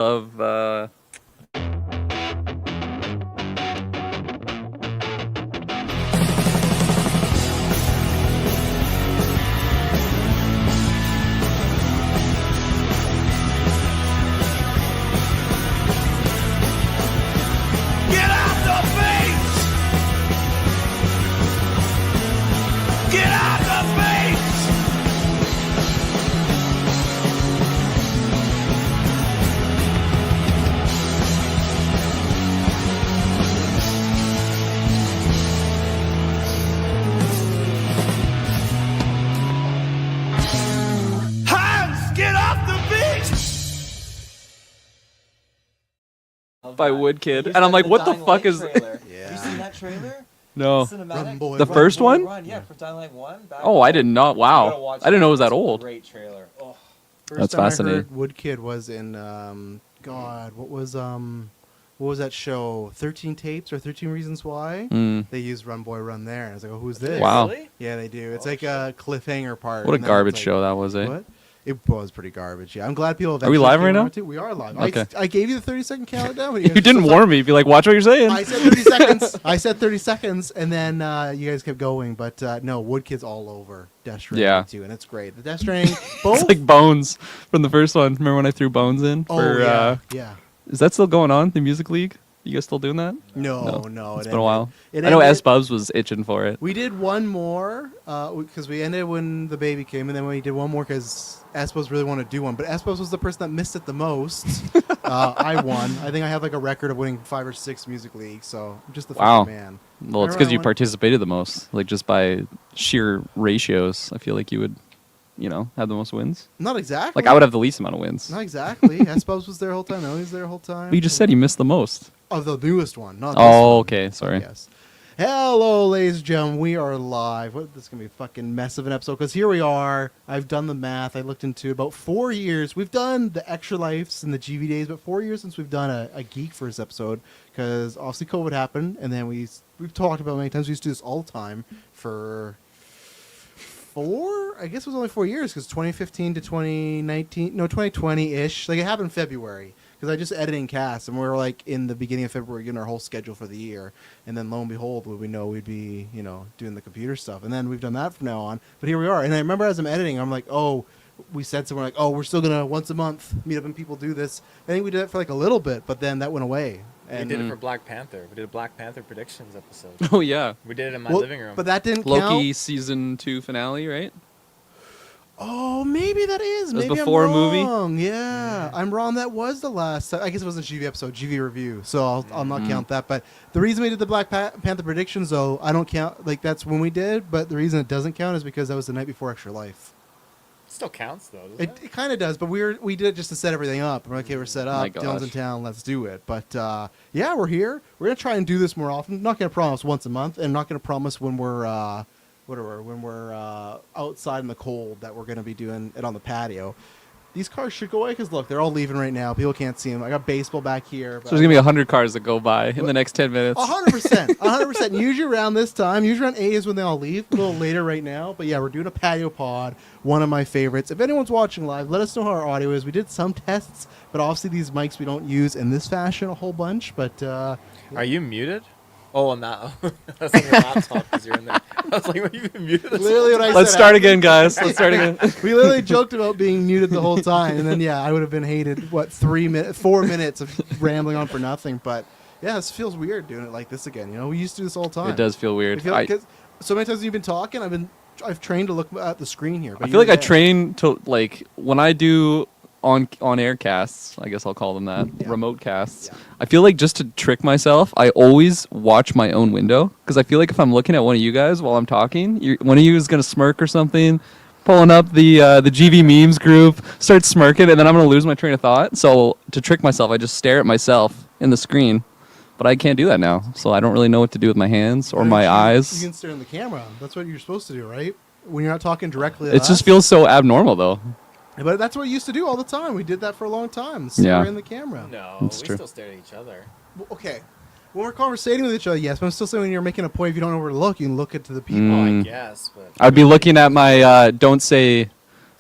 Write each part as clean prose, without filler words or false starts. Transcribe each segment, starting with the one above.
of by Woodkid, and I'm like, what the fuck is? Yeah. Have you seen that trailer? No. Cinematic? Boy, The first one? Run, yeah, for Dying Light 1. Oh, I did not. Wow, I didn't know it was that old. Great trailer. Oh. That's fascinating. Woodkid was in God, what was that show? 13 Tapes or 13 Reasons Why? They used Run Boy Run there. And I was like, oh, who's this? Wow. Really? Yeah, they do. It's like a cliffhanger part. What a and then garbage it's like, show that was, eh? What? It was pretty garbage. Yeah, I'm glad people. Are we live right now? We are live. Okay. I gave you the 30-second countdown. You didn't warn me. Be like, watch what you're saying. I said 30 seconds. I said 30 seconds, and then you guys kept going. But no, Woodkid's all over Death Stranding too, and it's great. The Death Stranding, both. It's like Bones from the first one. Remember when I threw Bones in? Yeah. Is that still going on? The Music League? You guys still doing that? No. It's been a while. It I know ended- S Bubs was itching for it. We did one more because we ended when the baby came, and then we did one more because Espos really wanted to do one. But Espos was the person that missed it the most. I won. I think I have like a record of winning 5 or 6 Music Leagues, so I'm just the Wow. fucking man. Well, it's Remember because I you won? participated the most. Like, just by sheer ratios, I feel like you would, have the most wins. Not exactly. Like, I would have the least amount of wins. Not exactly. Espos was there the whole time. No, he was there the whole time. But you just said he missed the most. Of the newest one, not this Oh, one. okay. Sorry. Yes. Hello, ladies and gentlemen. We are live. This is going to be a fucking mess of an episode because here we are. I've done the math. I looked into about 4 years. We've done the Extra Lives and the GV days, but 4 years since we've done a GeekVerse episode because obviously COVID happened, and then we've talked about it many times. We used to do this all the time for 4? I guess it was only 4 years because 2015 to 2019, no, 2020-ish. Like, it happened in February. Because I just editing cast, and we were like in the beginning of February getting our whole schedule for the year, and then lo and behold, we know we'd be doing the computer stuff, and then we've done that from now on. But here we are, and I remember as I'm editing, I'm like, oh, we said somewhere like, oh, we're still gonna once a month meet up and people do this. I think we did that for like a little bit, but then that went away. We did it for Black Panther. We did a Black Panther predictions episode. Oh, yeah. We did it in my living room. But that didn't Loki count. season 2 finale, right? Oh, maybe that is. was Maybe before a I'm movie? wrong. Yeah, I'm wrong. That was the last. I guess it wasn't GV episode, GV review. So I'll not count that. But the reason we did the Black Panther predictions, though, I don't count. Like, that's when we did. But the reason it doesn't count is because that was the night before Extra Life. It still counts, though, doesn't it? It kind of does. But we did it just to set everything up. We're like, okay, we're set My up. Dylan's in gosh. town. Let's do it. But yeah, we're here. We're gonna try and do this more often. Not gonna promise once a month, and not gonna promise when we're outside in the cold that we're going to be doing it on the patio. These cars should go away because, look, they're all leaving right now. People can't see them. I got baseball back here. So there's going to be 100 cars that go by in the next 10 minutes. 100%. 100%. Usually around this time. Usually around 8 is when they all leave. A little later right now. But, yeah, we're doing a patio pod. One of my favorites. If anyone's watching live, let us know how our audio is. We did some tests, but obviously these mics we don't use in this fashion a whole bunch. But Are you muted? Oh, I'm not. That's on your laptop because you're in there. I was like, what, you've been muted? literally what I Let's said start again, guys. Let's start again. We literally joked about being muted the whole time, and then I would have been hated. 4 minutes of rambling on for nothing. But yeah, this feels weird doing it like this again. We used to do this all the time. It does feel weird. So many times you've been talking, I've trained to look at the screen here. But I feel like I train to, like, when I do on-air casts, I guess I'll call them that, remote casts, I feel like just to trick myself, I always watch my own window, because I feel like if I'm looking at one of you guys while I'm talking, one of you is going to smirk or something, pulling up the GV memes group, start smirking, and then I'm going to lose my train of thought. So to trick myself, I just stare at myself in the screen. But I can't do that now, so I don't really know what to do with my hands or my eyes. You can stare in the camera. That's what you're supposed to do, right? When you're not talking directly. It just feels so abnormal, though. But that's what we used to do all the time. We did that for a long time. Yeah. Stare in the camera. No, That's we true. still stare at each other. Okay. When we're conversating with each other, yes. But I'm still saying when you're making a point, if you don't know where to look, you can look into the people. Oh, I guess. But I'd be looking at my don't say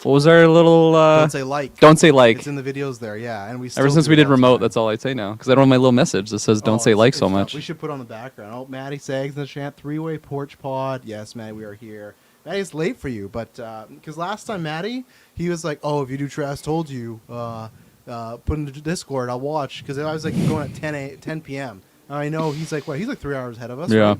What was our little? Don't say like. Don't say like. It's in the videos there, yeah. And we Ever still since do we it did all the remote, time. that's all I say now. Because I don't have my little message that says "Don't say like" so it's much. We should put on the background. Oh, Maddie Sags in the chat. 3-way porch pod. Yes, Maddie, we are here. Maddie's late for you, but because last time Maddie, he was like, "Oh, if you do Trash Told You, put in the Discord. I'll watch." Because I was like going at 10 p.m. I know he's like, what? He's like 3 hours ahead of us. Yeah. Right?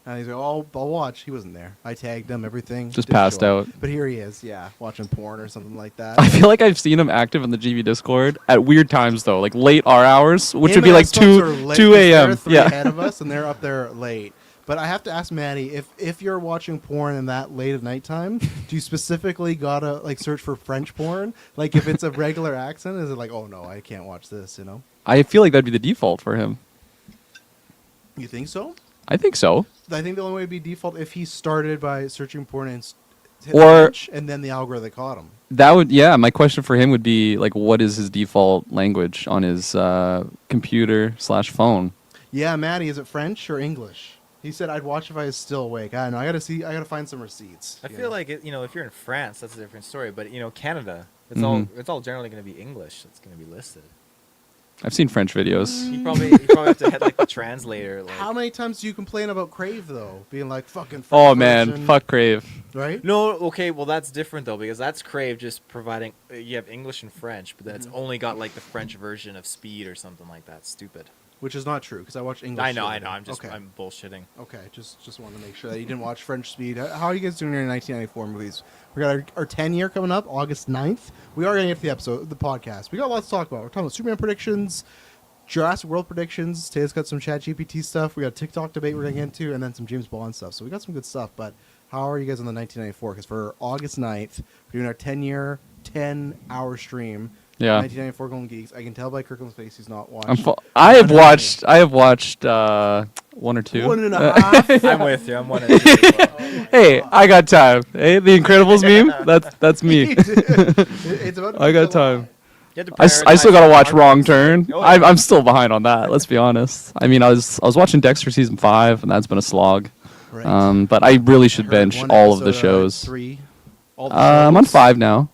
And he's like, "Oh, I'll watch." He wasn't there. I tagged him, everything. Just Didn't passed show up. out. But here he is, yeah, watching porn or something like that. I feel like I've seen him active in the GV Discord at weird times though, like late our hours, which Him would be and like S-Bucks are late 2 'cause a.m. They're 3 Yeah. ahead of us, and they're up there late. But I have to ask Maddie, if you're watching porn in that late at nighttime, do you specifically gotta like search for French porn? Like if it's a regular accent, is it like, oh no, I can't watch this? You know? I feel like that'd be the default for him. You think so? I think so. I think the only way would be default if he started by searching porn and hit Or- French, and then the algorithm caught him. That would, yeah. My question for him would be like, what is his default language on his computer/phone? Yeah, Maddie, is it French or English? He said I'd watch if I was still awake. I don't know. I gotta find some receipts. I you feel know? like if you're in France, that's a different story. But Canada, Mhm. it's all generally going to be English that's going to be listed. I've seen French videos. You probably have to hit like the translator. Like, How many times do you complain about Crave though? Being like fucking. Oh French man, version, fuck Crave. Right? No, okay, well that's different though because that's Crave just providing. You have English and French, but that's only got like the French version of Speed or something like that. Stupid. Which is not true because I watched English. I know. shit. I'm just okay. I'm bullshitting. Okay, just wanted to make sure that you didn't watch French Speed. How are you guys doing in your 1994 movies? We got our 10 year coming up, August 9th. We are going to get to the podcast. We got lots to talk about. We're talking about Superman predictions, Jurassic World predictions. Today's got some Chat GPT stuff. We got a TikTok debate we're going to get into, and then some James Bond stuff. So we got some good stuff. But how are you guys on the 1994? Because for August 9th, we're doing our 10 year, 10-hour stream. Yeah. 1994 Golden Geeks. I can tell by Kirklin's face he's not watched. I have watched 1 or 2. 1.5. I'm with you. I'm one of you. Hey, I got time. Hey, the Incredibles meme. That's me. It's about to I be got July. time. You had to I still prioritize gotta watch your Wrong arguments. Turn. Oh, yeah. I'm still behind on that. Let's be honest. I mean, I was watching Dexter season 5, and that's been a slog. Right. But I really should Heard bench one all of the episode, shows. 3. All the I'm on shows. 5 now.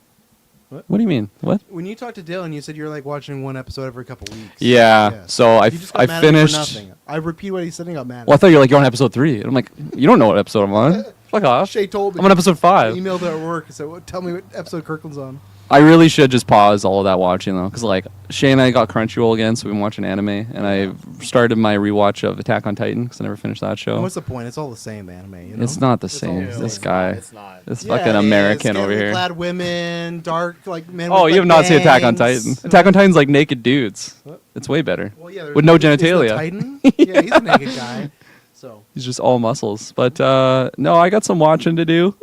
What? Do you mean? What? When you talked to Dylan, you said you're like watching one episode every couple weeks. Yeah. Yes. So You just got I mad at me for finished. nothing. I repeat what he said and got mad. Well, I thought you were like you're on episode 3. And I'm like, you don't know what episode I'm on. Fuck off. Shay told me. I'm on episode 5. He emailed her at work and said, "Tell me what episode Kirkland's on." I really should just pause all of that watching though, because like Shay and I got Crunchyroll again, so we've been watching anime, and I started my rewatch of Attack on Titan because I never finished that And show. what's the point? It's all the same anime. You know? It's not the It's all same. the same. This guy, It's not. this Yeah, fucking it is. American over Scantily here. clad women, dark like men. Oh, with, you like, have not seen Attack on Titan. bangs. Attack on Titan's like naked dudes. What? It's way better. Well, yeah, with no is the genitalia. Titan? Yeah, he's a naked guy. So He's just all muscles. But no, I got some watching to do.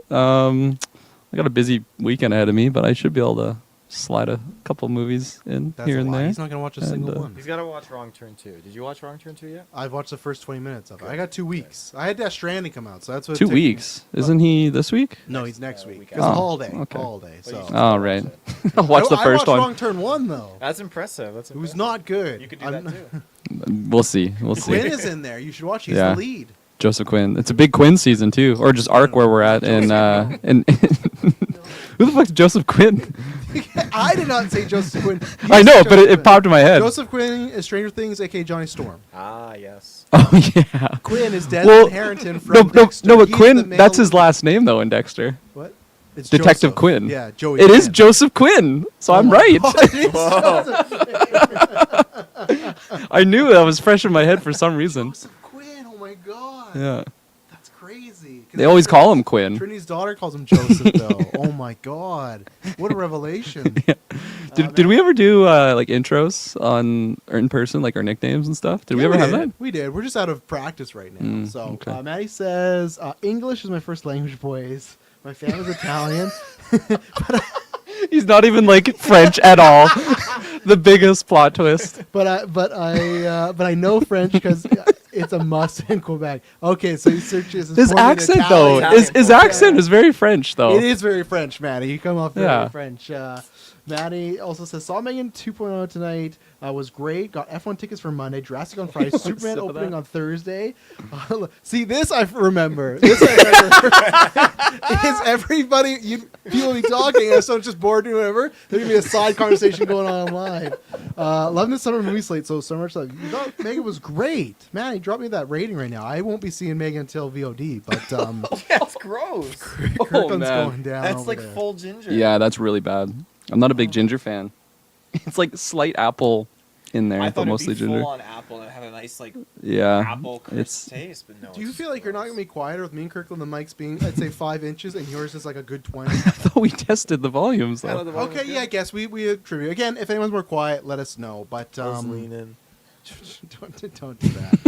I got a busy weekend ahead of me, but I should be able to slide a couple movies in that's here a and lie. there. He's not gonna watch a And, single one. He's got to watch Wrong Turn 2. Did you watch Wrong Turn 2 yet? I've watched the first 20 minutes of it. I got 2 weeks. I had Death Stranding come out, so that's what. it 2 took me. weeks. Isn't he this week? No, he's next week. week It's after. a holiday. Okay. Holiday. But you So. should Oh, still right. watch it. I'll watch the I first watched one. Wrong Turn 1 though. That's impressive. That's It was impressive. not good. You could do that too. We'll see. We'll see. Quinn is in there. You should watch. He's Yeah. the lead. Joseph Quinn. It's a big Quinn season too, or just arc where we're at. And who the fuck's Joseph Quinn? I did not say Joseph Quinn. You I know, said but Joseph it Quinn. popped in my head. Joseph Quinn is Stranger Things, aka Johnny Storm. Ah, yes. Oh yeah. Quinn is Desmond Well, Harrington from no, Dexter. but He's the Quinn. male- That's his last name though in Dexter. What? It's Detective Joseph. Quinn. Yeah, Joey. It is Quinn. Joseph Quinn, so Oh I'm my right. God, it is Whoa. I knew that was fresh in my head for some reason. Joseph Quinn. Oh my God. Yeah. That's crazy. 'Cause They always call him Quinn. Trinity's daughter calls him Joseph, though. Oh my God. What a revelation. Did we ever do like intros on or in person, like our nicknames and stuff? Did we ever have that? We did. We're just out of practice right now. Mm, So okay. Maddie says, English is my first language, boys. My family's Italian. He's not even like French at all. The biggest plot twist. But I know French because it's a must in Quebec. Okay, so he searches His accent though, Italian. his accent is very French though. It is very French, Maddie. You come off very Yeah. French. Maddie also says, saw Megan 2.0 tonight. Was great. Got F1 tickets for Monday. Jurassic on Friday. Superman sip of opening that. on Thursday. See, this I remember. This I remember. Is everybody, people be talking, and so it's just bored doing whatever. There's going to be a side conversation going on online. Loving the summer movie slate, so much stuff. You thought Megan was great. Maddie, drop me that rating right now. I won't be seeing Megan until VOD, but That's gross. Kirkland's man. going down. That's over like there. full ginger. Yeah, that's really bad. I'm not a big ginger fan. It's like slight apple in there, I but thought mostly it'd be ginger. full on apple and have a nice like Yeah, apple crisp it's taste, but no. Do you it's feel like you're not gross. going to be quieter with me and Kirkland, the mics being, I'd say, 5 inches, and yours is like a good 20? I thought we tested the volumes I know though. the volume's Okay, good. yeah, I guess we have trivia. Again, if anyone's more quiet, let us know. But I was leaning. don't do that.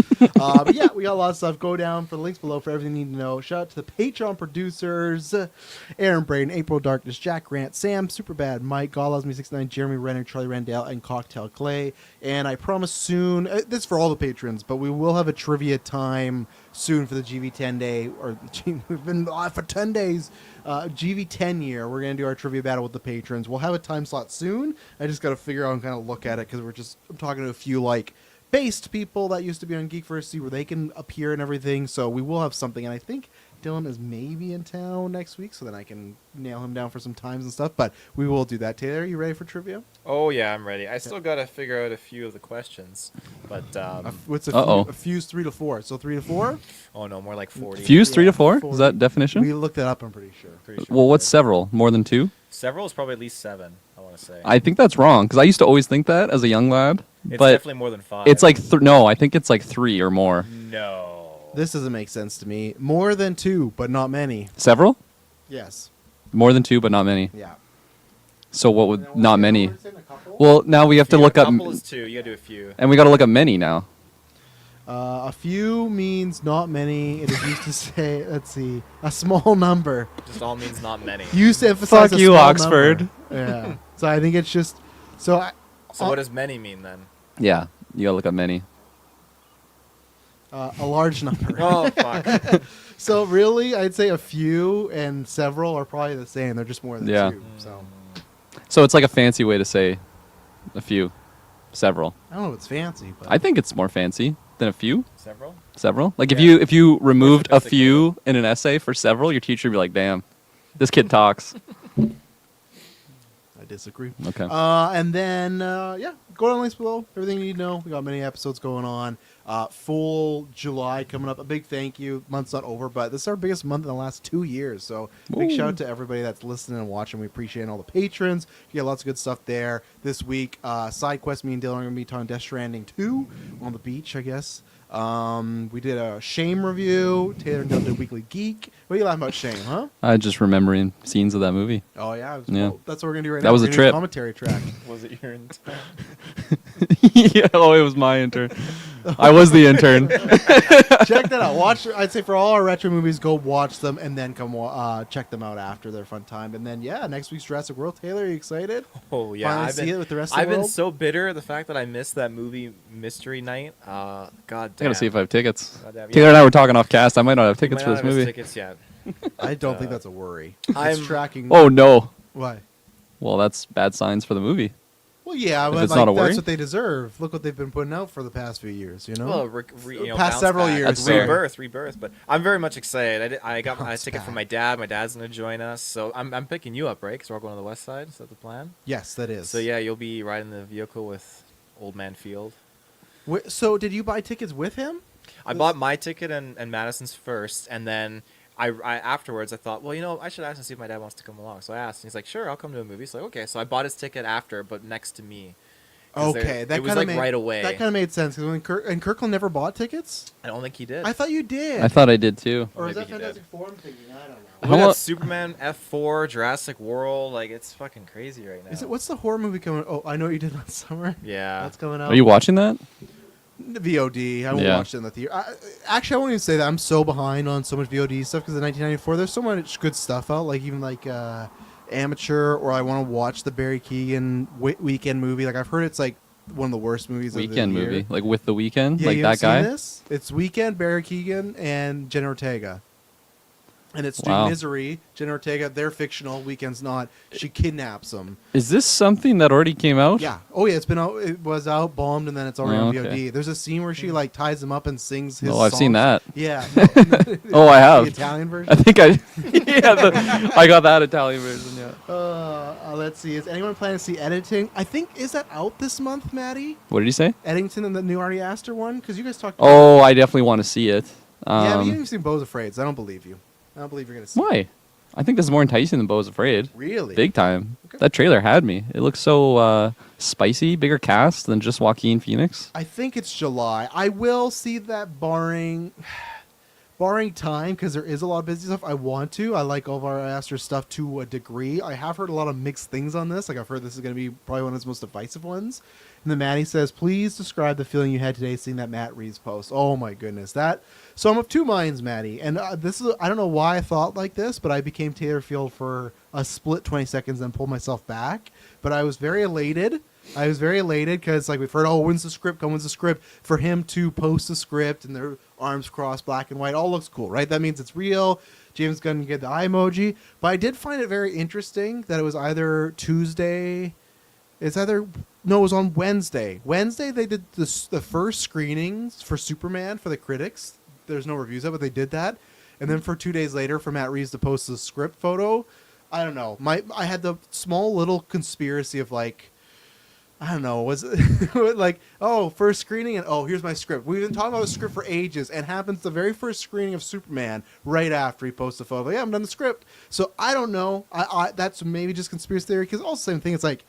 But yeah, we got a lot of stuff. Go down for the links below for everything you need to know. Shout out to the Patreon producers: Aaron Braden, April Darkness, Jack Grant, Sam Superbad, Mike, God Loves Me 69, Jeremy Renner, Charlie Randall, and Cocktail Clay. And I promise soon, this is for all the patrons, but we will have a trivia time soon for the GV10 day, or we've been live for 10 days. GV10 year, we're going to do our trivia battle with the patrons. We'll have a time slot soon. I just got to figure out and kind of look at it because I'm talking to a few like based people that used to be on GeekVerse.ca where they can appear and everything. So we will have something, and I think Dylan is maybe in town next week, so then I can nail him down for some times and stuff. But we will do that. Taylor, are you ready for trivia? Oh yeah, I'm ready. I still gotta figure out a few of the questions, but What's Uh-oh. a fuse 3 to 4? So 3 to 4. oh no, more like 40. Fuse 3 to Yeah, 4? 40. Is that definition? We looked that up. I'm pretty sure. Pretty sure Well, we what's did. several? More than 2? Several is probably at least 7. I want to say. I think that's wrong because I used to always think that as a young lad. It's but definitely more than 5. it's like no, I think it's like 3 or more. no. This doesn't make sense to me. More than 2, but not many. Several? Yes. More than 2, but not many. Yeah. So what would not many? Well, now we have to Yeah, look a up, couple is 2. You gotta do a few. and we got to look up many now. A few means not many. It is used to say, let's see, a small number. Just all means not many. Used to emphasize Fuck a you, small Oxford. number. Yeah. So I think it's just so. So what does many mean then? Yeah, you gotta look up many. A large number. Oh fuck. So really, I'd say a few and several are probably the same. They're just more than Yeah. 2. So So it's like a fancy way to say a few, several. I don't know if it's fancy, but I think it's more fancy than a few, Several? several. Like Yeah. if you removed a sophisticated. few in an essay for several, your teacher would be like, "Damn, this kid talks." I disagree. Okay. And then, yeah, go down the links below. Everything you need to know. We got many episodes going on. Full July coming up. A big thank you. Month's not over, but this is our biggest month in the last 2 years. So big Ooh. shout out to everybody that's listening and watching. We appreciate all the patrons. You get lots of good stuff there. This week, side quest, me and Dylan are going to be talking Death Stranding 2 on the beach, I guess. We did a Shame review. Taylor and Dylan did Weekly Geek. What are you laughing about Shame, huh? I just remembering scenes of that movie. Oh, yeah. Yeah. Well, that's what we're going to do right That now. was We're a gonna do trip. Commentary track. Was it your intern? Yeah. Oh, it was my intern. I was the intern. Check that out. Watch. I'd say for all our retro movies, go watch them and then come check them out after their fun time. And then yeah, next week's Jurassic World. Taylor, are you excited? Oh yeah, Finally I've see been, it with the rest of I've the been world? so bitter the fact that I missed that movie Mystery Night. God I damn. gotta see if I have tickets. Goddamn, Taylor and I were talking off cast. I might not have We tickets might for not this have his movie. Tickets yet. I don't think that's a worry. I'm- It's tracking. Oh no. Why? Well, that's bad signs for the movie. Well, yeah, If but it's like, not a that's worry? what they deserve. Look what they've been putting out for the past few years. You know. Well, you know, Past bounce several back. years, That's fair. Rebirth. But I'm very much excited. I got my Bounce ticket back. from my dad. My dad's gonna join us, so I'm picking you up, right? Because we're all going to the west side. Is that the plan? Yes, that is. So yeah, you'll be riding the vehicle with Old Man Field. So did you buy tickets with him? I bought my ticket and Madison's first, and then I afterwards I thought, well, you know, I should ask and see if my dad wants to come along. So I asked, and he's like, sure, I'll come to a movie. So okay, so I bought his ticket after, but next to me. 'Cause Okay, that it was kind of like right away. That kind of made sense because when Kirkland never bought tickets. I don't think he did. I thought you did. I thought I did too. Or is Maybe that he did. Fantastic Four? I'm thinking. I don't know. We How got mu- Superman, F4, Jurassic World. Like it's fucking crazy right now. Is it what's the horror movie coming? Oh, I know what you did last summer. Yeah. That's coming out. Are you watching that? VOD. I won't Yeah. watch it in the theater. Actually, I won't even say that. I'm so behind on so much VOD stuff because in 1994 there's so much good stuff out. Like even like Amateur, or I want to watch the Barry Keoghan weekend movie. Like I've heard it's like one of the worst movies Weekend of the year. movie, like with the weekend, Yeah, like you that haven't guy. seen this? It's Weekend, Barry Keoghan, and Jenna Ortega. And it's Wow. Street Misery. Jenna Ortega, they're fictional. Weekend's not. She kidnaps him. Is this something that already came out? Yeah. Oh yeah. It's been out. It was out, bombed, and then it's already Oh, on okay. VOD. There's a scene where she like ties him up and sings his. Oh, I've seen songs. that. Yeah. Oh, I have. The Italian version. I think I got that Italian version. Yeah. Let's see. Is anyone planning to see Editing? I think is that out this month, Maddie? What did you say? Eddington and the new Ari Aster one? Because you guys talked. Oh, I definitely want to see it. Yeah, but you haven't seen Beau's Afraid, so I don't believe you. I don't believe you're gonna see. It. Why? I think this is more enticing than Beau's Afraid. Really? Big time. Okay. That trailer had me. It looks so spicy, bigger cast than just Joaquin Phoenix. I think it's July. I will see that barring time, because there is a lot of busy stuff. I want to. I like all of our Aster stuff to a degree. I have heard a lot of mixed things on this. Like I've heard this is going to be probably one of his most divisive ones. And then Maddie says, "Please describe the feeling you had today seeing that Matt Reeves post." Oh my goodness, that. So I'm of two minds, Maddie, and this is I don't know why I thought like this, but I became Taylor Field for a split 20 seconds and pulled myself back. But I was very elated. I was very elated because like we've heard, oh, when's the script? When's the script? For him to post the script and their arms crossed, black and white, all looks cool, right? That means it's real. James Gunn can get the eye emoji. But I did find it very interesting that it was either Tuesday. No, it was on Wednesday. Wednesday they did the first screenings for Superman for the critics. There's no reviews of it, but they did that. And then for 2 days later for Matt Reeves to post the script photo. I don't know. I had the small little conspiracy of like, I don't know, was it like, oh, first screening and oh, here's my script. We've been talking about the script for ages, and happens the very first screening of Superman right after he posts the photo. Yeah, I'm done the script. So I don't know. I that's maybe just conspiracy theory, because also same thing. It's like,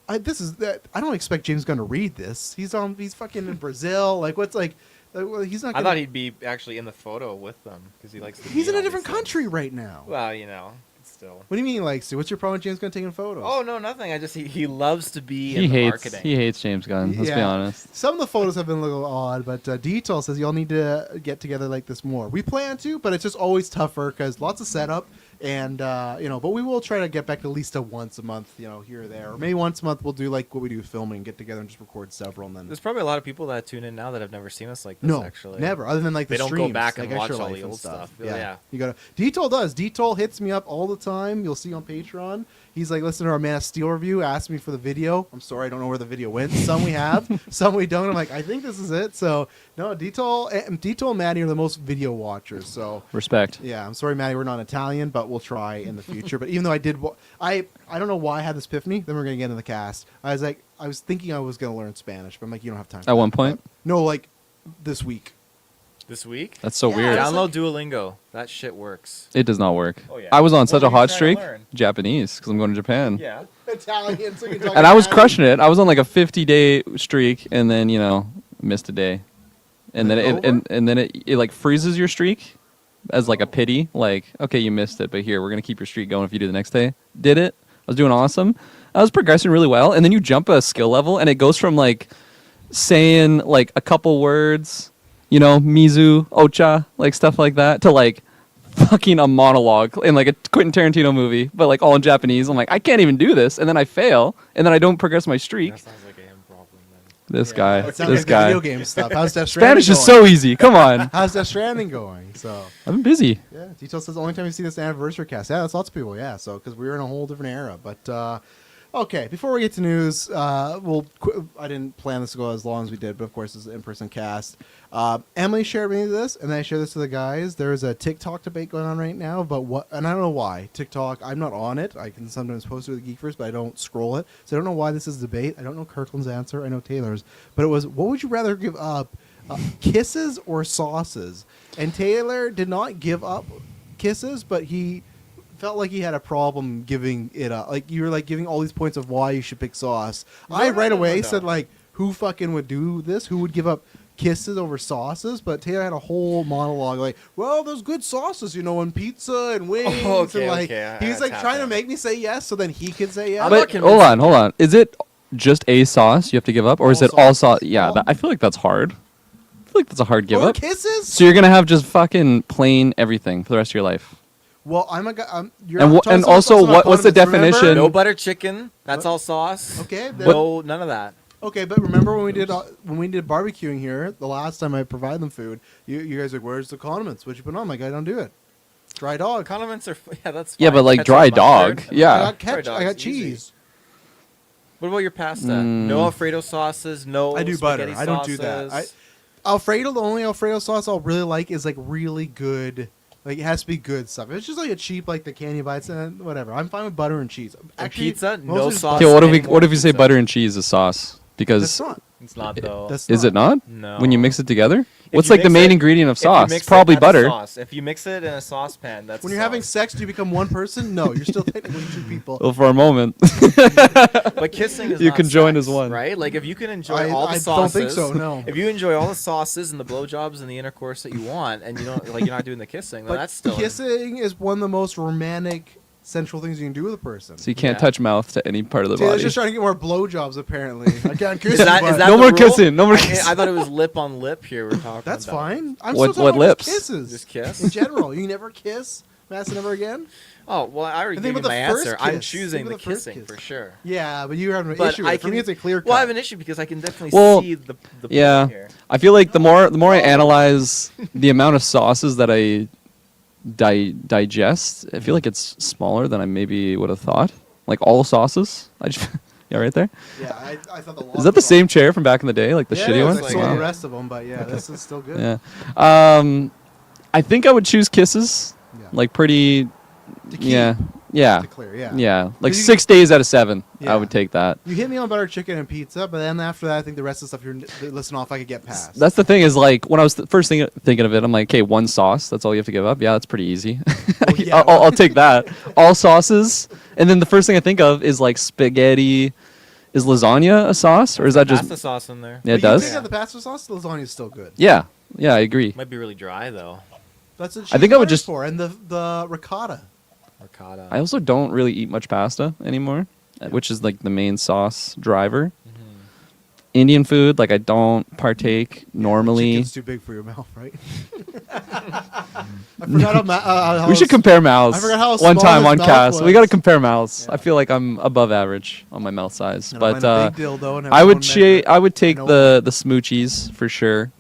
I don't expect James Gunn to read this. He's fucking in Brazil. Like what's like. He's not. I thought he'd be actually in the photo with them because he likes to. He's be in a all different these things. country right now. Well, still. What do you mean he likes to? What's your problem with James Gunn taking photos? Oh no, nothing. I just he loves to be in He the hates marketing. he hates James Gunn. Let's be Yeah. honest. Some of the photos have been a little odd, but Detail says y'all need to get together like this more. We plan to, but it's just always tougher because lots of setup, and but we will try to get back to at least once a month, here or there, or maybe once a month we'll do like what we do with filming, get together and just record several, and then There's probably a lot of people that tune in now that have never seen us like this. no, actually, never, other than like the They don't go streams, back and like watch Extra all Life the and old stuff. Yeah. Yeah. You gotta. Detail does. Detail hits me up all the time. You'll see on Patreon. He's like, listen to our Man of Steel review. Asked me for the video. I'm sorry, I don't know where the video went. Some we have, some we don't. I'm like, I think this is it. So no, Detail and Maddie are the most video watchers. So Respect. yeah, I'm sorry, Maddie, we're not Italian, but we'll try in the future. But even though I did, I don't know why I had this epiphany. Then we're gonna get into the cast. I was thinking I was gonna learn Spanish, but I'm like, you don't have time. At one point? No, like this week. This week, That's so Yeah, weird. it's download Duolingo. That shit works. It does not work. Oh, yeah. I was on What such were a you hot trying to streak. learn? Japanese, because I'm going to Japan. Yeah. Italian, so you can talk And I was Italian. crushing it. I was on like a 50-day streak, and then missed a day, and then Like it like freezes your streak as like a pity. Like, okay, you missed it, but here we're gonna keep your streak going if you do the next day. Did it? I was doing awesome. I was progressing really well, and then you jump a skill level, and it goes from like saying like a couple words, Mizu, Ocha, like stuff like that, to like fucking a monologue in like a Quentin Tarantino movie, but like all in Japanese. I'm like, I can't even do this, and then I fail, and then I don't progress my streak. That sounds like a him problem. Then. This guy, It sounds this like the guy. video game stuff. How's Death Stranding Spanish is going? so easy. Come on, How's Death Stranding going? So I'm busy. yeah, Detail says the only time you see this anniversary cast. Yeah, that's lots of people. Yeah, so because we're in a whole different era. But okay, before we get to news, I didn't plan this to go as long as we did, but of course it's an in-person cast. Emily shared me this, and I shared this to the guys. There's a TikTok debate going on right now about what, and I don't know why. TikTok, I'm not on it. I can sometimes post it with GeekVerse, but I don't scroll it. So I don't know why this is a debate. I don't know Kirklin's answer. I know Taylor's. But it was, what would you rather give up, kisses or sauces? And Taylor did not give up kisses, but he felt like he had a problem giving it up. Like, you were like giving all these points of why you should pick sauce. I right away said, like, who fucking would do this? Who would give up kisses over sauces? But Taylor had a whole monologue like, well, there's good sauces, and pizza and wings. Okay, and like okay, he was I like tap trying to in. make me say yes so then he could say yes. I'm not But convinced. hold on. Is it just a sauce you have to give up, or is All it all sauce? sauces. Yeah, All- I feel like that's hard. I feel like that's a hard give Or up. kisses? So you're gonna have just fucking plain everything for the rest of your life. Well, I'm a guy. You're And not talking and about also, sauce, I'm not what's the condiments, remember? definition? No butter chicken. That's all sauce. Okay, then- No, none of that. Okay, but remember when we did barbecuing here the last time I provided them food, you guys were like, where's the condiments? What'd you put on? I'm like, I don't do it. Dry dog. Condiments are that's Yeah, fine. but like Ketchup, dry mustard. dog. I Yeah. got Dry ketchup. dog's I got easy. cheese. What about your pasta? No Alfredo sauces. No. I do butter. spaghetti I don't do that. sauces? Alfredo, the only Alfredo sauce I'll really like is like really good. Like it has to be good stuff. If it's just like a cheap like the can you buy, whatever. I'm fine with butter and cheese. pizza? mostly No just sauce. butter. Okay, Anymore what if you say pizza. butter and cheese is sauce? Because That's not. It's not though. is it not? No. When you mix it together? If What's you like the mix main it- ingredient of If you sauce? mix it, Probably that's butter. sauce. If you mix it in a saucepan, that's When you're having sauce. sex, do you become one person? No, you're still technically two people. Well, for a moment. But kissing is You not can join sex, as one. right? Like if you can enjoy I all the don't sauces. think so, no. If you enjoy all the sauces and the blowjobs and the intercourse that you want, and you don't like you're not doing the kissing, then But that's still kissing is one of the most romantic, central things you can do with a person. So you can't Yeah. touch mouth to any part of the Taylor's body. just trying to get more blowjobs, apparently. I can't kiss Is you, that, but is that No the more rule? kissing, no more kissing. I thought it was lip on lip here. We're talking. that's about. fine. I'm What- still what talking about lips? kisses. Just kiss? In general. You never kiss? Madison, never again? Oh well, I already And gave think you about my the first answer. I'm kiss. choosing Think the about the first kissing kiss. for sure. Yeah, but you have an But issue I with it. For me, can- it's a clear cut. Well, I have an issue because I can definitely Well, see the yeah. point here. I feel like the more I analyze the amount of sauces that I digest, I feel like it's smaller than I maybe would have thought. Like all sauces. I just yeah, right there. Yeah, I thought the Is that the same chair from back in the day, like the yeah, shitty it is. one? I Like, sold wow. the rest of them, but yeah, this is still good. Yeah. I think I would choose kisses. Yeah. Like pretty. To keep, Yeah. Yeah. To clear, yeah. Yeah. Like You- 6 days out of 7, Yeah. I would take that. You hit me on butter chicken and pizza, but then after that, I think the rest of the stuff you're listing off, I could get past. That's the thing is like when I was first thinking of it, I'm like, okay, one sauce. That's all you have to give up. Yeah, that's pretty easy. yeah. I'll take that. All sauces, and then the first thing I think of is like spaghetti. Is lasagna a sauce, or is that just? Pasta sauce in there? Yeah, it But you does. take out the pasta sauce, the lasagna is still good. Yeah, yeah, I agree. Might be really dry though. That's what I think I would just- for, and the ricotta. Ricotta. I also don't really eat much pasta anymore, which is like the main sauce driver. Indian food, like I don't partake normally. Chicken's too big for your mouth, right? I forgot how We should compare mouths I forgot how one small time his on mouth cast. We was. got to compare mouths. Yeah. I feel like I'm above average on my mouth size, And but I'm in a big dildo and have I my would own measure. I would take know. the smoochies for sure.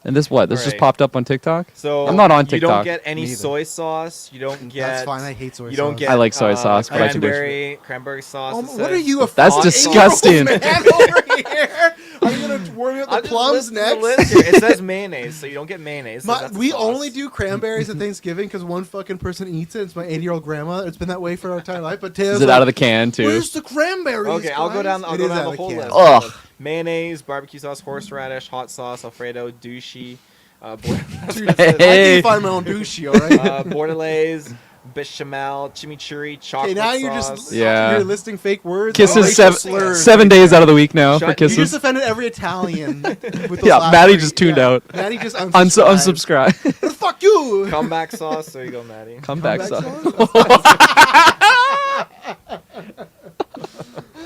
And this what? This just Alright. popped up on TikTok. So I'm not on You TikTok. don't get any Neither. soy sauce. You don't get. That's fine. I hate soy You don't sauce. get. I like soy sauce, but I should be- cranberry sauce. Oh, it what are says. you, a That's 48-year-old disgusting. man over here? Are you gonna worry about I'm the just plums listing the next? list here. It says mayonnaise, so you don't get mayonnaise. so that's a We sauce. only do cranberries at Thanksgiving because one fucking person eats it. It's my 80-year-old grandma. It's been that way for our entire life. But Taylor's Is it out of the can too? Where's the cranberries? Okay, I'll go down. I'll It go is down out the of whole can. list. Ugh. Mayonnaise, barbecue sauce, horseradish, hot sauce, Alfredo, douchey, Dude, I Hey. can find my own douchey, all right? bordelaise, bechamel, chimichurri, Okay, chocolate now you're sauce. just Yeah. you're listing fake words. Kisses racial 7 slurs 7 right days there. out of the week now Shut- for you You just kisses. offended every Italian. With those Yeah, last Maddie three. just tuned Yeah. out. Maddie just Unsubscribe. Fuck you. Comeback sauce. There you go, Maddie. Comeback sauce.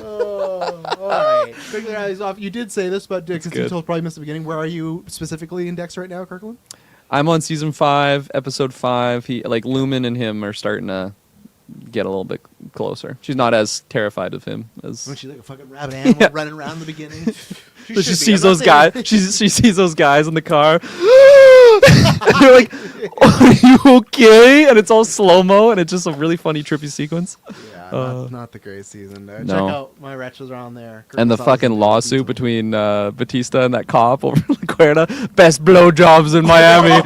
All right. Quickly round these off. You did say this, but since you good. probably missed the beginning, where are you specifically indexed right now, Kirkland? I'm on season 5, episode 5. He like Lumen and him are starting to get a little bit closer. She's not as terrified of him as. When she's like a fucking rabbit animal running around in the beginning. She should be. sees I'm not those saying- guys. She sees those guys in the car. And they're like, "Are you okay?" And it's all slow mo, and it's just a really funny, trippy sequence. Yeah, Uh, not the great season. Check no. out my wretches around there. And the Kirkland's fucking always lawsuit season. between Batista and that cop over La Cuerda. Best blowjobs in Miami.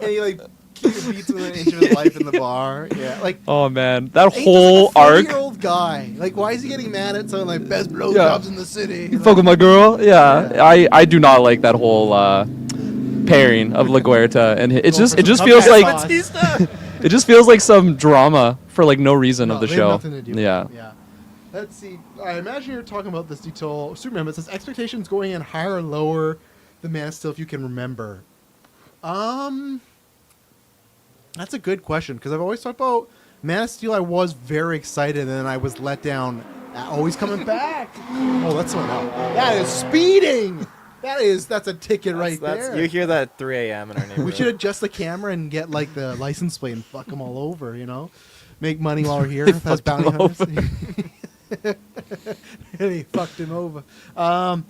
And he like beats him an inch of his life in the bar. Yeah, like. Oh man, that ain't whole just a arc. 40-year-old guy. Like, why is he getting mad at someone like best blowjobs in the city? You fuck with my girl? Yeah. I do not like that whole pairing of LaGuerta and it just feels Okay, like sauce. Batista. it just feels like some drama for like no reason of the they have show. nothing to do with Yeah. it. Yeah. Let's see. I imagine you're talking about this detail. Superman, but it says expectations going in higher or lower than Man of Steel if you can remember. That's a good question because I've always talked about Man of Steel. I was very excited and then I was let down. Always coming back. Oh, that's someone else. That is speeding. That's a ticket right there. You hear that at 3 a.m. in our neighborhood. We should adjust the camera and get like the license plate and fuck them all over, you know? Make money while we're here. That's bounty hunters. He fucked him over. I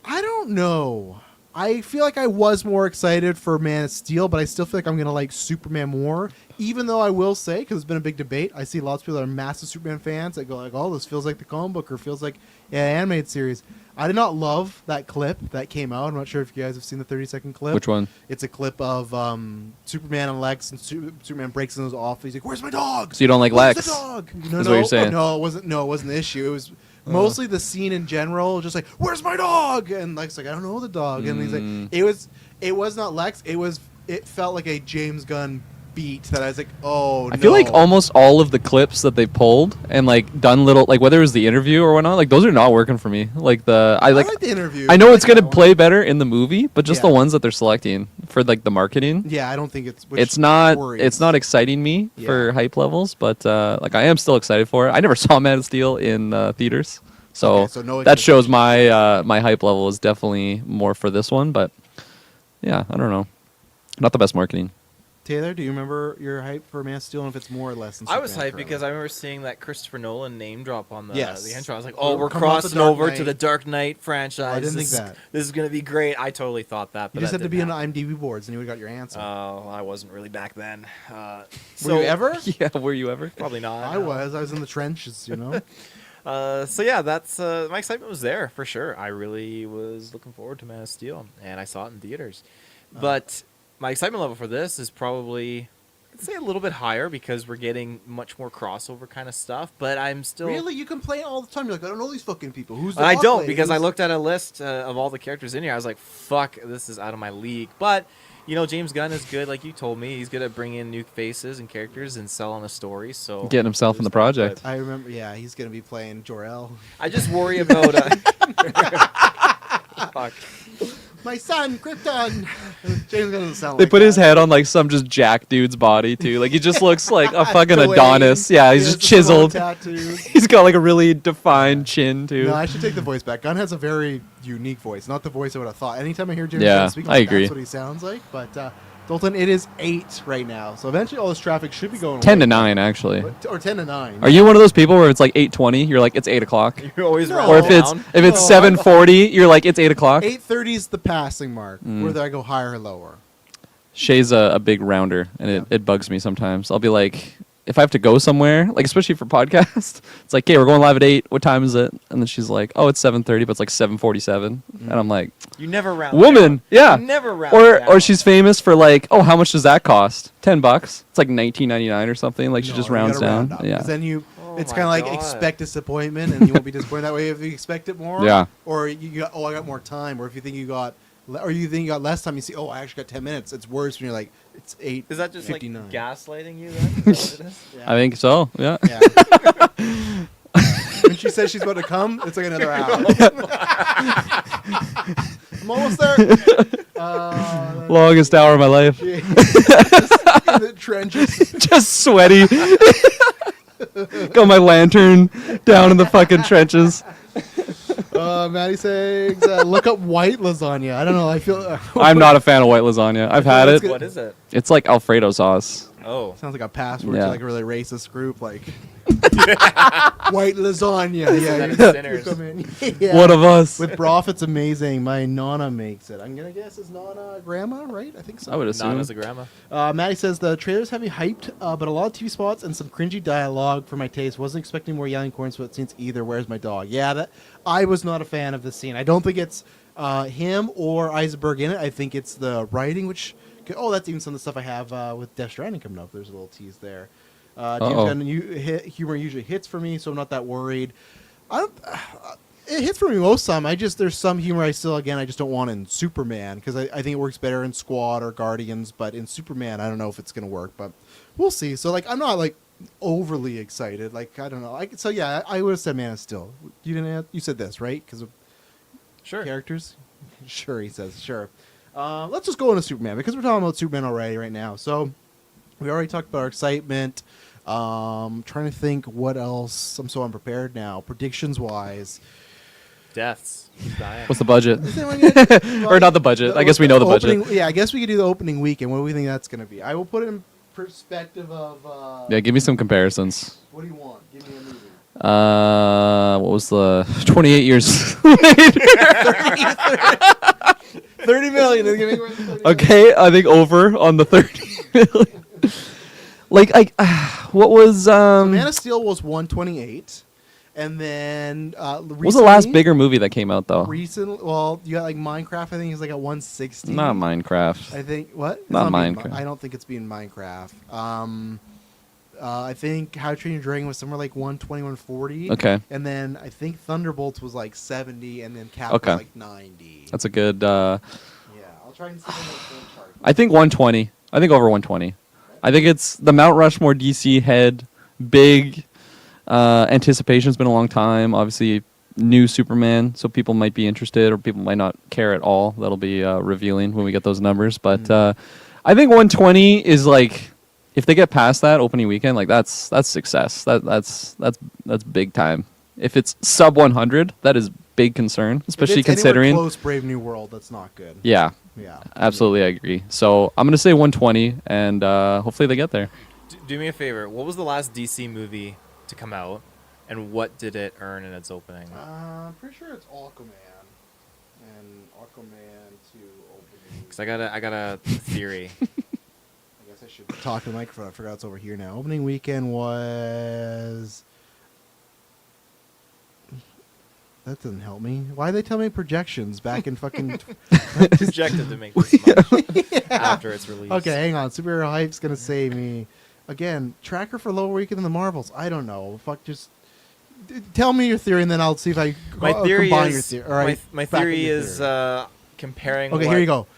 don't know. I feel like I was more excited for Man of Steel, but I still feel like I'm going to like Superman more, even though I will say, because it's been a big debate, I see lots of people that are massive Superman fans that go like, oh, this feels like the comic book or feels like an animated series. I did not love that clip that came out. I'm not sure if you guys have seen the 30-second clip. Which one? It's a clip of Superman and Lex, and Superman breaks into his office. He's like, "Where's my dog?" So you don't like Where's Lex? the dog? Is what you're saying. No, it wasn't. No, it wasn't the issue. It was mostly the scene in general. Just like, "Where's my dog?" And Lex like, "I don't know the dog." And he's like, "It was not Lex. It felt like a James Gunn beat that I was like, oh, I feel like almost all of the clips that they pulled and like done little like whether it was the interview or whatnot, like those are not working for me. Like I like the interview. I know it's gonna play better in the movie, but just the ones that they're selecting for like the marketing. Yeah, I don't think it's not exciting me for hype levels, but like I am still excited for it. I never saw Man of Steel in theaters, so that shows my my hype level is definitely more for this one. But yeah, I don't know, not the best marketing. Taylor, do you remember your hype for Man of Steel and if it's more or less than Superman? I was hyped because I remember seeing that Christopher Nolan name drop on the intro. I was like, oh, we're crossing over to the Dark Knight franchise. I didn't think that. This is going to be great. I totally thought that. But you just had to be on the IMDb boards and you would have got your answer. Oh, I wasn't really back then. Were you ever? Yeah, were you ever? Probably not. I was in the trenches, you know? So yeah, that's my excitement was there for sure. I really was looking forward to Man of Steel, and I saw it in theaters. But my excitement level for this is probably, I'd say, a little bit higher because we're getting much more crossover kind of stuff. But I'm still really, you complain all the time. You're like, I don't know these fucking people. Who's the I don't lady? because I looked at a list of all the characters in here. I was like, fuck, this is out of my league. But you know, James Gunn is good, like you told me. He's good at bringing in new faces and characters and selling a story. So getting himself in the project. I remember, he's gonna be playing Jor-El. I just worry about. Fuck. My son, Krypton. James Gunn doesn't sound They like put his that. head on like some just jack dude's body too. Like he just looks like a fucking Dwayne. Adonis. Yeah, he's He just has the chiseled. tattoos. He's got like a really defined chin too. No, I should take the voice back. Gunn has a very unique voice, not the voice I would have thought. Anytime I hear James Gunn speak, I agree. That's what he sounds like. But Dalton, it is 8 right now, so eventually all this traffic should be going 10 to away. 9 actually. Or 10 to 9. Are you one of those people where it's like 8:20? You're like it's 8 o'clock. You always No. round Or if down. it's 7:40, you're like it's 8 o'clock. 8:30 is the passing mark, whether I go higher or lower. Shay's a big rounder, and it bugs me sometimes. I'll be like, if I have to go somewhere, like especially for podcasts, it's like, okay, we're going live at 8. What time is it? And then she's like, oh, it's 7:30, but it's like 7:47, and I'm like, You never round woman, down. yeah. You never round down. Or she's famous for like, oh, how much does that cost? $10. It's like $19.99 or something. Like she No, just you rounds gotta down. round up, Yeah. 'cause then Oh it's my kind of like God. expect disappointment, and you won't be disappointed that way if you expect it more. Yeah. Or you got, I got more time. Or if you think you got, less time, you see, I actually got 10 minutes. It's worse when you're like, it's 8. Is that just like 59. gaslighting you then? Is that what it is? Yeah. I think so. Yeah. Yeah. When she says she's about to come, it's like another hour. I'm almost there. Longest hour of my life. In the trenches. Just sweaty. Got my lantern down in the fucking trenches. Maddie says, look up white lasagna. I don't know. I feel. I'm not a fan of white lasagna. I've had That's it. good. What is it? It's like Alfredo sauce. Oh. Sounds like a password Yeah. to like a really racist group, like white lasagna. That is Yeah, sinners. come in. Yeah. One of us. With broth, it's amazing. My nana makes it. I'm gonna guess it's nana grandma, right? I think so. I would assume. Not as a grandma. Maddie says the trailers have me hyped, but a lot of TV spots and some cringy dialogue for my taste. Wasn't expecting more yelling corn sweat scenes either. Where's my dog? Yeah, that I was not a fan of the scene. I don't think it's him or Eisenberg in it. I think it's the writing, which that's even some of the stuff I have with Death Stranding coming up. There's a little tease there. James Gunn humor usually hits for me, so I'm not that worried. It hits for me most time. There's some humor I just don't want in Superman because I think it works better in Squad or Guardians, but in Superman I don't know if it's gonna work, but we'll see. So like I'm not like overly excited. Like I don't know. I would have said Man of Steel. You didn't. You said this right because of Sure. characters. Sure, he says sure. Let's just go into Superman because we're talking about Superman already right now. So we already talked about our excitement. Trying to think what else. I'm so unprepared now. Predictions wise. Deaths. Who's dying? What's the budget? Is anyone gonna- Or not the budget. I guess we know the budget. opening- Yeah, I guess we could do the opening weekend. What do we think that's going to be? I will put it in perspective of. Yeah, give me some comparisons. What do you want? Give me a movie. What was the 28 years later? 30 million is gonna be worth 30 million. Okay, I think over on the 30 million. Like what was Man of Steel was 128, and then what was the last bigger movie that came out though? Well, you got like Minecraft. I think is like at 160. Not Minecraft. I think what? It's Not being Minecraft. I don't think it's being Minecraft. I think How to Train Your Dragon was somewhere like 120, 140. Okay. And then I think Thunderbolts was like 70, and then Cap Okay. was like 90. That's a good. Yeah, I'll try and see the chart. I think 120. I think over 120. I think it's the Mount Rushmore DC head. Big anticipation's been a long time. Obviously, new Superman, so people might be interested, or people might not care at all. That'll be revealing when we get those numbers. But I think 120 is like, if they get past that opening weekend, like that's success. That's big time. If it's sub 100, that is big concern, especially If it's anywhere considering. close Brave New World, that's not good. Yeah, Yeah. absolutely, I agree. So I'm gonna say 120, and hopefully they get there. Do me a favor. What was the last DC movie to come out, and what did it earn in its opening? I'm pretty sure it's Aquaman, and Aquaman 2 opening. Because I got a theory. I guess I should talk to the microphone. I forgot it's over here now. Opening weekend was. That doesn't help me. Why they tell me projections back in fucking? Projected to make this much after its release. Okay, hang on. Superhero hype's gonna save me. Again, tracker for lower weekend than the Marvels. I don't know. Fuck, just tell me your theory, and then I'll see if I My theory combine is your theory. All right, my back theory in your is theory. comparing. Okay, here you go.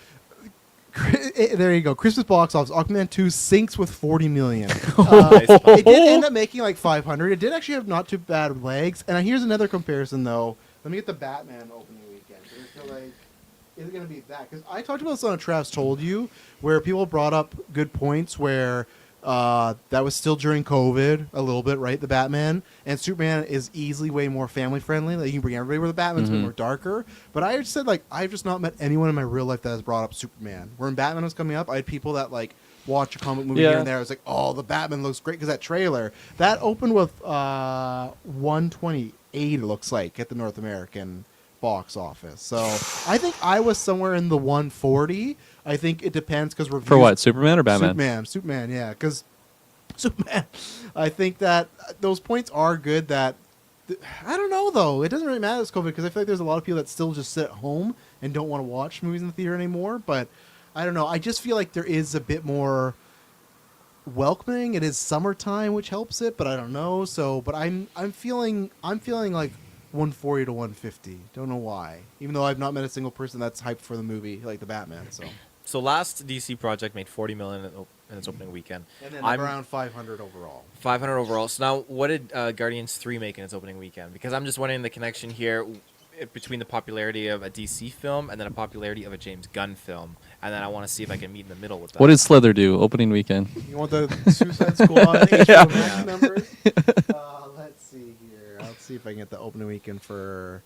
There you go. Christmas box office. Aquaman 2 sinks with 40 million. Nice. It did end up making like 500. It did actually have not too bad legs. And here's another comparison, though. Let me get the Batman opening weekend. I feel like, is it going to be that? Because I talked about this on Trav's Told You, where people brought up good points where that was still during COVID a little bit, right? The Batman. And Superman is easily way more family friendly. Like, you can bring everybody where the Batman's way more darker. But I just said, like, I've just not met anyone in my real life that has brought up Superman. When Batman was coming up, I had people that, like, watch a comic movie here and there. I was like, oh, the Batman looks great because that trailer. That opened with 128, it looks like, at the North American box office. So I think I was somewhere in the 140. I think it depends because reviews... For what, Superman or Batman? Superman, yeah. Because Superman, I think that those points are good that... I don't know, though. It doesn't really matter it's COVID because I feel like there's a lot of people that still just sit at home and don't want to watch movies in the theater anymore. But I don't know. I just feel like there is a bit more welcoming. It is summertime, which helps it, but I don't know. So, but I'm feeling like 140 to 150. Don't know why. Even though I've not met a single person that's hyped for the movie like the Batman. So last DC project made 40 million in its opening weekend. And then I'm around 500 overall. 500 overall. So now, what did Guardians 3 make in its opening weekend? Because I'm just wondering the connection here between the popularity of a DC film and then a popularity of a James Gunn film. And then I want to see if I can meet in the middle with that. What did Slither do opening weekend? You want the Suicide Squad HBO Max numbers? Let's see here. I'll see if I can get the opening weekend for...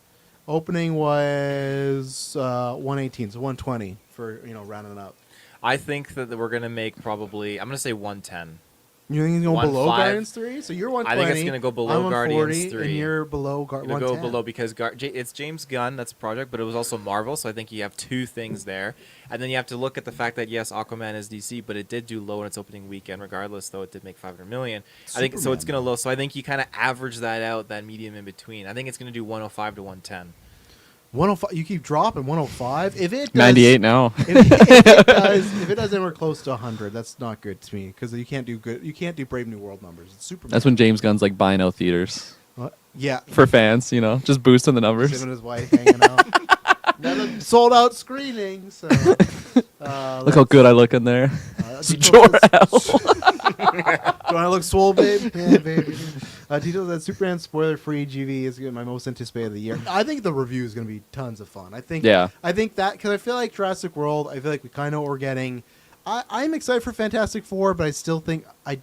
Opening was 118, so 120 for, rounding up. I think that we're going to make probably, I'm going to say 110. You think it's going below 1.5. Guardians 3? So you're 120. I think it's going to go below I'm Guardians 140, 3. and you're below It'll 110. go below because it's James Gunn, that's a project, but it was also Marvel, so I think you have two things there. And then you have to look at the fact that, yes, Aquaman is DC, but it did do low in its opening weekend, regardless, though it did make 500 million. I think so. It's going to low. So I think you kind of average that out, that medium in between. I think it's going to do 105 to 110. 105. You keep dropping 105. If it does, 98 now. if it does anywhere close to 100, that's not good to me because you can't do good. You can't do Brave New World numbers. It's Superman. That's when James Gunn's like buying out theaters What? Yeah, for fans, just boosting the him numbers. and his wife hanging out. Another sold out screening. So Look how good I look in there. Jor-El. Do I look swole, babe? Yeah, baby. Tito said Superman spoiler-free GV is my most anticipated of the year. I think the review is going to be tons of fun. I think that because I feel like Jurassic World. I feel like we kind of know what we're getting. I'm excited for Fantastic Four, but I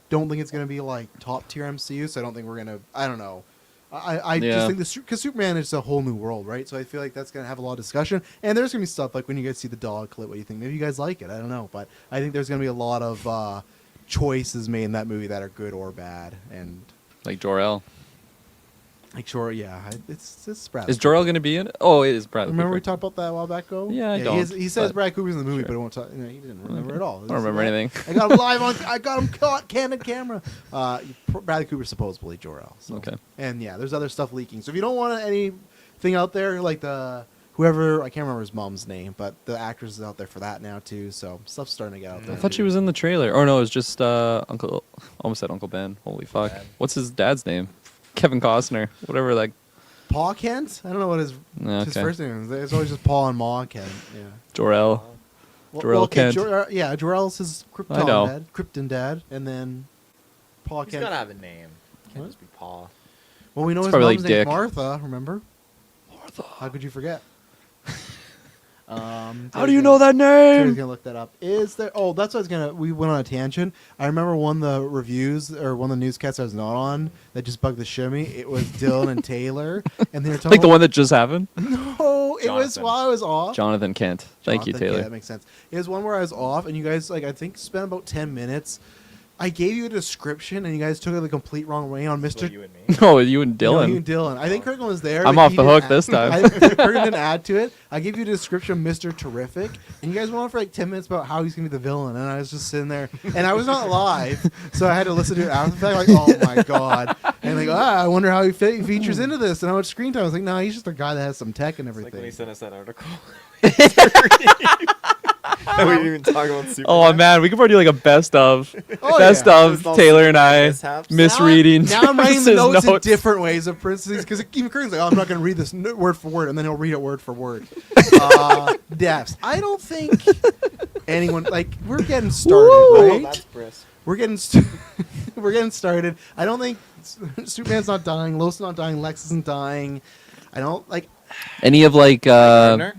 don't think it's going to be like top tier MCU. So I don't think we're going to. I don't know. I just think because Superman is a whole new world, right? So I feel like that's going to have a lot of discussion. And there's going to be stuff like when you guys see the dog clip, what do you think? Maybe you guys like it. I don't know. But I think there's going to be a lot of choices made in that movie that are good or bad. And Like Jor-El. Like sure, yeah, it's Bradley. Is Jor-El going to be in it? Oh, it is Bradley Remember we Cooper. talked about that a while back ago? Yeah, I don't, He says but- Brad Cooper's in the movie, Sure. but it won't talk. He didn't remember at all. I don't remember anything. I got him live on. I got him caught candid camera. Bradley Cooper's supposedly Jor-El. So. Okay. And yeah, there's other stuff leaking. So if you don't want anything out there, like whoever, I can't remember his mom's name, but the actress is out there for that now too. So stuff's starting to get out there. I thought she was in the trailer. Or no, it was just Uncle. Almost said Uncle Ben. Holy fuck! Ben. What's his dad's name? Kevin Costner. Whatever. Like. Paul Kent. I don't know what his Okay. first name is. It's always just Paul and Ma Kent. Yeah. Jor-El. Jor-El okay, Kent. yeah, Jor-El's his I know. Krypton dad, and then Paul He's Kent. gotta have a name. Can't What? just be Paul. Well, we know It's his probably mom's like name's Dick. Martha. Remember? Martha. How could you forget? How do you know that Terry's name? gonna look that up. Is there? Oh, that's what I was gonna. We went on a tangent. I remember one of the reviews or one of the newscasts I was not on that just bugged the shimmy. It was Dylan and Taylor, and they were talking Like the one that just happened. No, it was Jonathan. while I was off. Jonathan Kent. Thank you, Jonathan, Taylor. Yeah, that makes sense. It was one where I was off, and you guys I think spent about 10 minutes. I gave you a description, and you guys took it the complete wrong way on So Mr. you and me. Oh, you and No, Dylan. you and Dylan. I think Kirklin was there. I'm but off he the didn't hook this time. I think Kirklin didn't add to it. I gave you a description of Mr. Terrific, and you guys went on for like 10 minutes about how he's going to be the villain, and I was just sitting there, and I was not live, so I had to listen to it after the fact, like, oh my god. And like, I wonder how he features into this, and how much screen time. I was like, no, he's just a guy that has some tech and It's like when he everything. sent us that article. And we didn't even talk about Superman. Oh man, we could probably do like a best of, Oh, best yeah. of Just all Taylor and I mishaps. misreading. Now I'm writing the Travis's notes in different ways of parentheses because even Kirkland's like, oh, I'm not going to read this word for word, and then he'll read it word for word. Deaths. I don't think anyone like we're getting started, Woo! Oh, right? that's brisk. We're getting we're getting started. I don't think Superman's not dying, Lois is not dying, Lex isn't dying. I don't like. Any of like Gardner?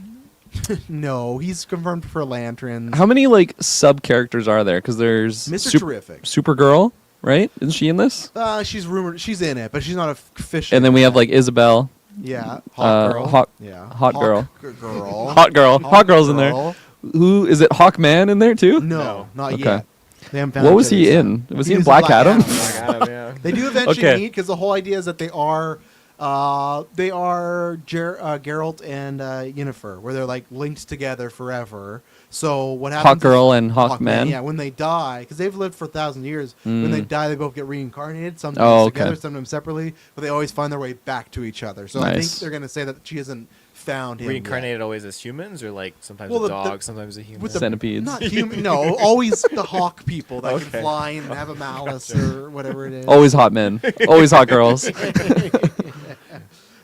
No, he's confirmed for Lanterns. how many like sub characters are there? Because there's Mr. Terrific. Supergirl, right? Isn't she in this? She's rumored. She's in it, but she's not official. And then we have like Isabel, yeah, hot girl. Hawk- yeah, hot girl. girl. Hot Girl. Hot Girl's in there. Girl. Who is it? Hawkman in there too? No, not Okay. yet. They haven't found What each was he other in? yet. Was he in Black Adam? Black Adam, yeah. They do eventually Okay. meet because the whole idea is that they are Geralt and Yennefer, where they're like linked together forever. So what happens? Hawk Girl is- and Hawkman. Yeah, when they die, because they've lived for 1,000 years. When they Mm. die, they both get reincarnated. Sometimes Oh, okay. together, sometimes separately, but they always find their way back to each other. So I think Nice. they're going to say that she hasn't found him. Reincarnated always as humans, or like sometimes Well, a the- dog, sometimes a human. with the- Centipedes. Not human. No, always the hawk people that can Okay. fly and have a malice or whatever it is. Always hot men. Always hot girls.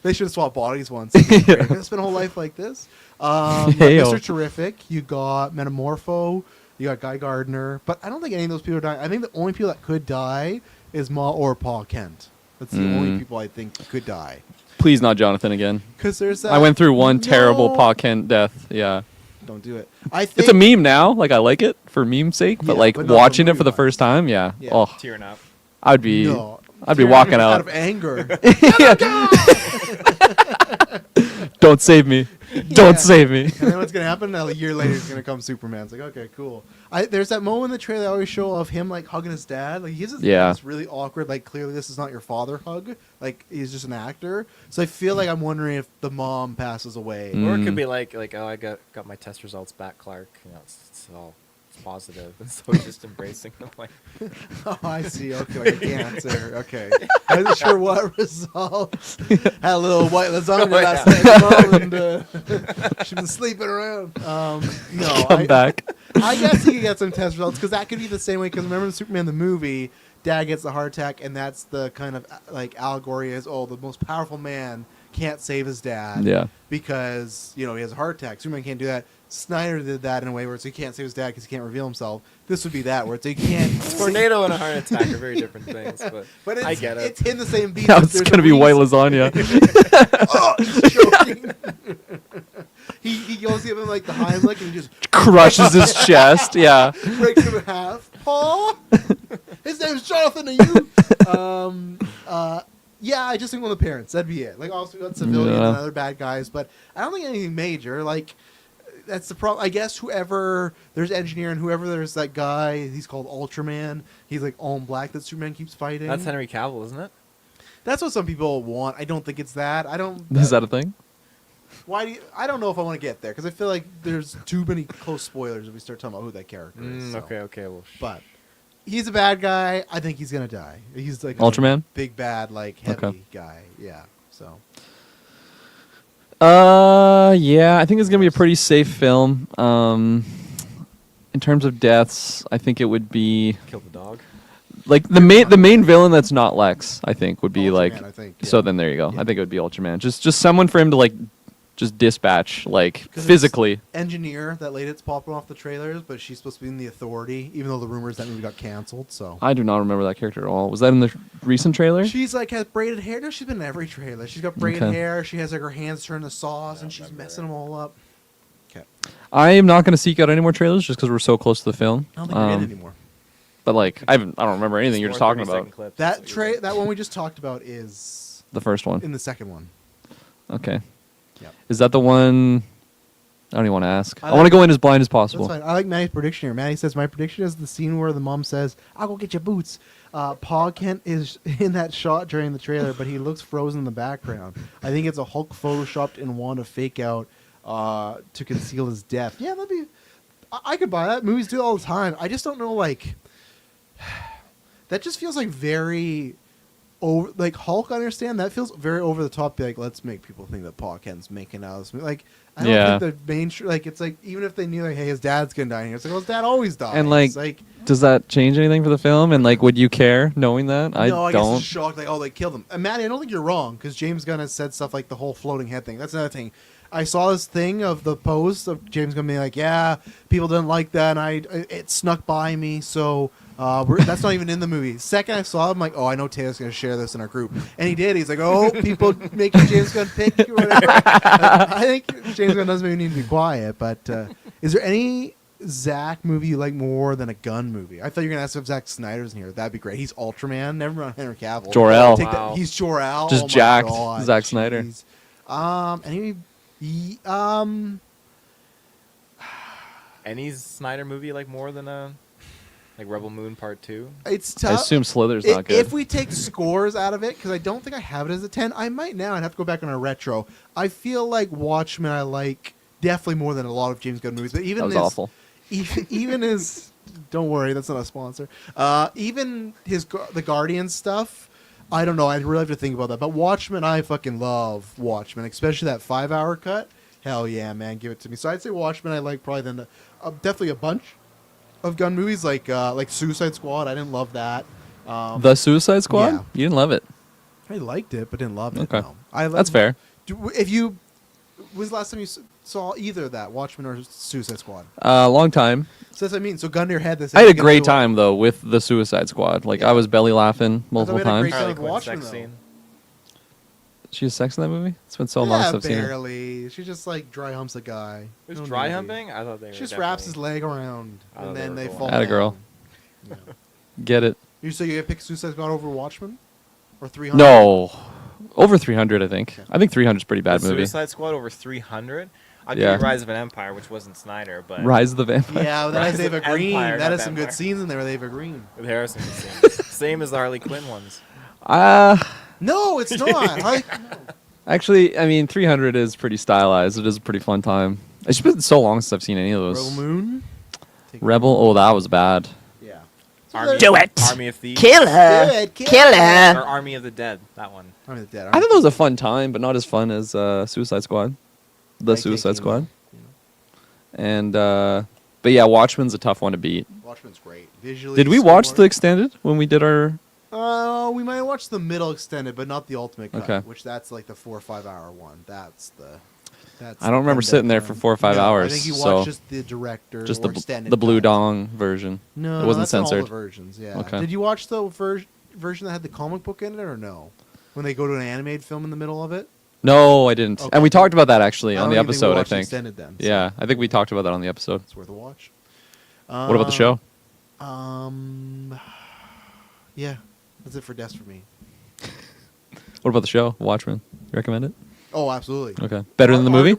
They should have swapped bodies once. It's been a whole life like this. Heyo. Mr. Terrific, you got Metamorpho, you got Guy Gardner, but I don't think any of those people are dying. I think the only people that could die is Ma or Paul Kent. That's the only people I think could die. Please not Jonathan again. Because there's that. I went through one terrible No. Pa Kent death. Yeah. Don't do it. I think It's a meme now. Like I like it for meme's sake, but Yeah, like but not watching for it for the movie-wise. first time, yeah. Yeah. Oh, Tearing up. I'd be No. I'd be Tearing walking out out. of anger. Don't save me. Yeah. Don't save me. And then what's gonna happen? A year later, it's gonna come Superman. It's like, okay, cool. There's that moment in the trailer they always show of him like hugging his dad. Like he's this really awkward. Like clearly this is not your father hug. Like he's just an actor. So I feel like I'm wondering if the mom passes away. Or it Mm. could be like, oh, I got my test results back, Clark. You know, it's all it's positive, and so he's just embracing them. Like, Oh, I see. Okay, like a cancer. Okay, I wasn't sure what result. Had a little white lasagna Oh, last yeah. night, Mom, and she's been sleeping around. No, Come back. I guess he could get some test results because that could be the same way. Because remember, in Superman the movie, Dad gets the heart attack, and that's the kind of like allegory is, oh, the most powerful man can't save his dad. Yeah. Because he has a heart attack. Superman can't do that. Snyder did that in a way where it's he can't save his dad because he can't reveal himself. This would be that where it's he can't. tornado and a heart attack are very different things, But it's, I get it. It's in the same beat. Now but it's there's gonna a be white reason- lasagna. Oh, he's choking. he goes to give him like the Heimlich and he just Crushes his chest. Yeah. breaks him in half. Paul, his name's Jonathan. Are you? Yeah, I just think one of the parents. That'd be it. Like also we got civilians Yeah. and other bad guys, but I don't think anything major. Like that's the problem. I guess whoever there's engineer and whoever there's that guy. He's called Ultraman. He's like all in black that Superman keeps fighting. that's Henry Cavill, isn't it? That's what some people want. I don't think it's that. I don't. Is that a thing? Why do you, I don't know if I want to get there because I feel like there's too many close spoilers if we start talking about who that character is. So. Okay. Well, But he's a bad guy. I think he's gonna die. He's like Ultraman? a big bad, like heavy Okay. guy. Yeah. So Yeah, I think it's gonna be a pretty safe film. In terms of deaths, I think it would be kill the dog. like the main villain that's not Lex. I think would be Ultraman, like. I think, So yeah. then there you go. Yeah. I think it would be Ultraman. Just someone for him to like, just dispatch like 'Cause it's physically. engineer that lady that's popping off the trailers, but she's supposed to be in the Authority, even though the rumors that movie got canceled. So I do not remember that character at all. Was that in the recent trailer? she's like has braided hair. No, she's been in every trailer. She's got braided Okay. hair. She has like her hands turned to saws, and she's messing them all up. Okay, I am not going to seek out any more trailers just because we're so close to the film. I don't think we're in anymore. But like, I don't remember anything you're just talking about. That one we just talked about is The first one. in the second one. Okay. Yep. Is that the one? I don't even want to ask. I I want to like- go in as blind as That's possible. fine. I like Maddie's prediction here. Maddie says my prediction is the scene where the mom says, "I'll go get your boots." Paul Kent is in that shot during the trailer, but he looks frozen in the background. I think it's a Hulk photoshopped in Wanda fake out to conceal his death. Yeah, that'd be. I could buy that. Movies do it all the time. I just don't know. Like, that just feels like very. Over, like Hulk, I understand that feels very over the top. Be like, let's make people think that Paul Kent's making out of this movie. Like, I don't Yeah. think the main like it's like even if they knew like, hey, his dad's gonna die here, it's like, well, his dad always dies. And like, does that change anything for the film? And like, would you care knowing that? no, I guess don't. it's shocked. Like, oh, they killed him. And Maddie, I don't think you're wrong because James Gunn has said stuff like the whole floating head thing. That's another thing. I saw this thing of the post of James Gunn being like, yeah, people didn't like that, and it snuck by me, so. That's not even in the movie. Second I saw it, I'm like, oh, I know Taylor's going to share this in our group. And he did. He's like, oh, people making James Gunn pick or whatever. I think James Gunn doesn't maybe need to be quiet. But is there any Zack movie you like more than a Gunn movie? I thought you were going to ask if Zack Snyder's in here. That'd be great. He's Ultraman. Never mind Henry Cavill. Jor-El. Wow. He's Jor-El. Just Oh my jacked God, Zack Snyder. jeez. Any Snyder movie like more than like Rebel Moon Part 2? It's I tough. assume Slither's not good. If we take scores out of it, because I don't think I have it as a 10, I might now. I'd have to go back on a retro. I feel like Watchmen I like definitely more than a lot of James Gunn movies. But even that was his, awful. Even his, don't worry, that's not a sponsor. Even the Guardians stuff, I don't know. I'd really have to think about that. But Watchmen, I fucking love Watchmen, especially that 5-hour cut. Hell yeah, man, give it to me. So I'd say Watchmen I like probably then definitely a bunch of Gunn movies like Suicide Squad. I didn't love that. The Suicide Squad? yeah. You didn't love it. I liked it, but didn't love it. Okay. No. That's fair. If you, when's the last time you saw either that, Watchmen or Suicide Squad? Long time. So that's what I mean. So gun to your head. This I had a great time though with the Suicide Squad. Like Yeah. I was belly laughing multiple we had a great times. time. Harley with Quinn Watchmen, sex though. scene. She has sex in that movie. It's been so long since I've seen it. barely. She just like dry humps a guy. It was No dry nudity. humping? I thought they were She just wraps his definitely- leg around Oh, and they then were they cool. fall. Atta girl. down. Yeah. Get it? You say you pick Suicide Squad over Watchmen, or 300? No, over 300. I think. Okay. I think 300 is a pretty bad The movie. Suicide Squad over 300? I'd Yeah. give you Rise of an Empire, which wasn't Snyder, but Rise of the Vampire. Yeah, that has Rise of Ava Green. Empire, That not has some good Vampire. scenes in there with Ava Green. with Harrison. Same as the Harley Quinn ones. No, it's not. Actually, I mean, 300 is pretty stylized. It is a pretty fun time. It's been so long since I've seen any of those. Rebel Moon. Take Rebel. Oh, that was bad. Yeah. Army, Do it. Army of Thieves. Kill her. Kill Or her. Army of the Dead. That one. I'm the dead. I thought that was a fun time, but not as fun as Suicide Squad. The Like Suicide taking, Squad. you know. And but yeah, Watchmen's a tough one to beat. Watchmen's great. Visually. Did we watch the extended when we did our? We might have watched the middle extended, but not the ultimate cut, Okay. which that's like the 4 or 5 hour one. That's I don't remember sitting there for 4 or 5 No, hours. I think you so watched just the director, just or the extended the Blue cut. Dong version. No, it wasn't that's in all censored. the versions. Yeah. Okay. Did you watch the version that had the comic book in it, or no? When they go to an animated film in the middle of it. No, I didn't. Okay. And we talked about that actually on don't the even episode. we I watched the think. extended then. So Yeah, I think we talked about that on the episode. it's worth a watch. What about the show? Yeah, that's it for Deaths for me. What about the show? Watchmen. You recommend it? Oh, absolutely. Okay. Better than the movie?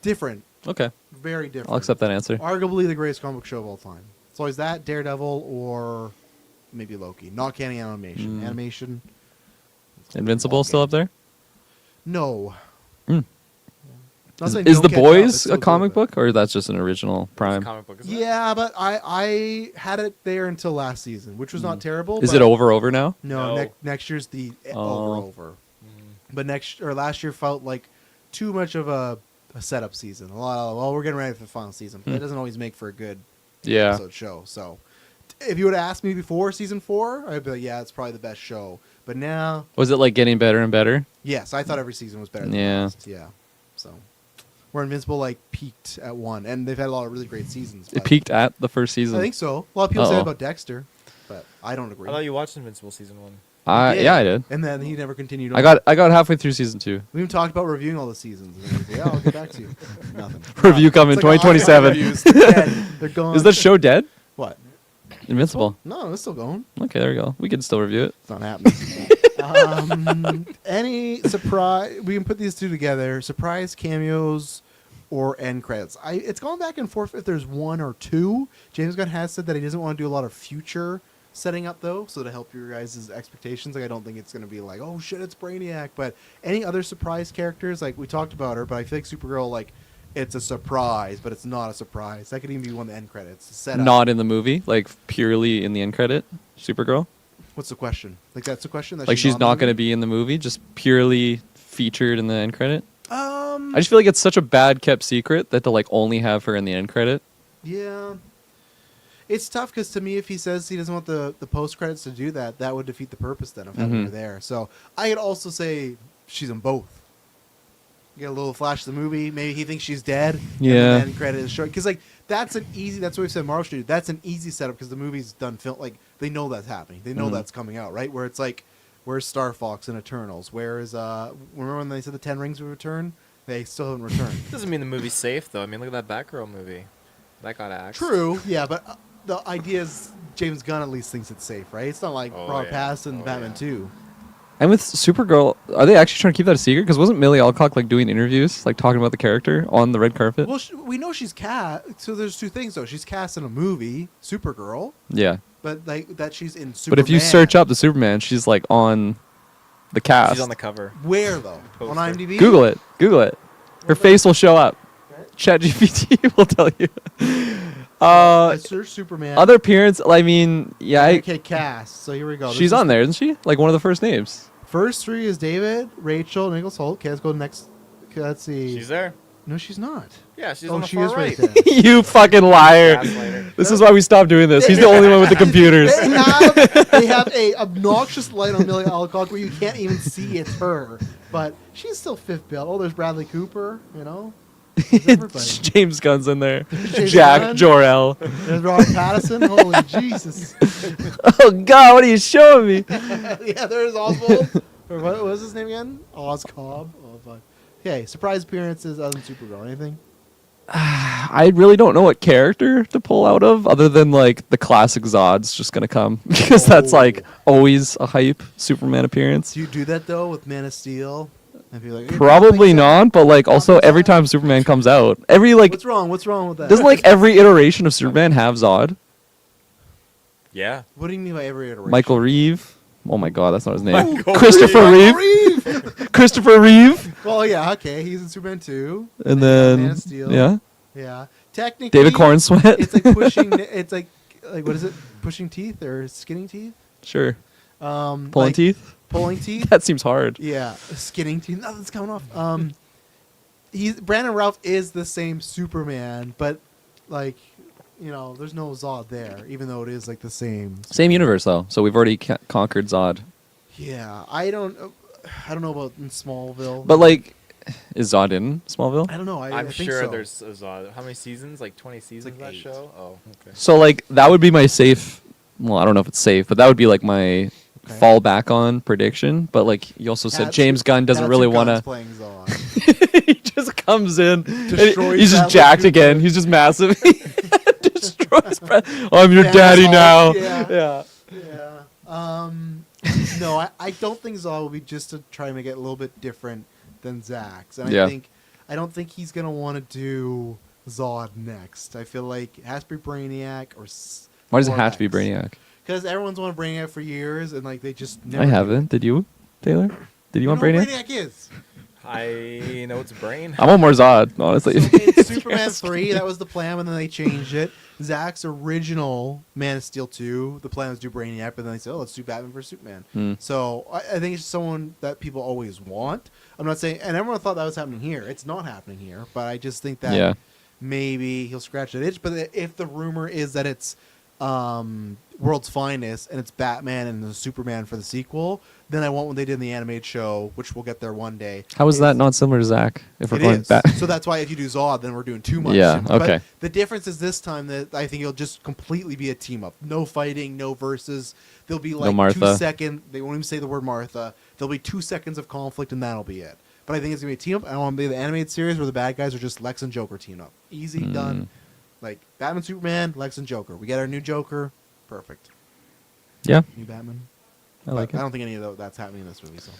Different. Okay. Very different. I'll accept that answer. Arguably the greatest comic book show of all time. So is that Daredevil or maybe Loki? Not counting animation. Mm. Animation. Invincible still up there? No. Hmm. Not saying Is don't The catch up, it's Boys still a good, comic but- book, or that's just an original It's a Prime? comic book, isn't it? Yeah, but I had it there until last season, which was not terrible. Is but it over now? No, No. next year's the Oh. over. But last year felt like too much of a setup season. A lot of, well, we're getting ready for the final season. But that doesn't always make for a good Yeah. episode show. So if you would have asked me before season 4, I'd be like, yeah, it's probably the best show. But now, Was it like getting better and better? yes, I thought every season was better than Yeah. the last. Yeah. So where Invincible like peaked at 1, and they've had a lot of really great seasons. It but peaked at the first season. I think so. A lot of people say Uh-oh. about Dexter, but I don't agree. I thought you watched Invincible season 1. Yeah, I did. And then he never continued. I got halfway through season 2. We even talked about reviewing all the seasons. And he's like, yeah, I'll get back to you. Nothing. Review coming It's like, 2027. reviews. They're dead. They're gone. Is that show dead? What? Invincible. No, it's still going. Okay, there we go. We can still review it. It's not happening. Any surprise? We can put these two together. Surprise cameos or end credits. It's gone back and forth if there's one or two. James Gunn has said that he doesn't want to do a lot of future setting up though, so to help your guys' expectations. Like I don't think it's going to be like, oh shit, it's Brainiac. But any other surprise characters? Like we talked about her, but I feel like Supergirl, like it's a surprise, but it's not a surprise. That could even be one of the end credits. Set up. Not in the movie, like purely in the end credit. Supergirl. What's the question? Like that's the question. That Like she's not going to to be in the movie, just purely featured in the end credit. I I just feel like it's such a bad kept secret that to like only have her in the end credit. Yeah. It's tough because to me, if he says he doesn't want the post credits to do that, that would defeat the purpose then of having Mhm. her there. So I could also say she's in both. Get a little flash of the movie. Maybe he thinks she's dead. Yeah. And then credit is short because like that's an easy. That's what we've said. Marvel should do. That's an easy setup because the movie's done. Film like they know that's happening. They know Mhm. that's coming out right. Where it's like, where's Star Fox and Eternals? Where is remember when they said the 10 Rings would return? They still haven't returned. Doesn't mean the movie's safe though. I mean, look at that Batgirl movie. That got axed. True, yeah, but the idea is James Gunn at least thinks it's safe, right? It's not like Oh, Robert yeah. Pattinson and Oh, Batman yeah. 2. And with Supergirl, are they actually trying to keep that a secret? Because wasn't Millie Alcock like doing interviews, like talking about the character on the red carpet? Well, we know she's cast. So there's two things though. She's cast in a movie, Supergirl, Yeah. but like that she's in Superman. But if you search up the Superman, she's like on the cast. She's on the cover. where though on Poster. IMDb, Google it. Google it. Her face will show up. ChatGPT will tell you. I search Superman. Other appearance, I mean, yeah, okay, cast. So here we go. This she's is- on there, isn't she? Like one of the first names. First three is David, Rachel, Nicholas Holt. Okay, let's go next. Okay, let's see. She's there. No, she's not. Yeah, she's Oh, on the she far is right. right there. You fucking liar. Gaslighter. This is why we stopped doing this. He's the only one with the computers. They have a obnoxious light on Millie Alcock where you can't even see it's her, but she's still fifth bill. Oh, there's Bradley Cooper, you know. There's everybody. James Gunn's in there. James Jack Gunn. Jor-El. There's Robert Pattinson. Holy Jesus! Oh God, what are you showing me? Yeah, there's Oswald. Or what was his name again? Oz Cobb. Oh fuck. Okay, surprise appearances other than Supergirl. Anything? I really don't know what character to pull out of, other than like the classic Zod's just gonna come because that's like always a hype Superman appearance. Do you do that though with Man of Steel? And be like, hey, Probably Zod. not, but like also Zod. every time Superman comes out, every like What's wrong? What's wrong with that? doesn't like every iteration of Superman have Zod? Yeah. What do you mean by every iteration? Michael Reeve. Oh my God, that's not his name. Michael Christopher Michael Reeve. Reeve. Christopher Reeve. Well, yeah, okay. He's in Superman 2. And Man then of Steel. yeah, Yeah. Technically, David Cornsweet. It's like pushing. It's like what is it? Pushing teeth or skinning teeth? Sure. Pulling Pulling teeth. Pulling teeth. That seems hard. Yeah, skinning teeth. Nothing's coming off. Brandon Routh is the same Superman, but like, you know, there's no Zod there, even though it is like the same. Same universe though, so we've already conquered Zod. Yeah, I don't know about in Smallville, But like, is Zod in Smallville? I don't know. I I'm think sure so. there's a Zod. How many seasons? Like 20 seasons like of that 8. show? Oh, okay. So like that would be my safe. Well, I don't know if it's safe, but that would be like my Okay. fallback on prediction. But like you also said, That's- James Gunn doesn't that's really who want Gunn's to. playing Zod. He just comes in. and Destroys he's just Bradley jacked Cooper. again. He's just massive. Destroys. I'm your Yeah, daddy Zod, now. yeah. Yeah. Yeah. No, I don't think Zod will be just to try to make it a little bit different than Zach's. And Yeah. I don't think he's gonna want to do Zod next. I feel like it has to be Brainiac or. Why does it have to be X. Brainiac? Because everyone's wanted Brainiac for years, and like they just. I Never do haven't. Did you? Taylor? Did you want know what Brainiac? Brainiac is? I know it's Brain. I want more Zod, honestly. So in Superman 3, that was the plan, and then they changed it. Zach's original Man of Steel 2, the plan was to do Brainiac, but then they said, oh, let's do Batman versus Superman. Hmm. So I think it's someone that people always want. I'm not saying, and everyone thought that was happening here. It's not happening here, but I just think that Yeah. maybe he'll scratch that itch. But if the rumor is that it's World's Finest and it's Batman and the Superman for the sequel, then I want what they did in the animated show, which we'll get there one day. How is that not similar to Zach? If we're It going is. back. So that's why if you do Zod, then we're doing too much. Yeah, similar. okay. But the difference is this time that I think it'll just completely be a team up. No fighting, no versus. There'll be like Martha. 2 seconds. They won't even say the word Martha. There'll be 2 seconds of conflict, and that'll be it. But I think it's gonna be a team up. I want to be the animated series where the bad guys are just Lex and Joker team up. Easy, done. Like Batman, Superman, Lex and Joker. We get our new Joker. Perfect. Yeah, New Batman. I like But I it. don't think any of that's happening in this movie. So,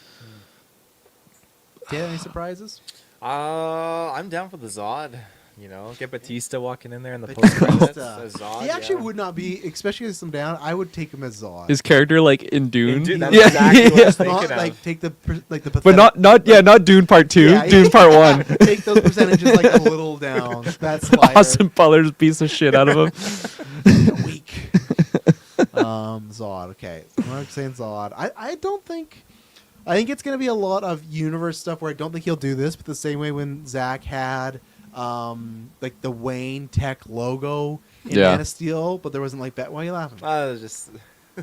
yeah, any surprises? I'm down for the Zod. You know, get Batista walking in there in the post credits Batista. as Zod. He actually yeah. would not be, especially as some down. I would take him as Zod. His character, like in Dune. Dude, that's yeah, exactly what I was thinking not of. like take the pathetic, but not Dune Part 2. Yeah, Dune Part 1. Take those percentages like a little down. That's lighter. Austin Butler's piece of shit out of him. Weak. Zod. Okay, I'm saying Zod. I don't think. I think it's gonna be a lot of universe stuff where I don't think he'll do this, but the same way when Zach had like the Wayne Tech logo in Yeah. Man of Steel, but there wasn't like that. Why are you laughing?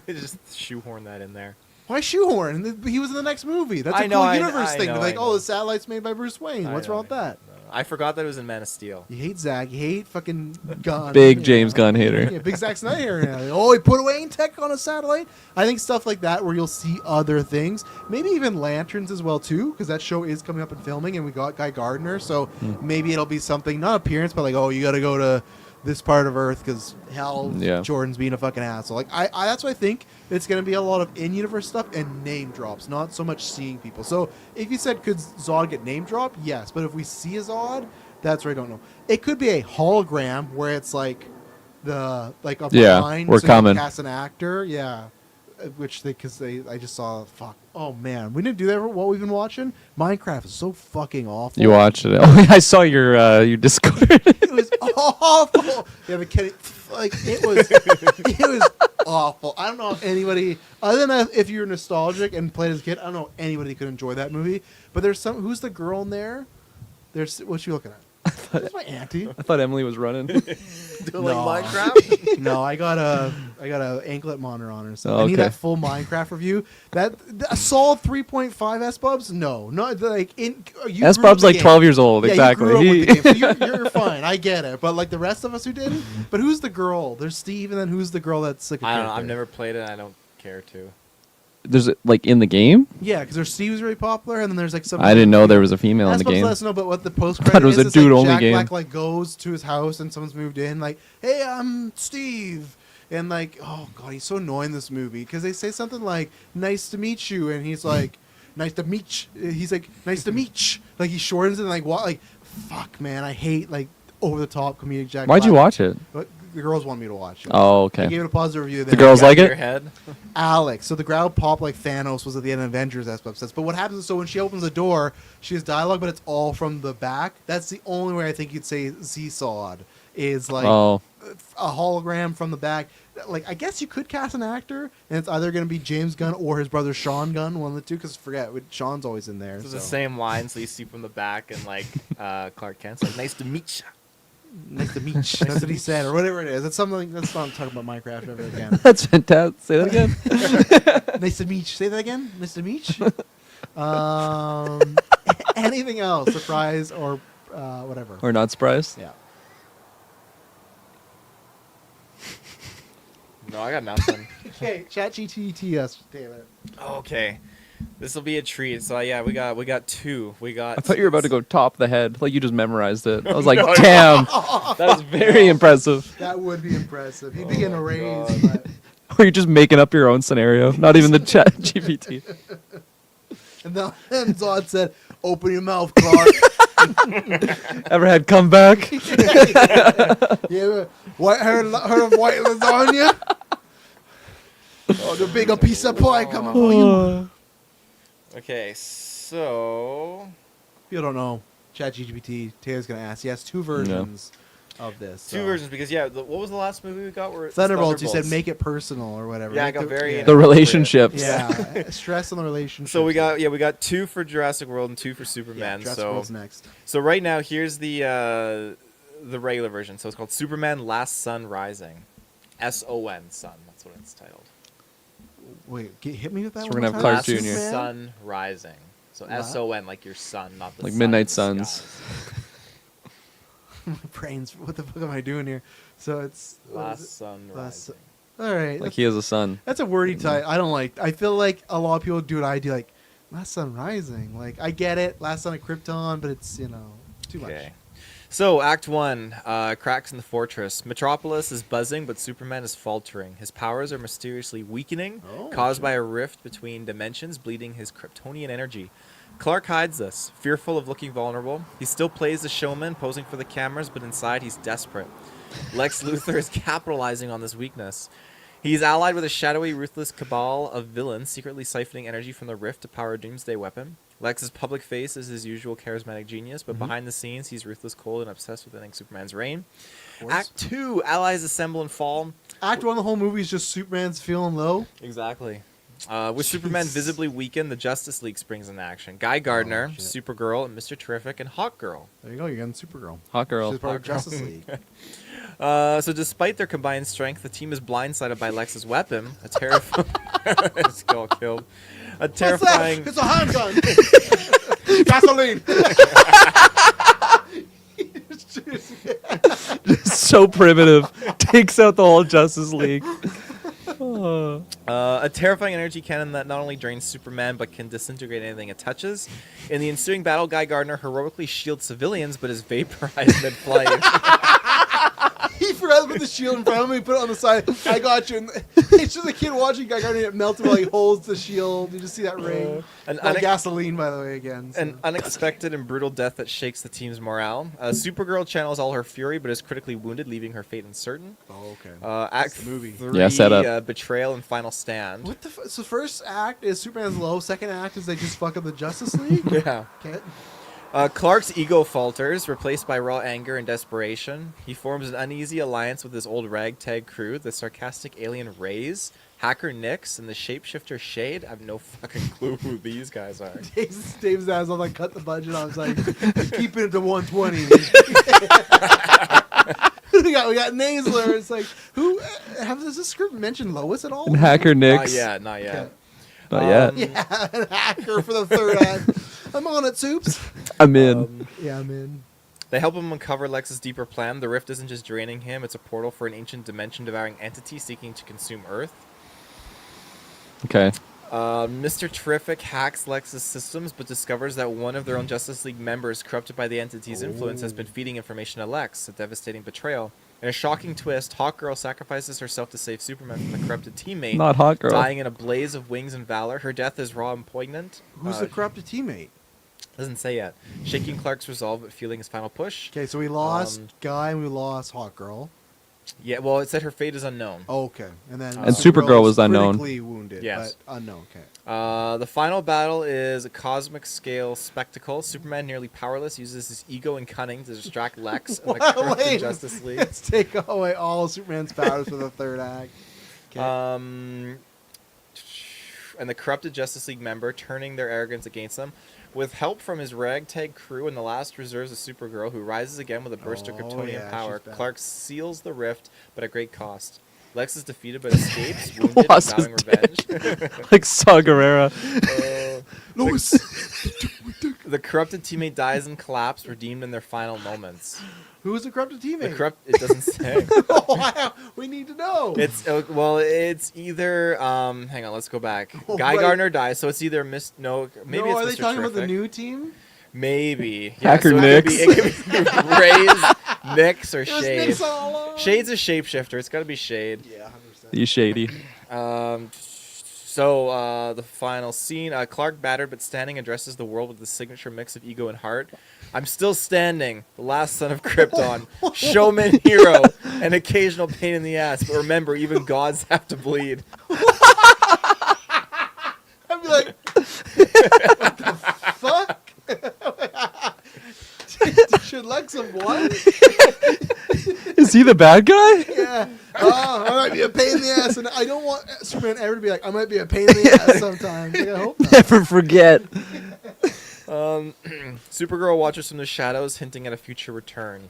Just shoehorn that in there. Why shoehorn? He was in the next movie. That's a I know, cool I- universe I thing. know, They're like, I oh, know. the satellite's made by Bruce Wayne. I What's know, wrong with that? I forgot that it was in Man of Steel. You hate Zach. You hate fucking Gunn. Big James Gunn hater. Yeah, big Zack Snyder hater. Now. Oh, he put Wayne Tech on a satellite. I think stuff like that where you'll see other things. Maybe even Lanterns as well too, because that show is coming up and filming, and we got Guy Gardner. So maybe it'll be something not appearance, but like, oh, you got to go to this part of Earth because hell, Yeah. Jordan's being a fucking asshole. Like I that's what I think. It's going to be a lot of in-universe stuff and name drops, not so much seeing people. So if you said could Zod get name dropped, yes, but if we see a Zod, that's where I don't know. It could be a hologram where it's like the like a Yeah, behind, we're so you coming. cast an actor, yeah. Which they I just saw fuck. Oh man, we didn't do that for what we've been watching. Minecraft is so fucking awful. You watched it. Oh, I saw your Discord. It was awful. Yeah, the kid, like it was awful. I don't know if anybody other than if you're nostalgic and played as a kid. I don't know anybody could enjoy that movie. But there's some. Who's the girl in there? There's what's she looking at? That's my auntie. I thought Emily was running. Doing No. like Minecraft? No, I got a anklet monitor on her. So Oh, I need okay. that full Minecraft review. That a solid 3.5 S Bubs? No, not like in. You S grew up Bob's the like game. 12 years old. Yeah, Exactly. You grew up He- with the game, so you're fine. I get it. But like the rest of us who didn't. But who's the girl? There's Steve, and then who's the girl that's like a I don't know. character? I've never played it. I don't care to. There's like in the game. Yeah, because there's Steve's really popular, and then there's like some. I didn't know there was a female in That's the game. let us know about what the post thought credit it was is. a It's like dude-only Jack game. Black like goes to his house and someone's moved in, like, "Hey, I'm Steve," and like, oh god, he's so annoying in this movie because they say something like "nice to meet you," and he's like, "nice to meet." He's like, "nice to meet." Like he shortens it and like what? Like, fuck, man, I hate like over the top comedic Jack. Why'd you Black. watch it? But the girls want me to watch it. Oh, I okay. gave it a positive review. The girls Got like in it? Your head? Alex. So the crowd pop like Thanos was at the end of Avengers says. But what happens is, so when she opens the door, she has dialogue, but it's all from the back. That's the only way I think you'd say Zsod is like Oh, a hologram from the back. Like I guess you could cast an actor, and it's either going to be James Gunn or his brother Sean Gunn, one of the two. Because forget, Sean's always in there. It's So. the same line, so you see from the back, and like Clark Kent's like, "Nice to meet you." Nice to meet you. That's what he said, or whatever it is. It's something. Let's not talk about Minecraft ever again. that's fantastic. Say that again. Nice to meet you. Say that again. Nice to meet you. Anything else? Surprise or whatever. Or not surprised? Yeah. No, I got nothing. Okay, chat GTT us, Taylor. Okay, this will be a treat. So yeah, we got two. We got. I thought you were about to go top the head. Like you just memorized it. I was like, No, damn. That is very impressive. That would be impressive. He'd be getting a raise. God. But... Or you're just making up your own scenario. Not even the chat GPT. And then Zod said, "Open your mouth, Clark." Ever had comeback? Yeah, heard of white lasagna? Oh, the bigger piece of pie coming for you. Okay, so People don't know. ChatGPT, Taylor's going to ask. He has two versions of this. two versions because what was the last movie we got? Where it's Thunderbolts, you said make it personal or whatever. Yeah, I Make got very yeah. The relationships. Yeah, stress on the relationship. So we got two for Jurassic World and two for Superman. Jurassic so World's next. So right now here's the regular version. So it's called Superman Last Sun Rising. SON, Sun. That's what it's titled. Wait, hit me with that So one. we're gonna have more Clark time. Jr. Last Superman? Sun Rising. So SON, like your sun, not the Like sun Midnight in the Suns. sky. My brains. What the fuck am I doing here? So it's Last Sun Last- Rising. all right. Like he has a son. That's a wordy title. I don't like. I feel like a lot of people do what I do. Like Last Sun Rising. Like I get it. Last Sun of Krypton, but it's too much. Okay. So, Act 1, cracks in the fortress. Metropolis is buzzing, but Superman is faltering. His powers are mysteriously weakening, caused by a rift between dimensions, bleeding his Kryptonian energy. Clark hides this, fearful of looking vulnerable. He still plays the showman, posing for the cameras, but inside he's desperate. Lex Luthor is capitalizing on this weakness. He's allied with a shadowy, ruthless cabal of villains, secretly siphoning energy from the rift to power a doomsday weapon. Lex's public face is his usual charismatic genius, but behind the scenes, he's ruthless, cold, and obsessed with ending Superman's reign. Act 2, allies assemble and fall. Act 1, the whole movie is just Superman's feeling low. Exactly. With Superman visibly weakened, the Justice League springs into action. Guy Gardner, shit. Supergirl, and Mr. Terrific, and Hawkgirl. There you go. You're getting Supergirl. Hot girl. She's part of Justice League. So despite their combined strength, the team is blindsided by Lex's weapon, a terrifying... It's all killed. A terrifying... It's a handgun. Gasoline. So primitive. Takes out the whole Justice League. A terrifying energy cannon that not only drains Superman but can disintegrate anything it touches. In the ensuing battle, Guy Gardner heroically shields civilians but is vaporized mid-flight. He forgot to put the shield in front of me, put it on the side. I got you. And it's just a kid watching Guy Gardner get melted while he holds the shield. You just see that ring. Gasoline, by the way, again. So. An unexpected and brutal death that shakes the team's morale. Supergirl channels all her fury but is critically wounded, leaving her fate uncertain. Oh, okay. Act the movie. 3, Yeah, set up. Betrayal and Final Stand. What the so first act is Superman's low. Second act is they just fuck up the Justice League? Yeah. Okay. Clark's ego falters, replaced by raw anger and desperation. He forms an uneasy alliance with his old ragtag crew, the sarcastic alien Rays, hacker Nix, and the shapeshifter Shade. I have no fucking clue who these guys are. Dave's ass on like cut the budget. I was like, keeping it to 120. we got Nasler. It's like, who does this script mention Lois at all? And Hacker Nix. Not yet. Okay. Not yet. Yeah, an hacker for the third act. I'm on it, Soups. I'm in. Yeah, I'm in. They help him uncover Lex's deeper plan. The rift isn't just draining him, it's a portal for an ancient dimension-devouring entity seeking to consume Earth. Okay. Mr. Terrific hacks Lex's systems, but discovers that one of their own Justice League members, corrupted by the entity's influence, has been feeding information to Lex, a devastating betrayal. In a shocking twist, Hawkgirl sacrifices herself to save Superman from the corrupted teammate, Not Hot Girl. dying in a blaze of wings and valor. Her death is raw and poignant. Who's the corrupted teammate? Doesn't say yet. Shaking Clark's resolve, but fueling his final push. Okay, so we lost Guy and we lost Hawkgirl. Yeah, well, it said her fate is unknown. Oh, okay. And then And Supergirl was unknown. Critically wounded, Yes. but unknown. Okay. The final battle is a cosmic scale spectacle. Superman, nearly powerless, uses his ego and cunning to distract Lex and the corrupted Wait, Justice League. Let's take away all of Superman's powers for the third act. Okay. And the corrupted Justice League member, turning their arrogance against them. With help from his ragtag crew and the last reserves of Supergirl, who rises again with a burst of Kryptonian yeah, power, she's back. Clark seals the rift, but at great cost. Lex is defeated but escapes, wounded and Lost vowing his revenge. Like Saw Gerrera. Lois. The corrupted teammate dies in collapse, redeemed in their final moments. Who is the corrupted teammate? It doesn't say. We need to know. It's either hang on, let's go back. Oh, Guy right. Gardner dies, so it's either maybe it's are they Mr. talking about the Terrific. new team? Maybe. Hacker it Nix. could be Rays, Nix, or It was Shade. Nix all along. Shade's a shapeshifter. It's got to be Shade. Yeah, 100%. You shady. So the final scene, Clark, battered but standing, addresses the world with the signature mix of ego and heart. I'm still standing, the last son of Krypton, showman, hero, and occasional pain in the ass. But remember, even gods have to bleed. I'd be like, Fuck. Should Lexum what? Is he the bad guy? Yeah. Oh, I might be a pain in the ass, and I don't want Superman ever to be like, I might be a pain in the ass sometimes. Like, I hope not. Never forget. Supergirl watches from the shadows, hinting at a future return.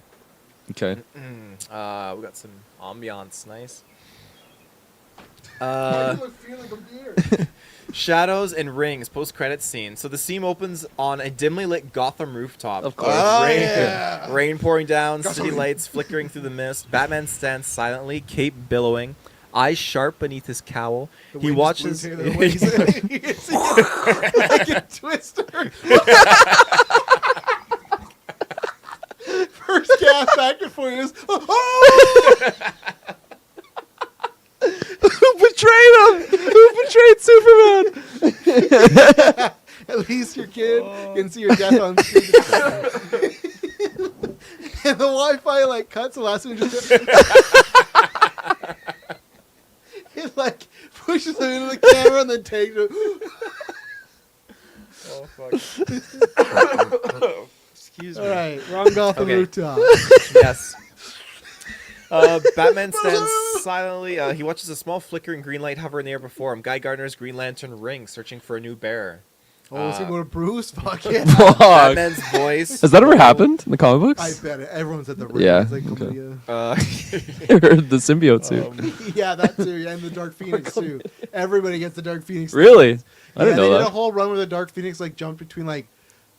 Okay. We got some ambiance. Nice. Why do I feel like a beer? Shadows and rings, post-credit scene. So the scene opens on a dimly lit Gotham rooftop. Of course. Oh, rain, yeah. rain pouring down, Gotham. city lights flickering through the mist. Batman stands silently, cape billowing, eyes sharp beneath his cowl. The He wings watches. blew through the wings. Like a twister. First gas back and forth is, oh! Who betrayed him? Who betrayed Superman? At least your kid can see your death on screen. And the Wi-Fi like cuts the last one just it like pushes him into the camera and then takes it. Oh fuck! Excuse me. All right, wrong Gotham Okay. rooftop. Yes. Batman stands silently. He watches a small flickering green light hover in the air before him. Guy Gardner's Green Lantern ring, searching for a new bearer. Oh, is he going to Bruce? Fuck yeah. Fuck. Batman's voice. Has that ever happened in the comic books? I bet it. Everyone's at the ring. Yeah, It's like, okay. yeah. Or the symbiote suit. Yeah, that too. Yeah, and the Dark Phoenix too. Everybody gets the Dark Phoenix. Really? I Yeah, didn't they know did a that. whole run where the Dark Phoenix like jumped between like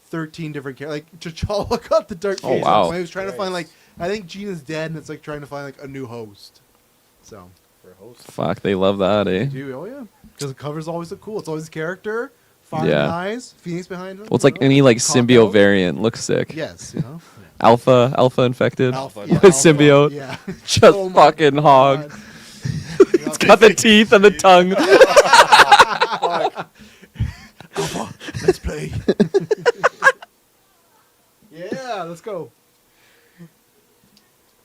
13 different characters. Like T'Challa got the Dark Oh, Phoenix. wow. He was trying to find like, Nice. I think Gina's dead, and it's like trying to find like a new host. So, For a host. Fuck, they love that, eh? dude, oh yeah, because the cover's always so cool. It's always character, fire Yeah. eyes, Phoenix behind him. Well, it's you like know? any like Cop symbiote out. variant looks sick. Yes, you know. Alpha infected. Alpha. Yeah, With symbiote. Yeah. Just Oh my fucking hog. God. It's got the teeth and the tongue. Alpha, let's play. Yeah, let's go.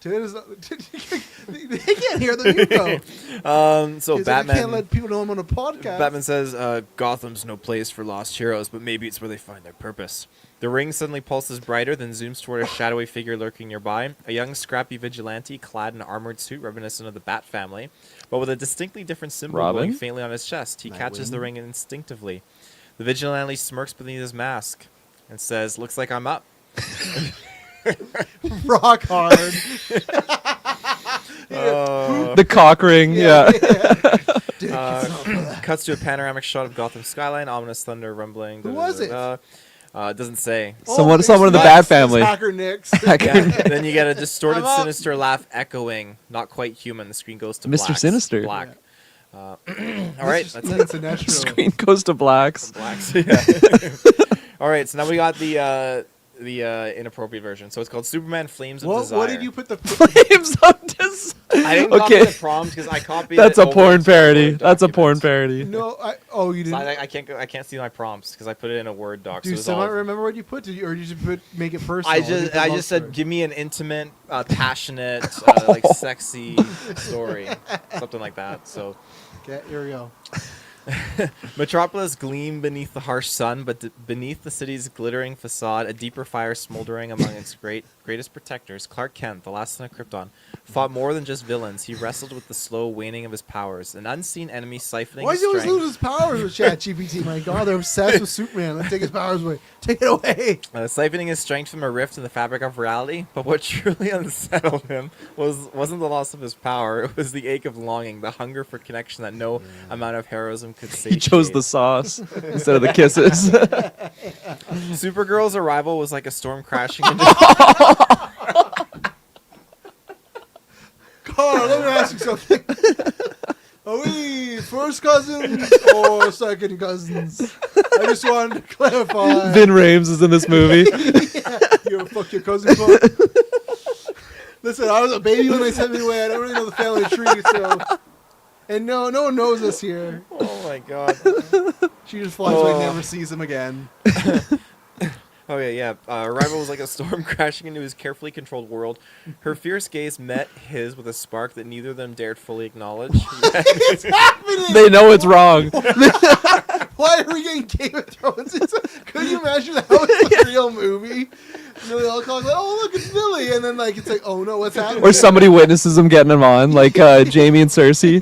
They can't hear the info. So I Batman. can't let people know I'm on a podcast. Batman says, Gotham's no place for lost heroes, but maybe it's where they find their purpose. The ring suddenly pulses brighter, then zooms toward a shadowy figure lurking nearby. A young, scrappy vigilante clad in an armored suit reminiscent of the Bat family, but with a distinctly different symbol Robin? glowing faintly on his chest. He catches the Nightwing. ring instinctively. The vigilante smirks beneath his mask and says, "Looks like I'm up." Rock hard. The cock ring. Yeah. Dick, Cuts to a panoramic shot of Gotham skyline, ominous thunder rumbling. Who was it? It doesn't say. Someone it's in the Nix, Bat it's family. Hacker Nix. Yeah. Then you get a distorted, I'm up. sinister laugh echoing, not quite human. The screen goes to Mr. blacks. Sinister. Black. All right, that's it. That's Sinestro. Screen goes to blacks. Blacks. Yeah. All right, so now we got the inappropriate version. So it's called Superman Flames of Desire. What did you put the? Flames of Desire. I didn't Okay. copy the prompt because I copied. That's it a over porn into parody. Word That's a porn document. parody. No, you So didn't. I can't see my prompts because I put it in a Word doc. Do so it's someone all, remember what you put? Did you, or did you just make it personal? I Did you just put love said story? give me an intimate, passionate, like sexy story, something like that. So Okay, here we go. Metropolis gleamed beneath the harsh sun, but beneath the city's glittering facade, a deeper fire smoldering among its greatest protectors. Clark Kent, the last son of Krypton, fought more than just villains. He wrestled with the slow waning of his powers, an unseen enemy siphoning Why his does he always strength. lose his powers with ChatGPT? My God, they're obsessed with Superman. Let's take his powers away. Take it away. Siphoning his strength from a rift in the fabric of reality, but what truly unsettled him wasn't the loss of his power, it was the ache of longing, the hunger for connection that no amount of heroism could satiate. He chose the sauce instead of the kisses. Supergirl's arrival was like a storm crashing into Carl, let me ask you something. Are we first cousins or second cousins? I just wanted to clarify. Vin Rames is in this movie. You ever fuck your cousin, Carl? Listen, I was a baby when they sent me away. I don't really know the family tree, so... And no one knows us here. Oh my god. She just flies away and never sees him again. Okay, yeah. Arrival was like a storm crashing into his carefully controlled world. Her fierce gaze met his with a spark that neither of them dared fully acknowledge. It's happening! They know it's wrong. Why are we getting Game of Thrones? Could you imagine that was a real movie? And they all call it, oh, look, it's Billy. And then, like, it's like, oh, no, what's happening? Or somebody witnesses them getting him on, like Jamie and Cersei.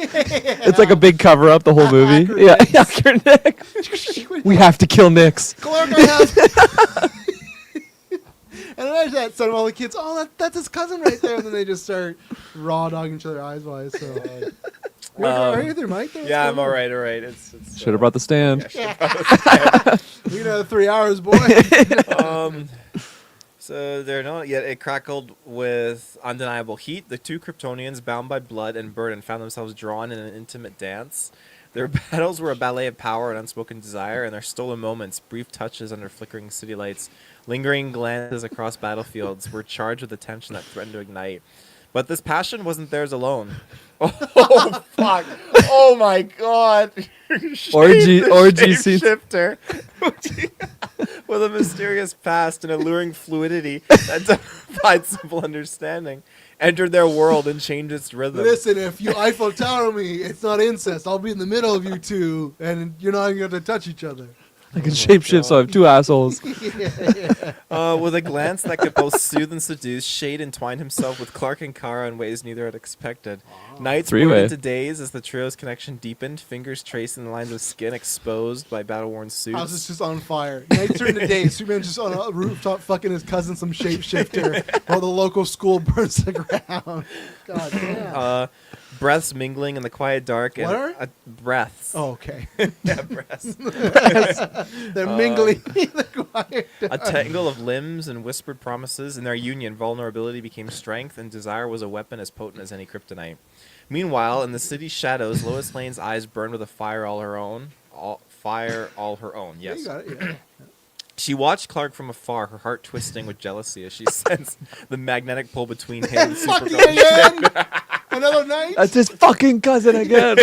It's like a big cover-up, the whole movie. Hacker Yeah, Nick. Hacker Nick. We have to kill Nix. Clark, I have. And imagine that son of all the kids. Oh, that's his cousin right there. And then they just start raw dogging each other eyes wise. So, you're all right there, Mike? There? Yeah, I'm all right. All right. It's Should have brought the stand. We got another 3 hours, boy. So they're not yet. It crackled with undeniable heat. The two Kryptonians, bound by blood and burden, found themselves drawn in an intimate dance. Their battles were a ballet of power and unspoken desire, and their stolen moments, brief touches under flickering city lights, lingering glances across battlefields, were charged with a tension that threatened to ignite. But this passion wasn't theirs alone. Oh, fuck. Oh, my God. Orgy scene. Shifter. With a mysterious past and alluring fluidity that defied simple understanding, entered their world and changed its rhythm. Listen, if you Eiffel Tower me, it's not incest. I'll be in the middle of you two, and you're not going to touch each other. I can shapeshift, so I have two assholes. With a glance that could both soothe and seduce, Shade entwined himself with Clark and Kara in ways neither had expected. Nights moved Three-way. into days as the trio's connection deepened, fingers tracing the lines of skin exposed by battle-worn suits. House is just on fire. Nights turn to days. Superman's just on a rooftop fucking his cousin some shapeshifter while the local school burns the ground. God damn. Breaths mingling in the quiet dark. What are? Breaths. Oh, okay. Yeah, breaths. They're mingling in the quiet. A tangle of limbs and whispered promises. In their union, vulnerability became strength, and desire was a weapon as potent as any kryptonite. Meanwhile, in the city's shadows, Lois Lane's eyes burned with a fire all her own. Fire all her own, yes. You got it, yeah. She watched Clark from afar, her heart twisting with jealousy as she sensed the magnetic pull between him and Fucking Superman. again! Another night? That's his fucking cousin again.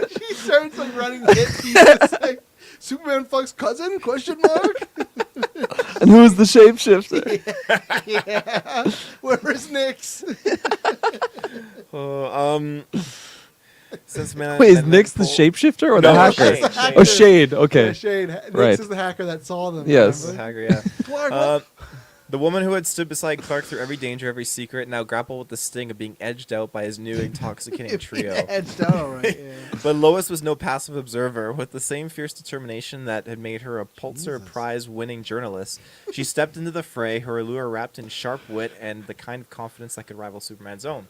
She starts like running hit pieces like Superman fucks cousin? Question mark? And who's the shapeshifter? Yeah. Where's Nix? Since man, Wait, is man- Nix the pull- shapeshifter or No, the hacker? Shade, Shade. Oh, Shade. Okay. Yeah, Shade. Nix Right. is the hacker that saw them. Yes. remember? Hacker, yeah. Clark, what? The woman who had stood beside Clark through every danger, every secret, now grappled with the sting of being edged out by his new intoxicating trio. Edged out, all right. Yeah. But Lois was no passive observer. With the same fierce determination that had made her a Pulitzer Jesus. Prize-winning journalist, she stepped into the fray, her allure wrapped in sharp wit and the kind of confidence that could rival Superman's own.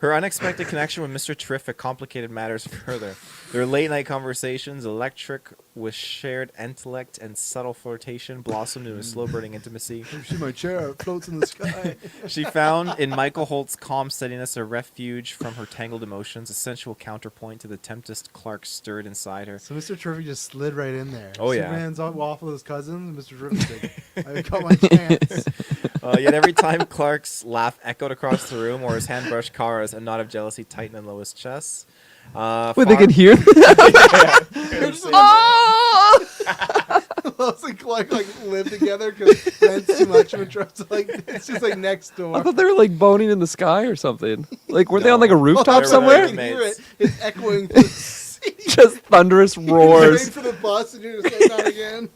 Her unexpected connection with Mr. Terrific complicated matters further. Their late-night conversations, electric with shared intellect and subtle flirtation, blossomed into a slow-burning intimacy. See my chair, it floats in the sky. She found in Michael Holt's calm steadiness a refuge from her tangled emotions, a sensual counterpoint to the tempest Clark stirred inside her. So Mr. Terrific just slid right in there. Oh, yeah. Superman's on waffle with his cousins, Mr. Terrific like, I got my chance. Yet every time Clark's laugh echoed across the room or his hand brushed Kara's, a knot of jealousy tightened in Lois' chest. Wait, they can hear that? Lois and Clark like live together because Ben's too much of a trust. Like it's just like next I door. thought they were like boning in the sky or something. Like, were they on No. like a rooftop They were somewhere? I can hear it. It's echoing through the city. Just thunderous You're roars. waiting for the bus and you're just getting out again.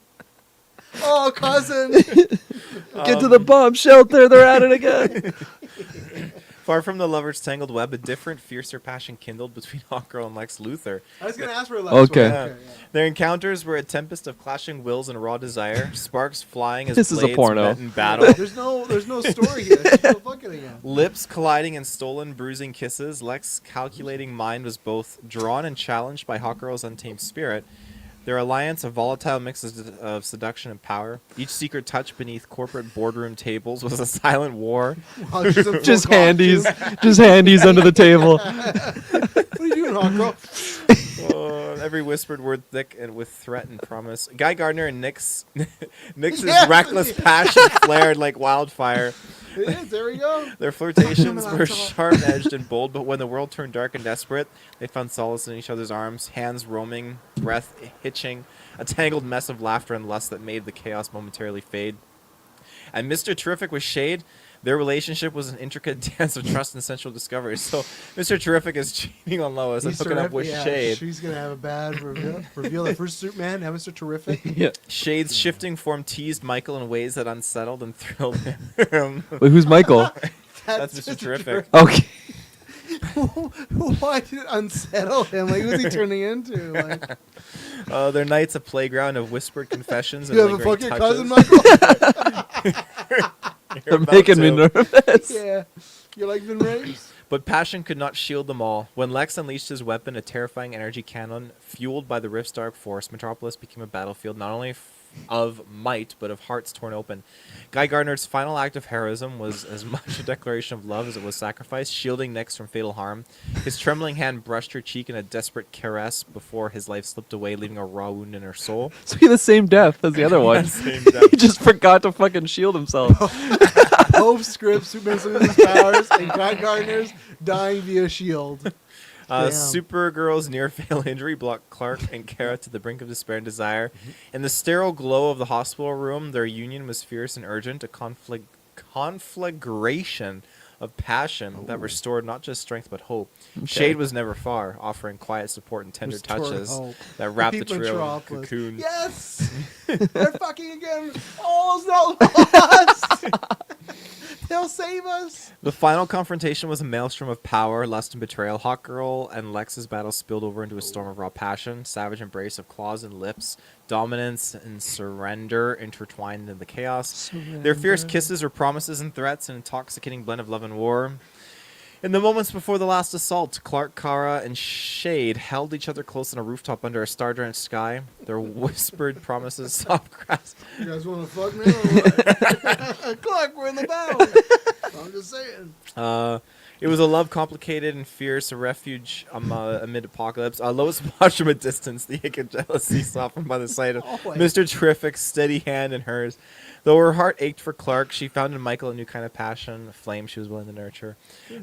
Oh, cousin. Get to the bomb shelter. They're at it again. Far from the lovers' tangled web, a different, fiercer passion kindled between Hawkgirl and Lex Luthor. I was gonna ask for a last Okay. one. Yeah. Their encounters were a tempest of clashing wills and raw desire, sparks flying as This is a blades porno. met in battle. There's no story here. She's still fucking again. Lips colliding in stolen, bruising kisses, Lex's calculating mind was both drawn and challenged by Hawkgirl's untamed spirit. Their alliance, a volatile mix of seduction and power. Each secret touch beneath corporate boardroom tables was a silent war. Wow, she's in full Just costume. handies. Just handies under the table. What are you doing, Hawk Girl? Every whispered word thick and with threat and promise. Guy Gardner and Nix's Yes, reckless yes. passion flared like wildfire. It is. There we go. Their flirtations Fuck him, were laptop. sharp-edged and bold, but when the world turned dark and desperate, they found solace in each other's arms, hands roaming, breath hitching, a tangled mess of laughter and lust that made the chaos momentarily fade. And Mr. Terrific with Shade, Their relationship was an intricate dance of trust and sensual discovery. So Mr. Terrific is cheating on Lois and hooking up with Shade. She's gonna have a bad reveal. The first Superman, now Mr. Terrific. Yeah. Shade's shifting form teased Michael in ways that unsettled and thrilled him. Wait, who's Michael? That's Mr. Terrific. Okay. Why did it unsettle him? Like, who's he turning into? Like, Their night's a playground of whispered confessions and you have a lingering fucking touches. cousin, Michael? You're They're about making me to. nervous. Yeah. You're like been raped? But passion could not shield them all. When Lex unleashed his weapon, a terrifying energy cannon, fueled by the Rift's dark force, Metropolis became a battlefield not only of might, but of hearts torn open. Guy Gardner's final act of heroism was as much a declaration of love as it was sacrifice, shielding Nyx from fatal harm. His trembling hand brushed her cheek in a desperate caress before his life slipped away, leaving a raw wound in her soul. So he had the same death as the other one. Same death. He just forgot to fucking shield himself. Both scripts, Superman's losing his powers, and Guy Gardner's dying via shield. Damn. Supergirl's near-fatal injury blocked Clark and Kara to the brink of despair and desire. In the sterile glow of the hospital room, their union was fierce and urgent, a conflagration of passion that restored not just strength but hope. Okay. Shade was never far, offering quiet support and tender Restored touches hope. that wrapped the People in trio in a Metropolis. cocoon. Yes! They're fucking again. All's not lost. They'll save us. The final confrontation was a maelstrom of power, lust, and betrayal. Hawkgirl and Lex's battle spilled over into a storm of raw passion, savage embrace of claws and lips, dominance and surrender intertwined in the chaos. Their fierce kisses were promises and threats, an intoxicating blend of love and war. In the moments before the last assault, Clark, Kara, and Shade held each other close on a rooftop under a star-drenched sky. Their whispered promises soft grass. You guys want to fuck me or what? Clark, we're in the battle. I'm just saying. It was a love complicated and fierce, a refuge amid apocalypse. Lois watched from a distance, the ache of jealousy softened by the sight of Always. Mr. Terrific's steady hand in hers. Though her heart ached for Clark, she found in Michael a new kind of passion, a flame she was willing to nurture.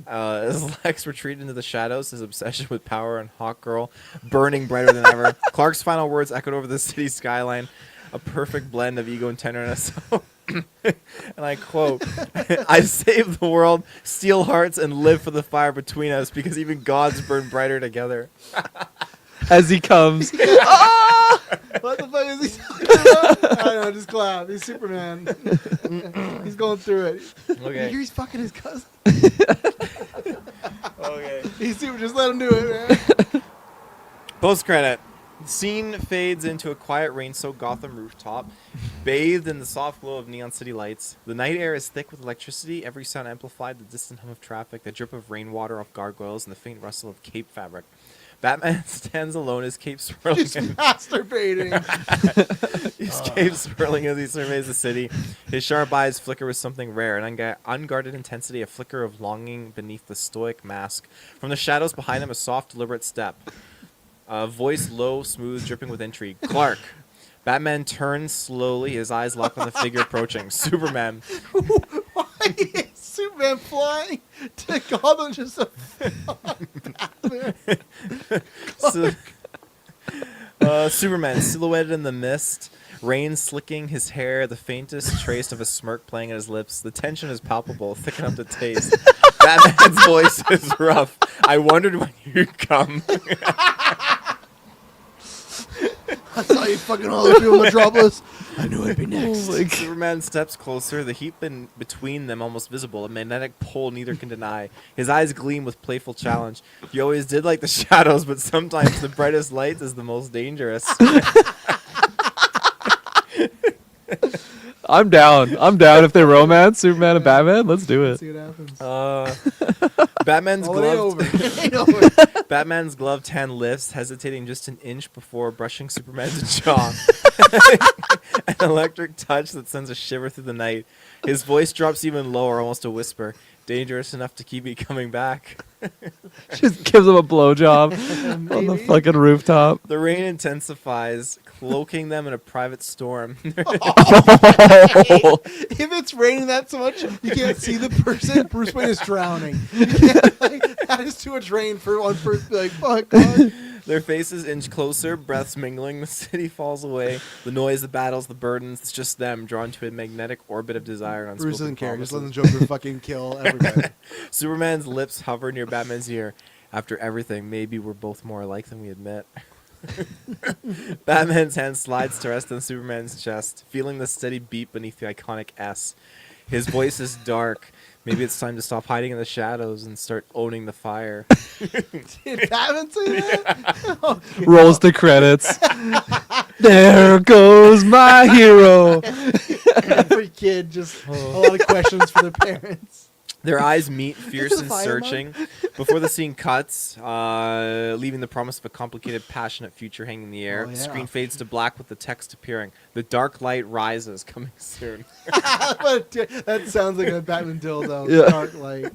As Lex retreated into the shadows, his obsession with power and Hawkgirl burning brighter than ever, Clark's final words echoed over the city skyline, a perfect blend of ego and tenderness. And I quote, "I've saved the world, steel hearts, and live for the fire between us, because even gods burn brighter together." As he comes. What the fuck is he talking about? I don't know, just clap. He's Superman. He's going through it. Okay. He's fucking his cousin. Okay. He's super. Just let him do it, man. Post credit. The scene fades into a quiet rain-soaked Gotham rooftop, bathed in the soft glow of neon city lights. The night air is thick with electricity, every sound amplified, the distant hum of traffic, the drip of rainwater off gargoyles, and the faint rustle of cape fabric. Batman stands alone, his cape swirling. He's masturbating. His cape swirling as he surveys the city. His sharp eyes flicker with something rare, an unguarded intensity, a flicker of longing beneath the stoic mask. From the shadows behind him, a soft, deliberate step. A voice low, smooth, dripping with intrigue. Clark. Batman turns slowly, his eyes lock on the figure approaching. Superman. Why is Superman flying to Gotham just a Superman, silhouetted in the mist, rain slicking his hair, the faintest trace of a smirk playing at his lips. The tension is palpable, thick enough to taste. Batman's voice is rough. I wondered when you'd come. I saw you fucking all the people in Metropolis. I knew I'd be next. Superman steps closer, the heat between them almost visible, a magnetic pull neither can deny. His eyes gleam with playful challenge. You always did like the shadows, but sometimes the brightest light is the most dangerous. I'm down. I'm down if they romance Superman and Batman. Let's do it. See what happens. Batman's Oh, it ain't gloved, over. It ain't over. Batman's gloved hand lifts, hesitating just an inch before brushing Superman's jaw. An electric touch that sends a shiver through the night. His voice drops even lower, almost a whisper. Dangerous enough to keep me coming back. Just gives him a blowjob on the Maybe. fucking rooftop. The rain intensifies, cloaking them in a private storm. If it's raining that so much, you can't see the person. Bruce Wayne is drowning. You can't, like, that is too much rain for one person to be like, fuck, God. Their faces inch closer, breaths mingling, the city falls away. The noise, the battles, the burdens, it's just them drawn to a magnetic orbit of desire and Bruce unspoken doesn't care. Just let the promises. Joker fucking kill everybody. Superman's lips hover near Batman's ear. After everything, maybe we're both more alike than we admit. Batman's hand slides to rest on Superman's chest, feeling the steady beat beneath the iconic S. His voice is dark. Maybe it's time to stop hiding in the shadows and start owning the fire. Did Batman say that? Oh, Rolls the credits. There goes my hero. every kid just a lot of questions for their parents. Their eyes meet, fierce The and fire searching, before the scene cuts, leaving the promise of a complicated, passionate future hanging in the air. Oh, yeah. The screen fades to black with the text appearing. The dark light rises, coming soon. That sounds like a Batman dildo. Yeah. Dark light.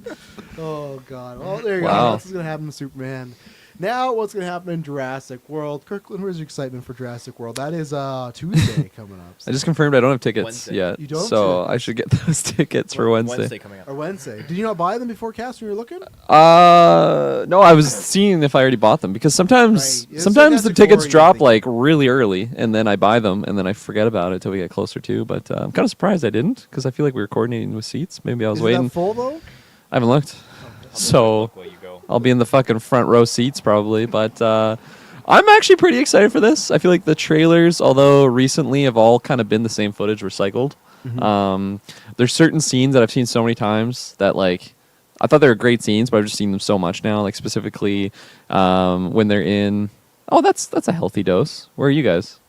Oh god. Well, there you go. Wow. That's what's gonna happen to Superman. Now, what's gonna happen in Jurassic World? Kirkland, where's your excitement for Jurassic World? That is Tuesday coming up. I just confirmed I don't have tickets Wednesday. yet, You don't? so I should get those tickets for Wednesday. coming up. Or Wednesday. Did you not buy them before cast when you were looking? No, I was seeing if I already bought them because sometimes Right. Yeah, sometimes the Fantastic tickets Four, drop you think. like really early, and then I buy them, and then I forget about it till we get closer to. But I'm kind of surprised I didn't because I feel like we were coordinating with seats. Maybe I was Is waiting. that full though? I haven't looked, so Where you go. I'll be in the fucking front row seats probably. But I'm actually pretty excited for this. I feel like the trailers, although recently, have all kind of been the same footage recycled. There's certain scenes that I've seen so many times that like I thought they were great scenes, but I've just seen them so much now. Like specifically when they're in. Oh, that's a healthy dose. Where are you guys?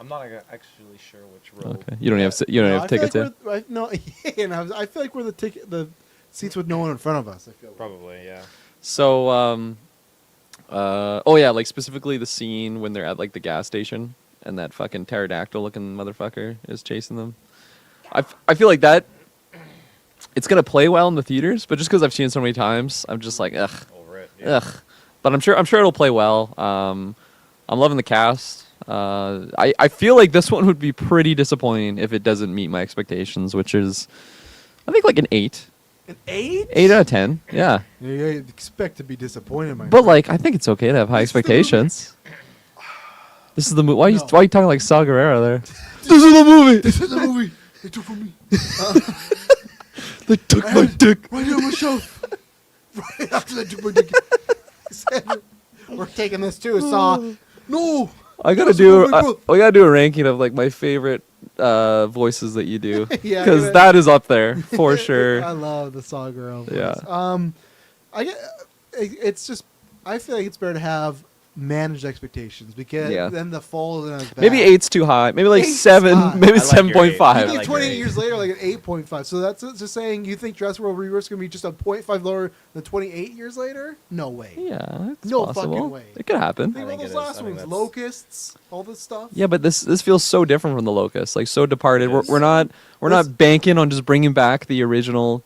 I'm not actually sure which row. Okay, you don't have I feel tickets like yet. no, and I feel like we're the seats with no one in front of us. I feel like. Probably, yeah. So oh yeah, like specifically the scene when they're at like the gas station and that fucking pterodactyl looking motherfucker is chasing them. I feel like that it's gonna play well in the theaters, but just because I've seen it so many times, I'm just like ugh, Over it. Yeah. ugh. But I'm sure it'll play well. I'm loving the cast. I feel like this one would be pretty disappointing if it doesn't meet my expectations, which is I think like an 8. An 8? 8 out of 10. Yeah. You expect to be disappointed, my But friend. like, I think it's okay to have high expectations. This is the movie. Why No. are you talking like Saw Gerrera there? This is the movie. This is the movie they took from me. They took my dick. Right here on my shelf. Right after they took my dick. He said, we're taking this too, Saw. No. I gotta That's do. what my book- I gotta do a ranking of like my favorite voices that you do Yeah, because I gotta- that is up there for sure. I love the Saw girl. Voice. Yeah. I get. It's just. I feel like it's better to have managed expectations because Yeah. then the fall isn't as bad. Maybe 8's too high. Maybe like 8's 7. high. Maybe I like your 7.5. You I think like 28 your years later, like an 8.5. So that's just saying you think Jurassic World Rebirth is going to be just a 0.5 lower than 28 years later? No way. Yeah, it's No possible. fucking way. It could happen. Think I about think those it is. last I think ones. that's- Locusts, all this stuff. Yeah, but this feels so different from the Locust, like so departed. It We're, is. we're not we're This- not banking on just bringing back the original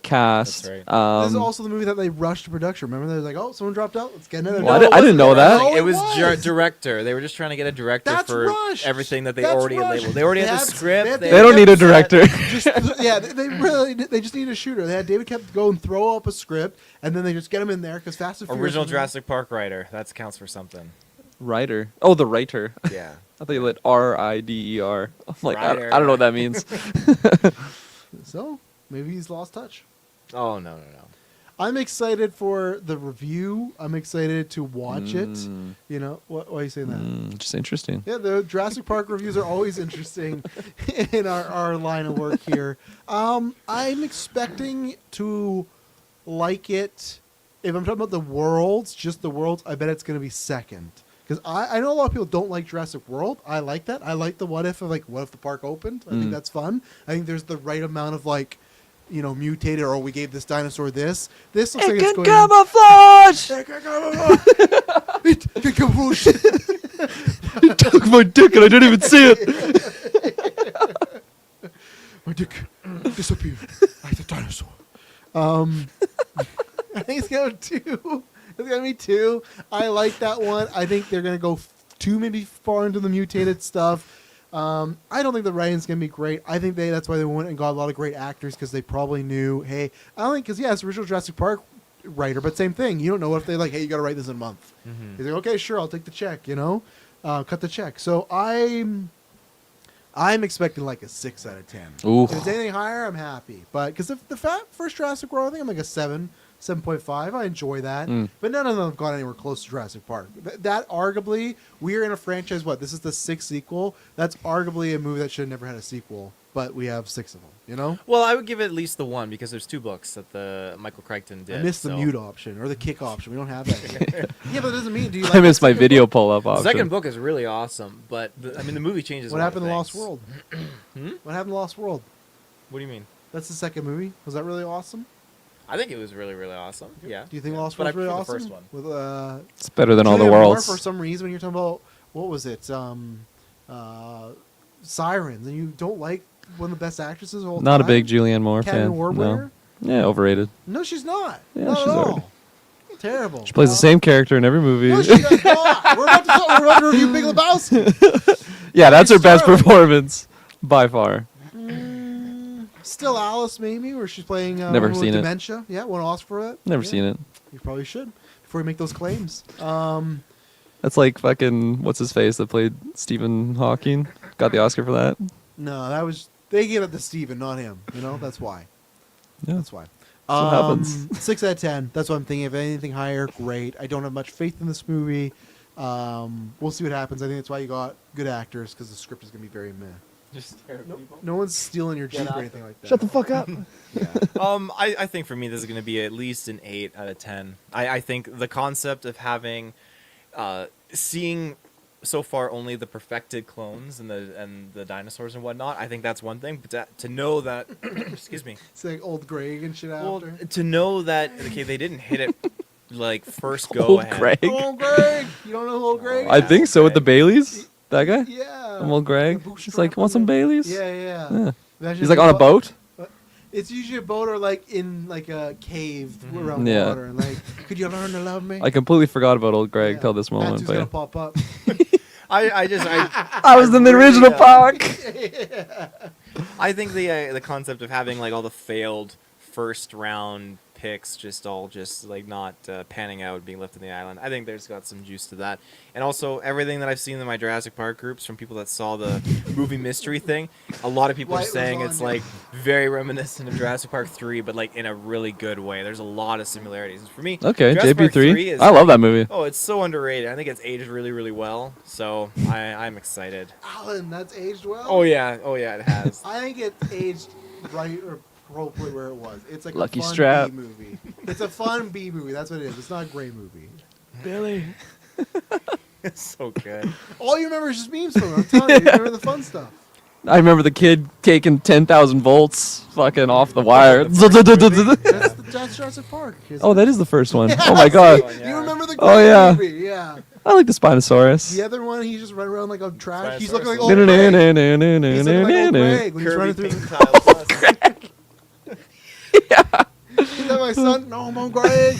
cast. That's right. This is also the movie that they rushed to production. Remember, they're like, "Oh, someone dropped out. Let's get another." Well, No, I didn't know that. No, it was was. director. They were just trying to get a director That's for rushed. everything that they That's already had rushed. labeled. They already had the That's- script. they They don't need a had the set. director. Just yeah, they just need a shooter. They had David kept go and throw up a script, and then they just get him in there because Fast and Furious. Original was- Jurassic Park writer. That counts for something. Writer. Oh, the writer. Yeah. I thought you lit RIDER. I'm like, I Writer. don't know what that means. So maybe he's lost touch. Oh no. I'm excited for the review. I'm excited to watch it. You know, why are you saying that? Just interesting. Yeah, the Jurassic Park reviews are always interesting in our line of work here. I'm expecting to like it. If I'm talking about the worlds, just the worlds, I bet it's going to be second. Because I know a lot of people don't like Jurassic World. I like that. I like the what if of like, what if the park opened? I think that's fun. I think there's the right amount of like, you know, mutated or we gave this dinosaur this. This looks like it's going camouflage! It can camouflage. You took my dick and I didn't even see it. My dick disappeared like the dinosaur. I think it's gonna be 2. It's gonna be 2. I like that one. I think they're gonna go too maybe far into the mutated stuff. I don't think the writing's gonna be great. I think that's why they went and got a lot of great actors because they probably knew. Hey, I don't think because it's original Jurassic Park. writer, but same thing. You don't know if they're like, hey, you got to write this in a month. Mhm. He's like, okay, sure, I'll take the check. Cut the check. So I'm expecting like a 6 out of 10. Ooh. If it's anything higher, I'm happy. But because the first Jurassic World, I think I'm like a 7.5. I enjoy that. But none of them have gone anywhere close to Jurassic Park. That arguably, we are in a franchise, this is the 6th sequel. That's arguably a movie that should have never had a sequel. But we have 6 of them, Well, I would give it at least the 1 because there's 2 books that the Michael Crichton did. I missed the so. mute option or the kick option. We don't have that yet. Yeah, but it doesn't mean, do you like I missed the my second video book? pull-up The option. second book is really awesome, but the movie changes. What a lot happened of in Lost things. World? Hmm? What happened in Lost World? What do you mean? That's the second movie. Was that really awesome? I think it was really, really awesome. Yeah. Do you think yeah. Lost But World was I really prefer awesome? the first one. With It's better than all the Julianne Moore, worlds. for some reason, when you're talking about what was it, Sirens, and you don't like one of the best actresses of all Not a time? big Julianne Moore Academy fan. Award No. winner? Yeah, overrated. No, she's not. Yeah, not she's at all. already- Terrible. She plays the same character in every movie. No, she does not. We're about to review Big Lebowski. Yeah, that's her She's best terrible. performance by far. Still Alice, maybe, where she's playing Never woman with seen it. dementia. Yeah, won an Oscar for that. Never Yeah. seen it. You probably should before you make those claims. That's like fucking what's his face that played Stephen Hawking. Got the Oscar for that. No, that was they gave it to Steven, not him. That's why. Yeah. That's why. what happens. 6 out of 10. That's what I'm thinking. If anything higher, great. I don't have much faith in this movie. We'll see what happens. I think that's why you got good actors, because the script is going to be very meh. Just No one's stealing your Jeep or anything like that. Shut the fuck up. Yeah. I think for me this is going to be at least an 8 out of 10. I think the concept of having, seeing so far only the perfected clones and the dinosaurs and whatnot, I think that's one thing. But to know that, excuse me, It's like old Greg and shit well, after. to know that okay, they didn't hit it like first go Old ahead. Greg. Old Greg! You don't know who old Greg? I is? think so with the Baileys. That guy. Yeah. Old Greg. The He's like, bootstrap want some on the- Baileys? Yeah. Yeah. Imagine He's like on a boat. It's usually a boat or like in like a cave Mhm. around Yeah. water, and like, could you learn to love me? I completely forgot about old Greg Yeah. till this moment. That's who's But gonna pop up. I was in the really, original park. I think the concept of having like all the failed first round picks just like not panning out, being left on the island. I think there's got some juice to that, and also everything that I've seen in my Jurassic Park groups from people that saw the movie mystery thing. A lot of people are White saying lasagna. it's like very reminiscent of Jurassic Park 3, but like in a really good way. There's a lot of similarities. And for me, Okay, Jurassic Park JP3. is I love that movie. Oh, it's so underrated. I think it's aged really, really well. So I'm excited. Alan, that's aged well. Oh yeah, it has. I think it's aged right or appropriately where it was. It's like Lucky a fun strap. B movie. It's a fun B movie. That's what it is. It's not a great movie. Billy. It's so good. All you remember is just memes from it. I'm telling you, you remember the fun stuff. I remember the kid taking 10,000 volts fucking off the wire. That's Jurassic Park. Oh, that is the first one. Yeah, Oh my god. Yeah. You remember the Oh, yeah. movie? Yeah. I like the Spinosaurus. The other one, he just run around like a trash. He's Spinosaurus looking like is old Greg. He's looking like old Yeah. Greg when he's running through Pink the... Tile Plus. Is that my son? No, I'm on Greg.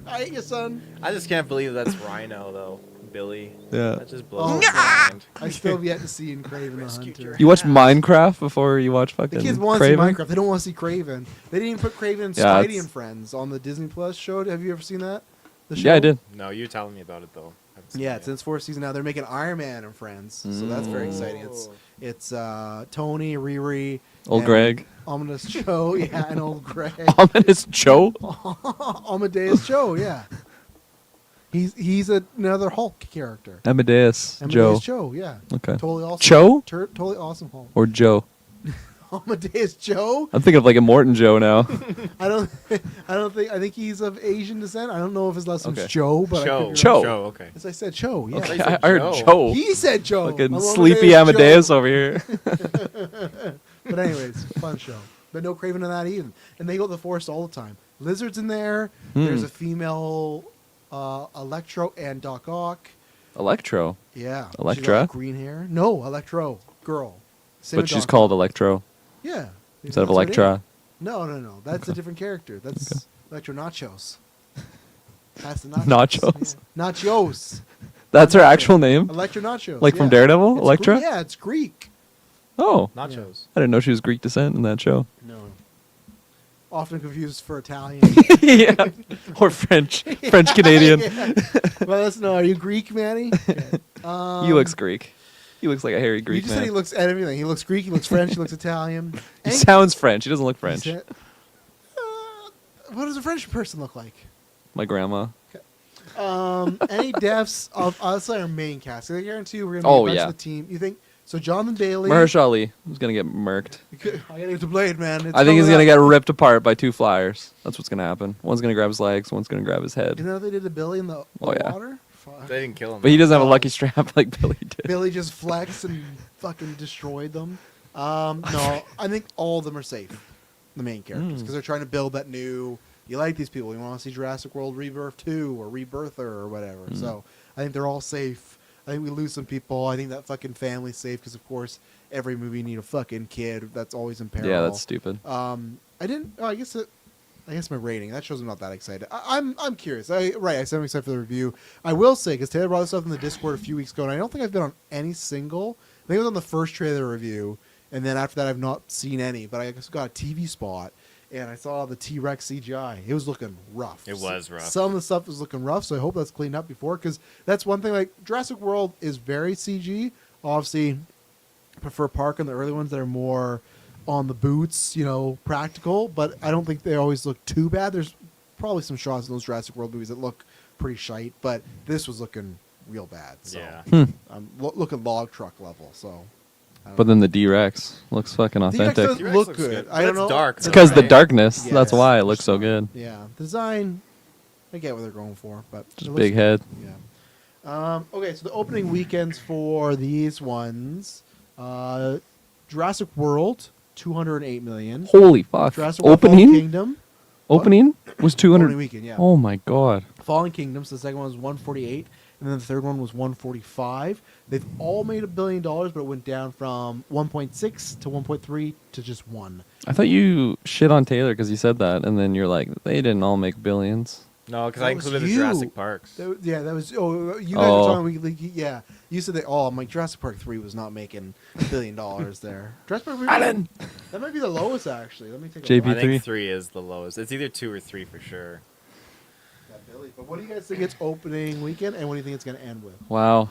I hate your son. I just can't believe that's Rhino though, Billy. Yeah. That just blows Oh. my mind. I still have yet to see in Craven the Rescued Hunter. your- You watch Minecraft before you watch fucking The kids want to see Kraven? Minecraft. They don't want to see Craven. They didn't even put Craven and Yeah, Spidey it's- and Friends on the Disney Plus show. Have you ever seen that? The Yeah, I did. No, you're telling me about it though. I haven't seen Yeah, it it's yet. in its fourth season now. They're making Iron Man and Friends, so that's very exciting. It's Tony, Riri, Old and Greg. Ominous Joe, yeah, and old Greg. Ominous Joe. Amadeus Joe, yeah. He's another Hulk character. Amadeus Amadeus Joe. Joe, yeah. Okay. Totally awesome. Cho Totally awesome Hulk. or Joe? Amadeus Joe. I'm thinking of like a Morton Joe now. I think he's of Asian descent. I don't know if his last name's Okay. Joe, but Cho. I could be Cho. wrong. Cho. Okay. As I said, Cho. Yeah. Okay, said I heard Joe. Joe. He said Joe. Fucking I'm sleepy Amadeus Amadeus Joe. over here. But anyways, fun show. But no Craven in that either. And they go to the forest all the time. Lizards in there. There's a female Electro and Doc Ock. Electro. Yeah. She's Electra? got green hair. No, Electro. Girl. Same But with she's Doc called Ock. Electro Yeah. instead of That's her name. Electra. No. That's a different character. That's Okay. Electro Nachos. That's the nachos. Nachos. Yeah. Nachos. That's her Nachos. actual name? Electro Nachos. Like from yeah. Daredevil? It's Electra? Yeah, it's Greek. Oh. Nachos. I didn't know she was Greek descent in that show. No. often confused for Italian. Yeah. Or French Canadian. Yeah. Let us know. Are you Greek, Manny? Okay. He looks Greek. He looks like a hairy You Greek just man. said he looks at everything. He looks Greek. He looks French. He looks Italian. He Any- sounds French. He doesn't look he French. said- what does a French person look like? My grandma. Any deaths of us our main cast? I guarantee you we're gonna be Oh, a bunch yeah. of the team. You think so? Jonathan Bailey. Mahershala Ali is gonna get murked. I gotta get the blade, man. It's I think he's coming gonna up. get ripped apart by 2 flyers. That's what's gonna happen. One's gonna grab his legs. One's gonna grab his head. You know what they did to Billy in the Oh, yeah. water? Fuck. They didn't kill him. But he doesn't have a Oh. lucky strap like Billy did. Billy just flexed and fucking destroyed them. No, I think all of them are safe. The main characters, because they're trying to build that new. You like these people. You want to see Jurassic World Rebirth 2 or Rebirther or whatever. So I think they're all safe. I think we lose some people. I think that fucking family's safe because, of course, every movie you need a fucking kid. That's always in peril. Yeah, that's stupid. I didn't. Oh, I guess my rating. That shows I'm not that excited. I'm curious. I said I'm excited for the review. I will say, because Taylor brought this up in the Discord a few weeks ago, and I don't think I've been on any single. I think it was on the first trailer review, and then after that I've not seen any. But I just got a TV spot, and I saw the T-Rex CGI. It was looking rough. It was rough. Some of the stuff was looking rough, so I hope that's cleaned up before, because that's one thing. Like Jurassic World is very CG. Obviously, I prefer Park and the early ones that are more on the boots, practical, but I don't think they always look too bad. There's probably some shots in those Jurassic World movies that look pretty shite, but this was looking real bad. So Yeah. I'm looking log truck level. So, I don't But know. then the D-Rex looks fucking T-Rex authentic. does T-Rex look looks good. good. I don't But know. it's dark. It's because the Design- darkness. Yeah, That's why it looks so good. Yeah, design. I get what they're going for, but Just it big looks- head. Yeah. Okay, so the opening weekends for these ones, Jurassic World, 208 million. Holy fuck. Jurassic World Fallen Opening? Kingdom. Opening was Opening 200. weekend, yeah. Oh my god. Fallen Kingdom, so the second one was 148, and then the third one was 145. They've all made $1 billion, but it went down from 1.6 to 1.3 to just 1. I thought you shit on Taylor because he said that, and then you're like, they didn't all make billions. No, because That I was included the you. Jurassic Parks. That was. Oh, you guys Oh. were talking. Yeah, you said that. Oh, I'm like Jurassic Park 3 was not making $1 billion there. Jurassic Park 3. Alan! That might be the lowest actually. Let me take a JP3. look. I think 3 is the lowest. It's either 2 or 3 for sure. Yeah, Billy. But what do you guys think it's opening weekend, and what do you think it's going to end with? Wow.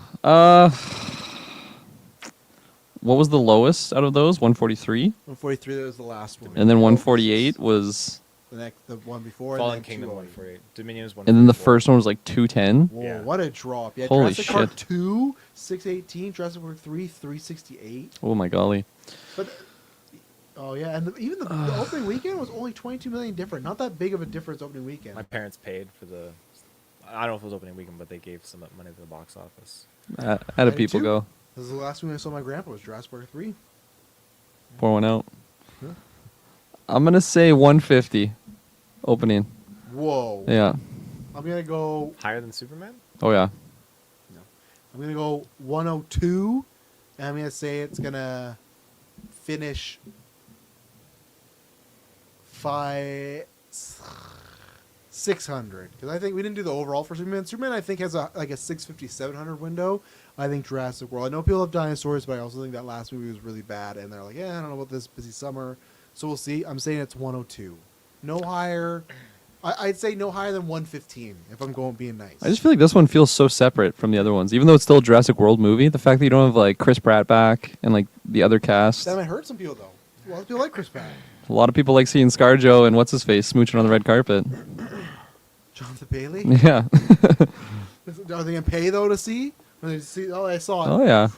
What was the lowest out of those? 143? 143. That was the last one. And then 148 was... the one before. Fallen and then Kingdom 208. 148. Dominion is 144. And then the first one was like 210? Whoa, Yeah. what a drop! Yeah, Holy Jurassic Park shit. 2, 618. Jurassic Park 3, 368. Oh my golly. But oh yeah, and even the opening weekend was only 22 million different. Not that big of a difference opening weekend. My parents paid for the. I don't know if it was opening weekend, but they gave some money to the box office. How I did did people too. go? This is the last movie I saw my grandpa was Jurassic Park 3. Pour one out. Yeah. I'm going to say 150 opening. Whoa. Yeah. I'm gonna go. Higher than Superman? Oh yeah. I'm gonna go 102, and I'm gonna say it's gonna finish 600 because I think we didn't do the overall for Superman. Superman I think has a 650 700 window. I think Jurassic World. I know people love dinosaurs, but I also think that last movie was really bad, and they're like, yeah, I don't know about this busy summer. So we'll see. I'm saying it's 102, no higher. I'd say no higher than 115 if I'm being nice. I just feel like this one feels so separate from the other ones. Even though it's still a Jurassic World movie, the fact that you don't have like Chris Pratt back and like the other cast. That might hurt some people though. A lot of people like Chris Pratt. A lot of people like seeing ScarJo and what's his face smooching on the red carpet. Jonathan Bailey. Yeah. Are they gonna pay though to see? When they see, I saw it. Oh yeah.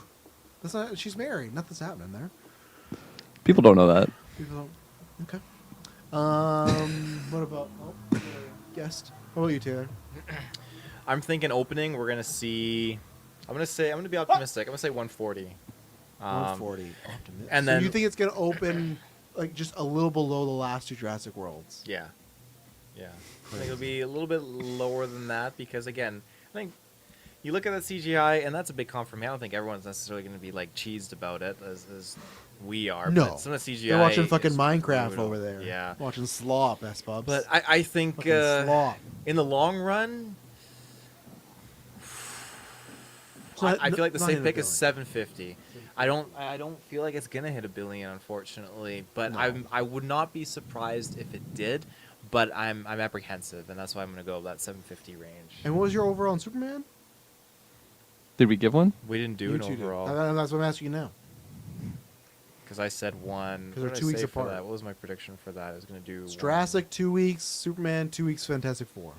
That's not, she's married. Nothing's happening there. People don't know that. People don't. Okay. What about guest? What about you, Taylor? I'm thinking opening. We're gonna see. I'm gonna be optimistic. I'm gonna say 140. 140. and so then- you think it's gonna open like just a little below the last two Jurassic Worlds? Yeah. Yeah. I think it'll be a little bit lower than that because again, I think you look at that CGI and that's a big con for me. I don't think everyone's necessarily going to be like cheesed about it as we are. No. But some of the CGI. They're watching fucking is Minecraft brutal. over there. Yeah. Watching slop, S-Bubs. But I think Fucking slop. in the long run, I feel like the not safe even a pick is billion. 750. I don't feel like it's gonna hit $1 billion, unfortunately. But No. I would not be surprised if it did. But I'm apprehensive, and that's why I'm gonna go with that 750 range. And what was your overall on Superman? Did we give one? We didn't do You an two did. overall That's what I'm asking you now. because I said one. 'Cause What they're did I 2 weeks say for apart. that? What was my prediction for that? I was gonna do It's Jurassic 2 weeks, Superman 2 weeks, Fantastic Four.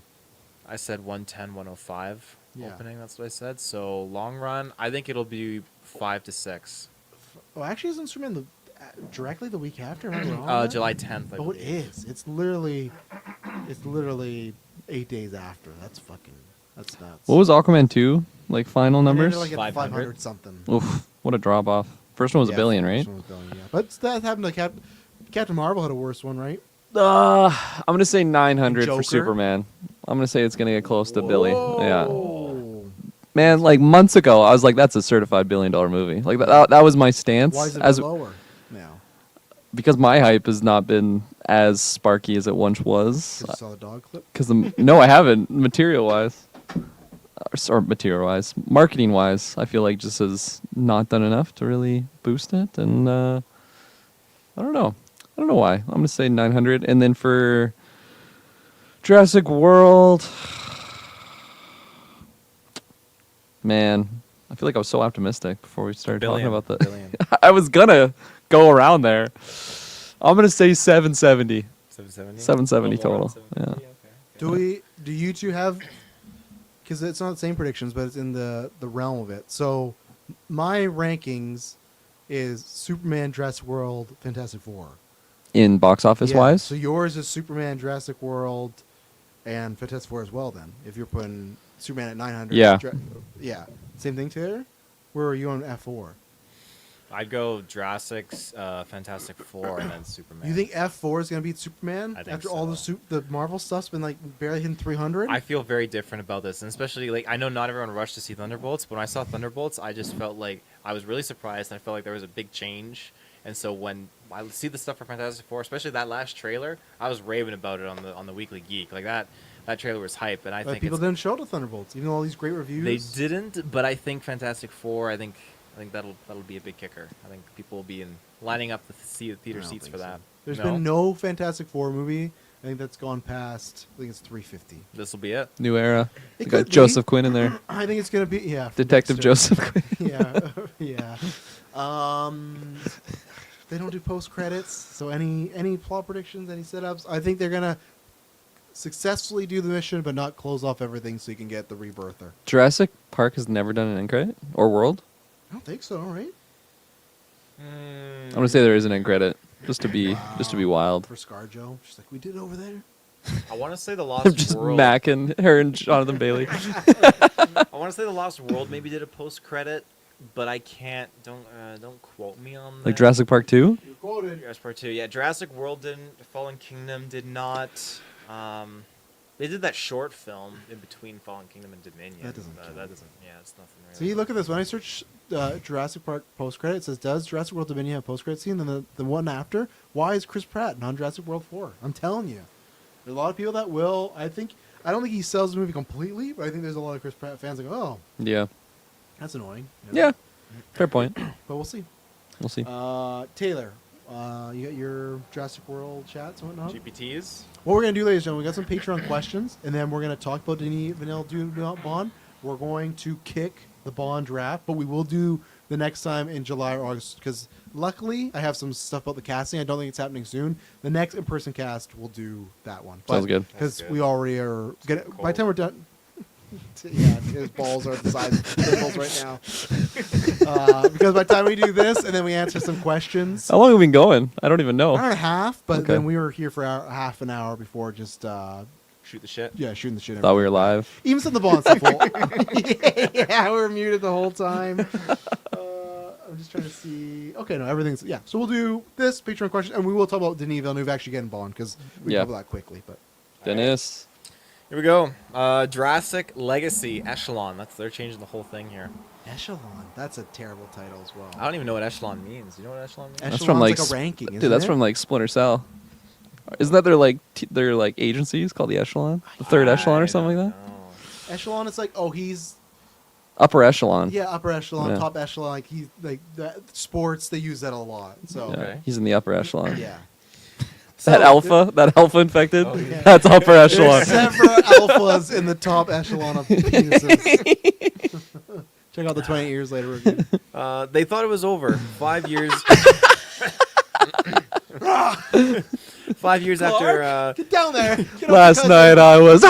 I said 110, 105 Yeah. opening. That's what I said. So long run, I think it'll be 5 to 6. Oh, actually, isn't Superman directly the week after? Am I wrong? on that? July 10th. I Oh, it believe. is. It's literally 8 days after. That's nuts. What was Aquaman 2? Like final It numbers? ended, like at 500? 500 something. Oof, what a drop off. First one was Yeah, a billion, first right? one was billion, yeah. But that happened to Captain Marvel had a worse one, right? I'm gonna say 900 Joker? for Superman. I'm gonna say it's gonna get close to Billy. Yeah, Whoa. man. Like months ago, I was like, "That's a certified $1 billion movie." Like that was my stance. Why is it as lower now? because my hype has not been as sparky as it once was. Because you saw the dog clip? Because no, I haven't. Material wise, or material wise, marketing wise, I feel like just has not done enough to really boost it. And I don't know. I don't know why. I'm gonna say 900, and then for Jurassic World, man, I feel like I was so optimistic before we started talking about that. Billion. I was gonna go around there. I'm gonna say 770. 770. 770 Oh, more total. than 750? Yeah. Okay. Do you two have, because it's not the same predictions, but it's in the realm of it. So my rankings is Superman, Jurassic World, Fantastic Four. In box office Yeah, wise, So yours is Superman, Jurassic World, and Fantastic Four as well then. If you're putting Superman at 900. Yeah. Yeah. Same thing, Taylor? Where are you on F4? I'd go Jurassic's Fantastic Four and then Superman. You think F4 is going to beat Superman? I think after all so. the Marvel stuff's been like barely hitting 300? I feel very different about this, and especially like I know not everyone rushed to see Thunderbolts, but when I saw Thunderbolts, I just felt like I was really surprised, and I felt like there was a big change. And so when I see the stuff for Fantastic Four, especially that last trailer, I was raving about it on the Weekly Geek. Like that trailer was hype, and I But think people it's, didn't show the Thunderbolts, even though all these great reviews. they didn't. But I think Fantastic Four. I think that'll be a big kicker. I think people will be lining up the theater I don't seats think for so. that. There's been no Fantastic Four movie. I think that's gone past. I think it's 350. This will be it. new era. It We got could be. Joseph Quinn in there. I think it's gonna be Detective Dexter. Joseph Quinn. Yeah. They don't do post credits, so any plot predictions, any setups. I think they're gonna successfully do the mission, but not close off everything, so you can get the rebirther. Jurassic Park has never done an end credit or World. I don't think so, right? I'm gonna say there is an end credit just to be wild. For ScarJo, she's like, we did it over there. I want to say the I'm Lost just World. macking her and Jonathan Bailey. I want to say the Lost World maybe did a post credit, but I can't. Don't quote me on that. Like Jurassic Park 2. You quoted. Jurassic Park 2. Yeah, Jurassic World didn't. Fallen Kingdom did not. They did that short film in between Fallen Kingdom and Dominion. That doesn't count. That doesn't. Yeah, it's nothing. Really. See, look at this. When I search Jurassic Park post credit, it says, "Does Jurassic World Dominion have post credit scene?" Then the one after, why is Chris Pratt not Jurassic World 4? I'm telling you, there's a lot of people that will. I don't think he sells the movie completely, but I think there's a lot of Chris Pratt fans that go, "Oh, Yeah. that's annoying." You know? Yeah. Fair point. But we'll see. We'll see. Taylor, you got your Jurassic World chats and whatnot. GPTs. What we're gonna do, ladies and gentlemen, we got some Patreon questions, and then we're gonna talk about Denis Villeneuve do not Bond. We're going to kick the Bond draft, but we will do the next time in July or August because luckily I have some stuff about the casting. I don't think it's happening soon. The next in-person cast we'll do that one. Sounds good. Because That's we good. already are gonna. Cold. By the time we're done. Yeah, his balls are the size of pimples right now. Because by the time we do this and then we answer some questions, How long have we been going? I don't even know. hour and a half, but Okay. then we were here for half an hour before just Shoot the shit. shooting the shit. Thought we were live. Even some of the Bond stuff. Yeah, we were muted the whole time. I'm just trying to see. Okay, no, everything's So we'll do this Patreon question, and we will talk about Denis Villeneuve actually getting Bond because we Yeah. cover that quickly. But Dennis. Here we go. Jurassic Legacy Echelon. They're changing the whole thing here. Echelon, that's a terrible title as well. I don't even know what Echelon means. You know what Echelon means? That's Echelon's from like a ranking. dude. Isn't That's it? from like Splinter Cell. Isn't that their like agencies called the Echelon, the third Echelon or something like that? that? Echelon. It's like he's Upper echelon. Yeah, upper echelon, Yeah. top echelon. Like he like that sports, they use that a lot. So Yeah, Okay. he's in the upper echelon. yeah. That So, that alpha infected, Oh, yeah. that's upper echelon. There's several alphas in the top echelon of penises. Check out the 28 years later review. They thought it was over. 5 years. 5 years after. Get down there. Get off Last the night I was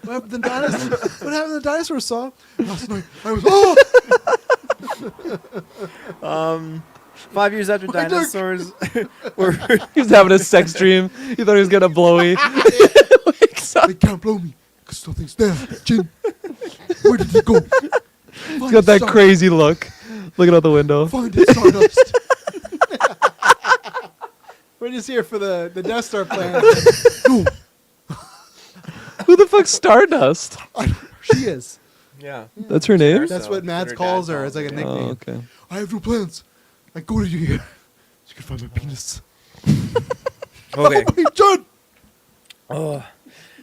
What happened to the dinosaur? What happened to the dinosaur song? Last night I was 5 years after My dick. dinosaurs were. he was having a sex dream. He thought he was getting a blowy. They can't blow me because nothing's there. Jin, where did he go? He's got that crazy look, looking out the window. Find it, Stardust. We're just here for the Death Star plan. No, Who the fuck's Stardust? she is. Yeah. That's her name? That's So, what Mads her dad calls her. calls It's like a her. nickname. Oh, okay. I have no plans. I go to you here. You can find my penis. Okay. Wait, John! Oh.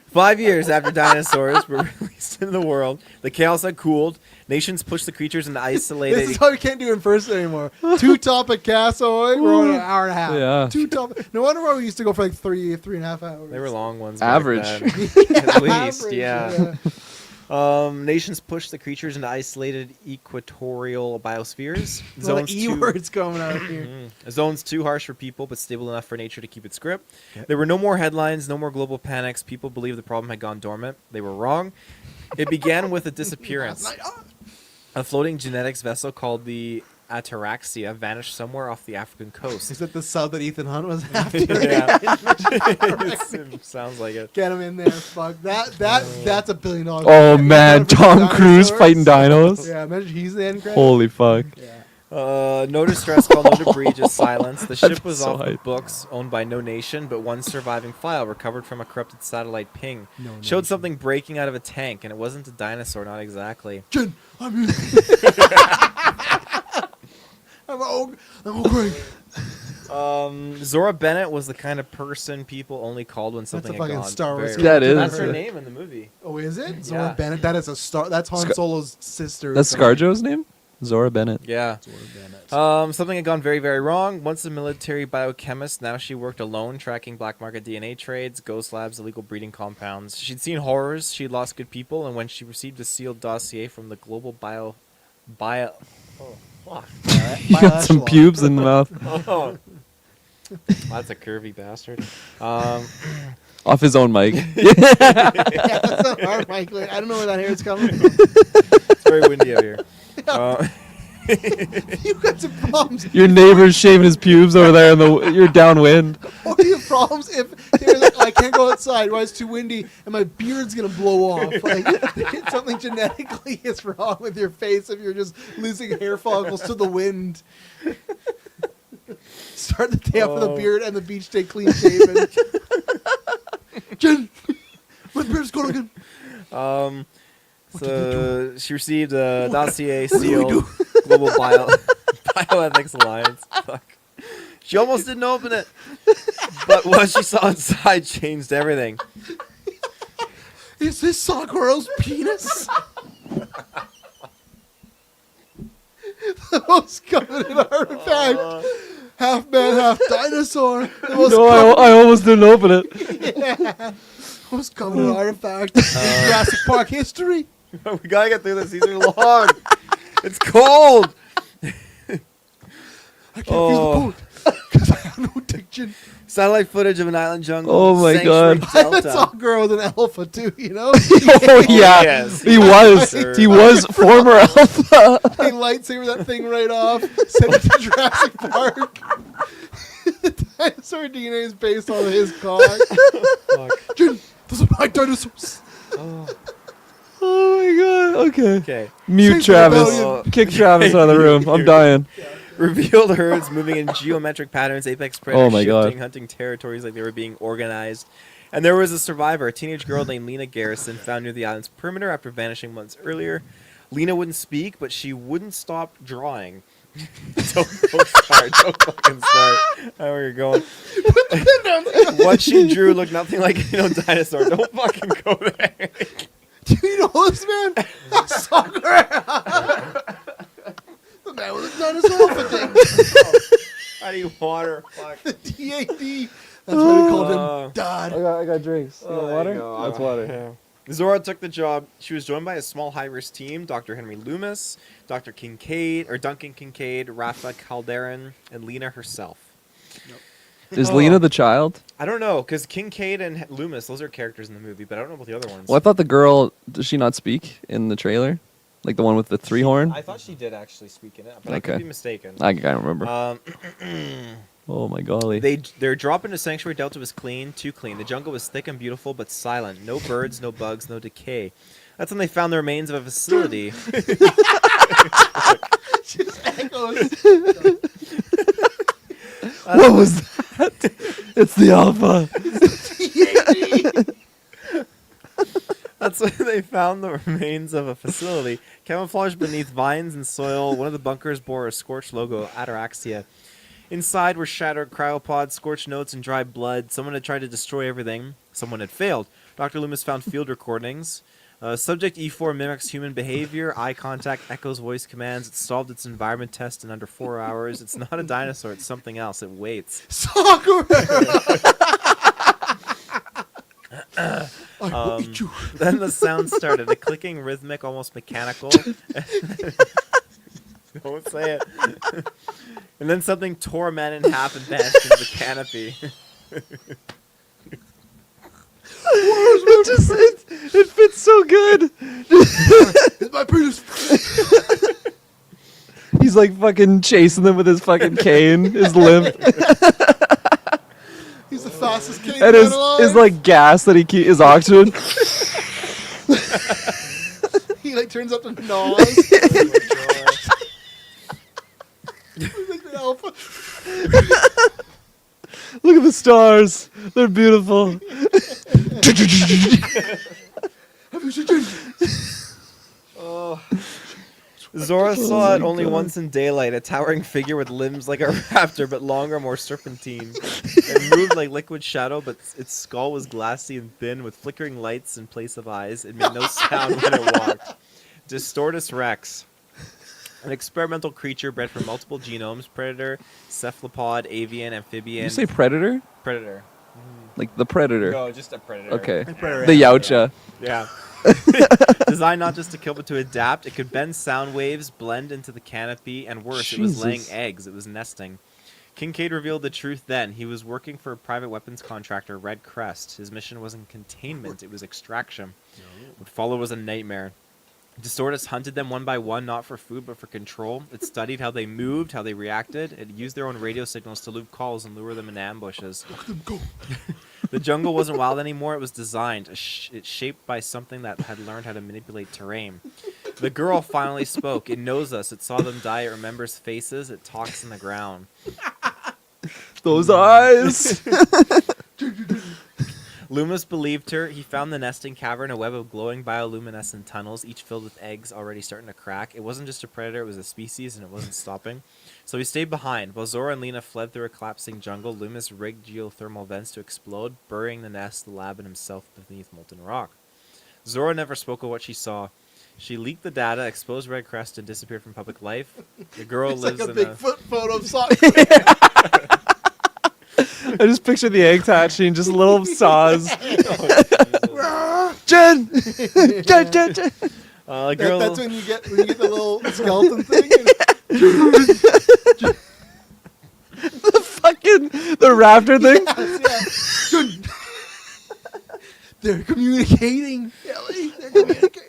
5 years after dinosaurs were released into the world, the chaos had cooled. Nations pushed the creatures into This isolated. is why we can't do in person anymore. 2 topic castle. We're on an hour and a half. Yeah. 2 topic. No wonder why we used to go for like 3.5 hours. They were long ones. Average. back then. At least, Average, yeah. Nations pushed the creatures into isolated equatorial biospheres. There's a lot of E words coming out here. Zones too harsh for people, but stable enough for nature to keep its grip. Okay. There were no more headlines, no more global panics. People believed the problem had gone dormant. They were wrong. It began with a disappearance. A floating genetics vessel called the Ataraxia vanished somewhere off the African Is coast. that the sub that Ethan Hunt was after? Yeah. It sounds like it. Get him in there. Fuck. That's $1 billion. Oh man, Tom Cruise Dinosaurs. fighting dinos. Yeah, imagine he's the end credit. Holy fuck. Yeah. No distress call, no debris, just silence. The ship was so off the hype. books, owned by no nation, but one surviving file recovered from a corrupted satellite ping No showed nation. something breaking out of a tank, and it wasn't a dinosaur, not exactly. Jin, I'm here. I'm okay. Zora Bennett was the kind of person people only called when That's something a had fucking gone Star Wars. very That wrong. is. That's her name in the movie. Oh, is it? Yeah. Zora Bennett. That is a star. That's Han Scar- Solo's sister. That's ScarJo's name? Zora Bennett. Yeah. Zora Bennett. Something had gone very, very wrong. Once a military biochemist, now she worked alone, tracking black market DNA trades, ghost labs, illegal breeding compounds. She'd seen horrors, she'd lost good people, and when she received a sealed dossier from the global bio. Oh, fuck. You got some pubes in the mouth. Oh. That's a curvy bastard. Off his own mic. Yeah, that's not hard, Mike. I don't know where that hair is coming from. It's very windy out here. You got some problems. Your neighbor's shaving his pubes over there, and you're downwind. What are your problems if they're like, I can't go outside, why it's too windy, and my beard's gonna blow off? Like something genetically is wrong with your face if you're just losing hair follicles to the wind. Start the day off with a Oh. beard and the beach stay clean shaven. Jen, my beard's gone again. So she received a dossier sealed Global Bioethics Alliance. Fuck. She almost didn't open it, but what she saw inside changed everything. Is this Sakura's penis? The most coveted artifact. Half man, half dinosaur. The most No, I almost didn't open it. most coveted artifact in Jurassic Park history. We gotta get through this. These are long. It's cold. I can't feel the cold because I have no diction. Satellite footage of an island jungle. Oh my sanctuary God. That's delta. all girl with an alpha too, you know? Oh yeah, yes. he was. Sure. He was former alpha. They lightsaber that thing right off, send it to Jurassic Park. The dinosaur DNA is based on his cock. Fuck. Jin, those are my dinosaurs. Oh. Oh my God. Okay. Okay. Mute Save Travis. rebellion. Kick Travis out of the room. I'm dying. Revealed herds moving in geometric patterns, apex predators Oh my God. shifting, hunting territories like they were being organized. And there was a survivor, a teenage girl named Lena Garrison, found near the island's perimeter after vanishing months earlier. Lena wouldn't speak, but she wouldn't stop drawing. Don't start. Don't fucking start. I know where you're going. What she drew looked nothing like dinosaur. Don't fucking go there. Oh, this man. Soccer. The man with a dinosaur thing. I need water. Fuck. The DAD. That's why they called him Dad. I got drinks. You want water? go. That's water. Yeah. Zora took the job. She was joined by a small high-risk team: Dr. Henry Loomis, Dr. Kincaid, or Duncan Kincaid, Rafa Calderon, and Lena herself. Is Lena the child? I don't know, because Kincaid and Loomis, those are characters in the movie, but I don't know about the other ones. Well, I thought the girl, does she not speak in the trailer? Like the one with the 3 horn? I thought she did actually speak in it, but I Okay. could be mistaken. I can't remember. Oh my golly. Their drop into Sanctuary Delta was clean, too clean. The jungle was thick and beautiful, but silent. No birds, no bugs, no decay. That's when they found the remains of a facility. Just echoes. What was that? It's the Alpha. That's when they found the remains of a facility. Camouflaged beneath vines and soil, one of the bunkers bore a scorched logo, Ataraxia. Inside were shattered cryopods, scorched notes, and dry blood. Someone had tried to destroy everything. Someone had failed. Dr. Loomis found field recordings. Subject E4 mimics human behavior, eye contact, echoes voice commands. It solved its environment test in under 4 hours. It's not a dinosaur, it's something else. It waits. Soccer. I will eat you. Then the sound started, a clicking, rhythmic, almost mechanical. Don't say it. And then something tore a man in half and vanished into the canopy. It fits so good. It's my penis. He's like fucking chasing them with his fucking cane, his limp, He's the fastest king and alive. his like gas that his oxygen. He like turns up to Nas. He's like the alpha. Look at the stars. They're beautiful. Zora saw it my only God. once in daylight, a towering figure with limbs like a raptor, but longer, more serpentine. It moved like liquid shadow, but its skull was glassy and thin, with flickering lights in place of eyes. It made no sound when it walked. Distortus Rex. An experimental creature bred from multiple genomes: predator, cephalopod, avian, amphibian. You say predator? predator. Like the predator. No, just a predator. Okay. Predator. The Yautja. Yeah. Designed not just to kill, but to adapt. It could bend sound waves, blend into the canopy, and worse, it was laying Jesus. eggs. It was nesting. Kincaid revealed the truth then. He was working for a private weapons contractor, Red Crest. His mission wasn't containment, it was extraction. What followed was a nightmare. Distortus hunted them one by one, not for food, but for control. It studied how they moved, how they reacted. It used their own radio signals to loop calls and lure them into ambushes. Look at them go. The jungle wasn't wild anymore, it was designed. It's shaped by something that had learned how to manipulate terrain. The girl finally spoke. It knows us. It saw them die. It remembers faces. It talks in the ground. Those eyes. Loomis believed her. He found the nesting cavern, a web of glowing bioluminescent tunnels, each filled with eggs already starting to crack. It wasn't just a predator, it was a species, and it wasn't stopping. So he stayed behind. While Zora and Lena fled through a collapsing jungle, Loomis rigged geothermal vents to explode, burying the nest, the lab, and himself beneath molten rock. Zora never spoke of what she saw. She leaked the data, exposed Red Crest, and disappeared from public life. The girl It's lives like a in Bigfoot photo of soccer. I just picture the egg hatching, just little saws. Oh, Jen! Jen, Jen, Jen! the girl. That's when you get the little skeleton thing. The raptor thing? Yeah. They're communicating. Ellie, they're communicating.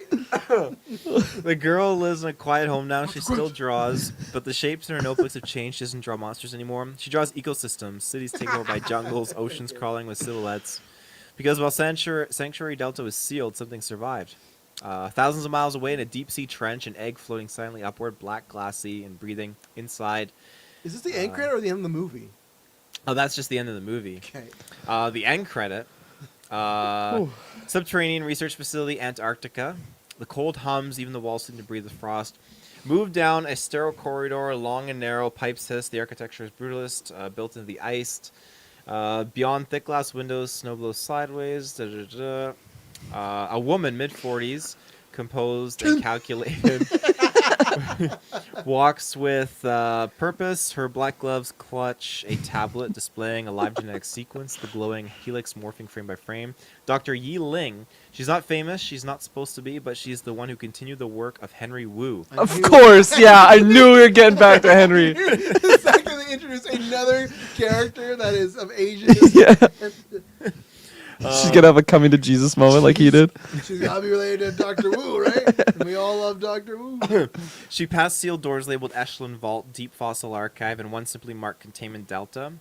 The girl lives in a quiet home now. She still draws, but the shapes in her notebooks have changed. She doesn't draw monsters anymore. She draws ecosystems, cities taken over by jungles, oceans crawling with silhouettes. Because while Sanctuary Delta was sealed, something survived. Thousands of miles away in a deep-sea trench, an egg floating silently upward, black, glassy, and breathing. Inside. Is this the end credit or the end of the movie? Oh, that's just the end of the movie. Okay. The end credit. Subterranean research facility, Antarctica. The cold hums, even the walls seem to breathe with frost. Moved down a sterile corridor, long and narrow, pipes hiss. The architecture is brutalist, built into the ice. Beyond thick glass windows, snow blows sideways. A woman, mid-40s, composed and calculated. Walks with purpose. Her black gloves clutch a tablet displaying a live genetic sequence, the glowing helix morphing frame by frame. Dr. Yi Ling. She's not famous. She's not supposed to be, but she's the one who continued the work of Henry Wu. Of course, yeah. I knew we were getting back to Henry. The second they introduce another character that is of Asian Yeah. descent. She's gonna have a coming to Jesus moment like he did. She's gotta be related to Dr. Wu, right? And we all love Dr. Wu. She passed sealed doors labeled Echelon Vault, Deep Fossil Archive, and one simply marked Containment Delta,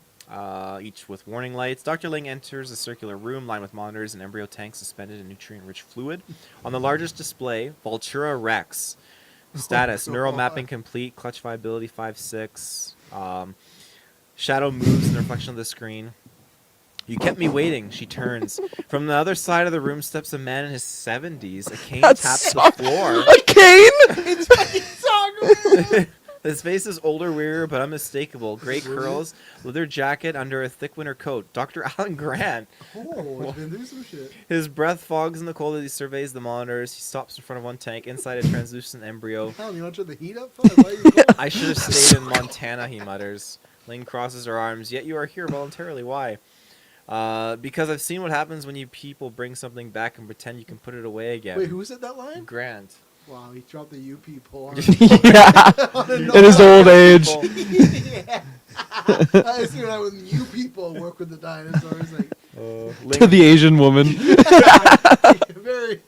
each with warning lights. Dr. Ling enters a circular room lined with monitors and embryo tanks suspended in nutrient-rich fluid. On the largest display, Vultura Rex. Status, neural mapping complete, clutch viability 5.6. Shadow moves in the reflection of the screen. You kept me waiting, she turns. From the other side of the room steps a man in his 70s. A cane taps the floor. A cane? It's fucking so good. His face is older, weirier, but unmistakable. Gray curls, leather jacket under a thick winter coat. Dr. Alan Grant. Oh, it's been through some shit. His breath fogs in the cold as he surveys the monitors. He stops in front of one tank, inside a translucent embryo. Alan, you want to turn the heat up? Why are you cold? I should have stayed in Montana, he mutters. Ling crosses her arms. Yet you are here voluntarily. Why? Because I've seen what happens when you people bring something back and pretend you can put it away again. Wait, who said that line? Grant. Wow, he dropped the "you people" on Yeah. In his old age. yeah. I see what I with you people work with the dinosaurs. Like, To the Asian woman. very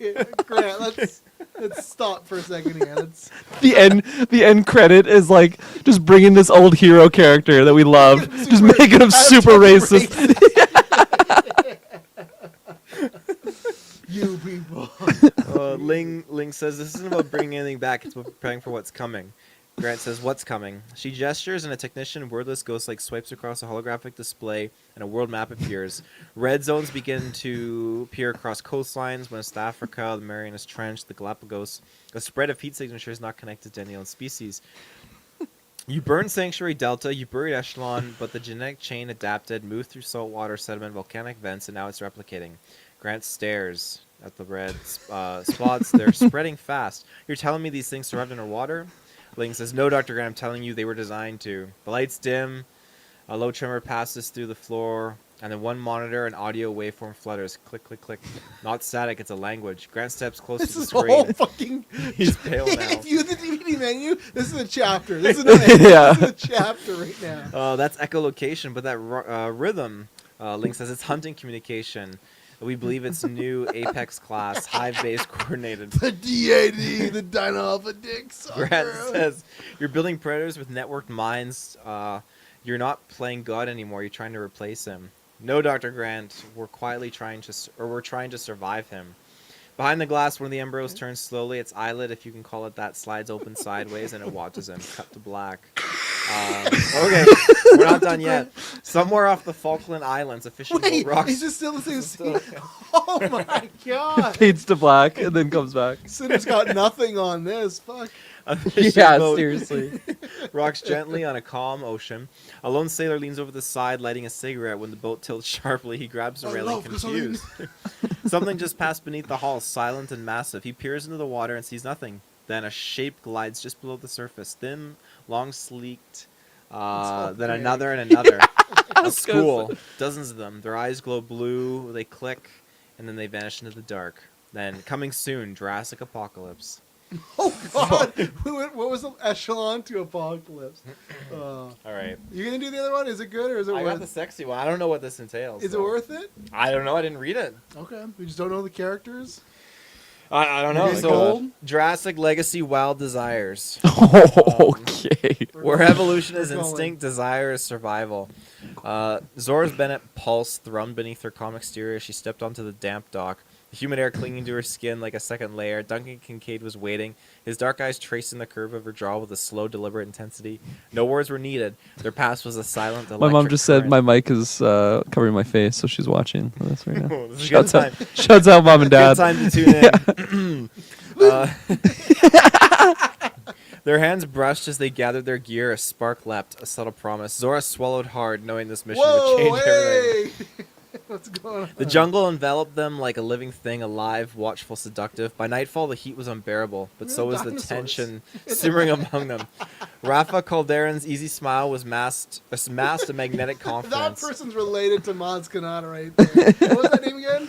Grant. Let's stop for a second here. Let's The end credit is like just bringing this old hero character that we love, just making him super racist. you people. Ling says this isn't about bringing anything back, it's about preparing for what's coming. Grant says, what's coming? She gestures and a technician, wordless ghost-like, swipes across a holographic display and a world map appears. Red zones begin to appear across coastlines, West Africa, the Marianas Trench, the Galapagos. A spread of heat signatures not connected to any known species. You burned Sanctuary Delta, you buried Echelon, but the genetic chain adapted, moved through saltwater, sediment, volcanic vents, and now it's replicating. Grant stares at the red spots. They're spreading fast. You're telling me these things survived underwater? Ling says, no, Dr. Grant, I'm telling you they were designed to. The lights dim, a low tremor passes through the floor, and then one monitor and audio waveform flutters. Click, click, click. Not static, it's a language. Grant steps close This to the is the screen. whole fucking. He's pale now. If you the DVD menu, this is a chapter. This is Yeah. a chapter right now. That's echolocation, but that rhythm, Ling says, it's hunting communication. We believe it's new Apex class, hive-based coordinated. The DAD, the Dino Alpha Dick sucker. Grant says, you're building predators with networked minds. You're not playing God anymore. You're trying to replace him. No, Dr. Grant. We're trying to survive him. Behind the glass, one of the embryos turns slowly. Its eyelid, if you can call it that, slides open sideways, and it watches him. Cut to black. Okay, we're not done yet. Somewhere off the Falkland Islands, a fishing boat Wait, rocks. is this still the same scene? Oh my god. Fades to black and then comes back. Cinna's got nothing on this. Fuck. A fishing Yeah, boat seriously. rocks gently on a calm ocean. A lone sailor leans over the side, lighting a cigarette. When the boat tilts sharply, he grabs the railing, confused. Something just passed beneath the hull, silent and massive. He peers into the water and sees nothing. Then a shape glides just below the surface, thin, long, sleeked. Then another and another. A school, dozens of them. Their eyes glow blue. They click, and then they vanish into the dark. Then, coming soon, Jurassic Apocalypse. Oh god. What was the echelon to apocalypse? All right. You gonna do the other one? Is it good or is it I got the worth? sexy one. I don't know what this entails. Is it worth it? I don't know. I didn't read it. Okay. We just don't know the characters. I don't know. Okay, So, gold? Jurassic Legacy Wild Desires. Okay. Where evolution is We're going. instinct, desire is survival. Zora's Bennett pulse thrummed beneath her calm exterior as she stepped onto the damp dock. The humid air clinging to her skin like a second layer. Duncan Kincaid was waiting, his dark eyes tracing the curve of her jaw with a slow, deliberate intensity. No words were needed. Their past was a silent, My mom electric just said current. my mic is covering my face, so she's watching this right now. Oh, this is a good Shouts out, time. shouts out, mom and Good dad. time to tune in. Their hands brushed as they gathered their gear. A spark leapt, a subtle promise. Zora swallowed hard, knowing this mission would Whoa! change everything. Hey! What's going on? The jungle enveloped them like a living thing, alive, watchful, seductive. By nightfall, the heat was unbearable, but so was the tension simmering among them. Rafa Calderon's easy smile was masked a magnetic That confidence. person's related to Mons Kanata right there. What was that name again?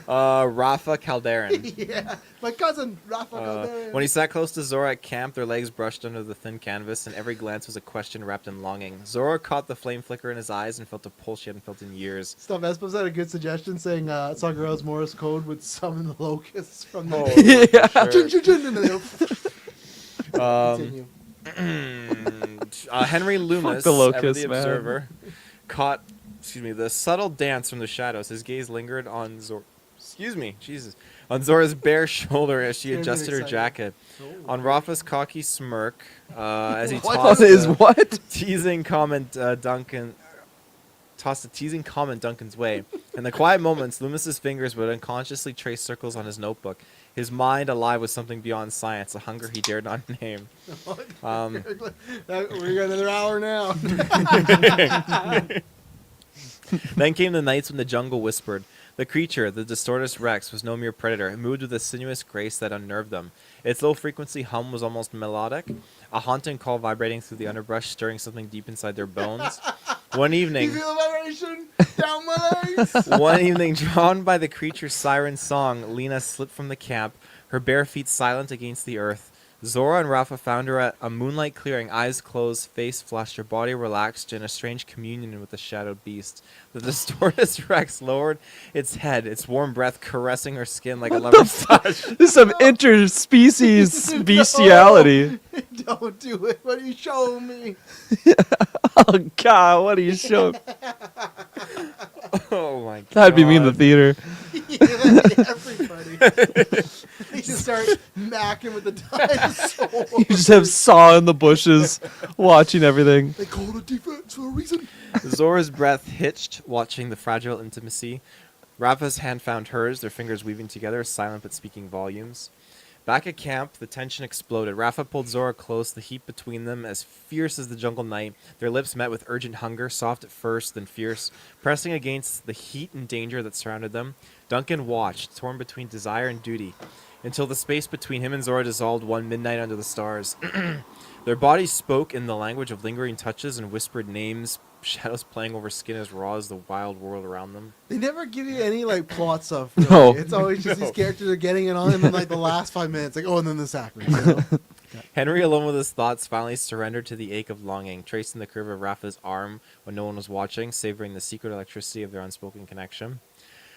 Rafa Calderon. Yeah, my cousin Rafa Calderon. When he sat close to Zora at camp, their legs brushed under the thin canvas, and every glance was a question wrapped in longing. Zora caught the flame flicker in his eyes and felt a pull she hadn't felt in years. Stuff Espos had a good suggestion saying Sakura's Morse code would summon the locusts from the... Yeah. Continue. Henry Loomis, the locust, ever the man. observer, caught the subtle dance from the shadows. His gaze lingered on Zora's bare shoulder as she adjusted her jacket. On Rafa's cocky smirk, as he tossed what? teasing comment tossed a teasing comment Duncan's way. In the quiet moments, Loomis's fingers would unconsciously trace circles on his notebook, his mind alive with something beyond science, a hunger he dared not name. We got another hour now. Then came the nights when the jungle whispered. The creature, the Distortus Rex, was no mere predator. It moved with a sinuous grace that unnerved them. Its low-frequency hum was almost melodic, a haunting call vibrating through the underbrush, stirring something deep inside their bones. One evening, You feel the vibration down my legs? one evening, drawn by the creature's siren song, Lena slipped from the camp, her bare feet silent against the earth. Zora and Rafa found her at a moonlight clearing, eyes closed, face flushed, her body relaxed in a strange communion with the shadowed beast. The Distortus Rex lowered its head, its warm breath caressing her skin like a lover's touch. This is some interspecies bestiality. Don't do it. What are you showing me? Oh God, what are you showing? Oh my god. That'd be me in the theater. Everybody. You just start macking with the dinosaur. You just have Saw in the bushes, watching everything. They call it a defense for a reason. Zora's breath hitched, watching the fragile intimacy. Rafa's hand found hers, their fingers weaving together, silent but speaking volumes. Back at camp, the tension exploded. Rafa pulled Zora close, the heat between them as fierce as the jungle night. Their lips met with urgent hunger, soft at first, then fierce, pressing against the heat and danger that surrounded them. Duncan watched, torn between desire and duty, until the space between him and Zora dissolved one midnight under the stars. Their bodies spoke in the language of lingering touches and whispered names, shadows playing over skin as raw as the wild world around them. They never give you any like plot stuff. Really. No. It's always just these characters are getting it on, and then like the last 5 minutes, like, oh, and then this happens. You know? Henry, alone with his thoughts, finally surrendered to the ache of longing, tracing the curve of Rafa's arm when no one was watching, savoring the secret electricity of their unspoken connection.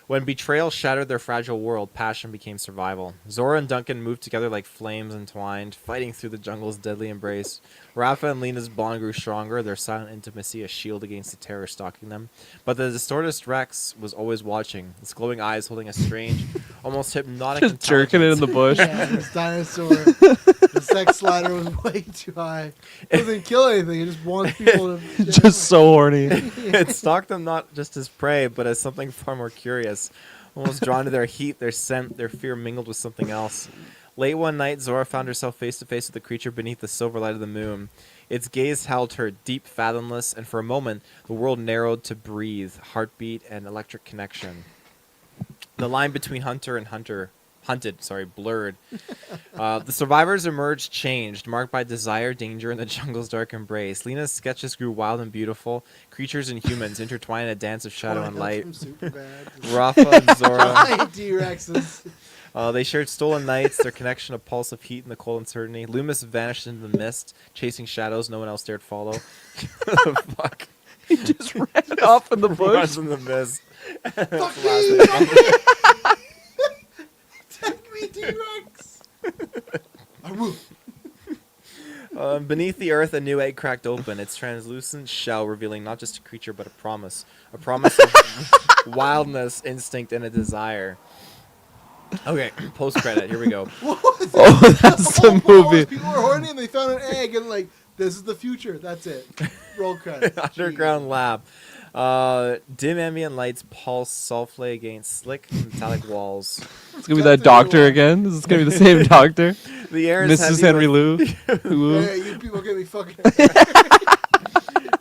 When betrayal shattered their fragile world, passion became survival. Zora and Duncan moved together like flames entwined, fighting through the jungle's deadly embrace. Rafa and Lena's bond grew stronger, their silent intimacy a shield against the terror stalking them. But the Distortus Rex was always watching, its glowing eyes holding a strange, almost hypnotic Just jerking it in the bush. Yeah, this dinosaur, the sex slider was way too high. It doesn't kill anything. It just wants people to... Just so horny. It stalked them not just as prey, but as something far more curious. Almost drawn to their heat, their scent, their fear mingled with something else. Late one night, Zora found herself face to face with the creature beneath the silver light of the moon. Its gaze held her, deep, fathomless, and for a moment, the world narrowed to breathe, heartbeat, and electric connection. The line between hunted, blurred. The survivors emerged changed, marked by desire, danger, and the jungle's dark embrace. Lena's sketches grew wild and beautiful, creatures and humans intertwined in a dance of shadow and light. Rafa and Zora. T-Rexes. They shared stolen nights, their connection a pulse of heat and the cold uncertainty. Loomis vanished into the mist, chasing shadows no one else dared follow. Fuck. He just ran off in the bush. Runs in the mist. Fuck me! Take me, T-Rex! I will. Beneath the earth, a new egg cracked open, its translucent shell revealing not just a creature, but a promise. A promise of wildness, instinct, and a desire. Okay, post-credit, here we go. Oh, that's the movie. People were horny and they found an egg and like, this is the future. That's it. Roll credits. Underground lab. Dim ambient lights pulse softly against slick metallic walls. It's gonna be that doctor again. This is gonna be the same doctor. The air is Mrs. heavy Henry with, Lou. Hey, you people get me fucking...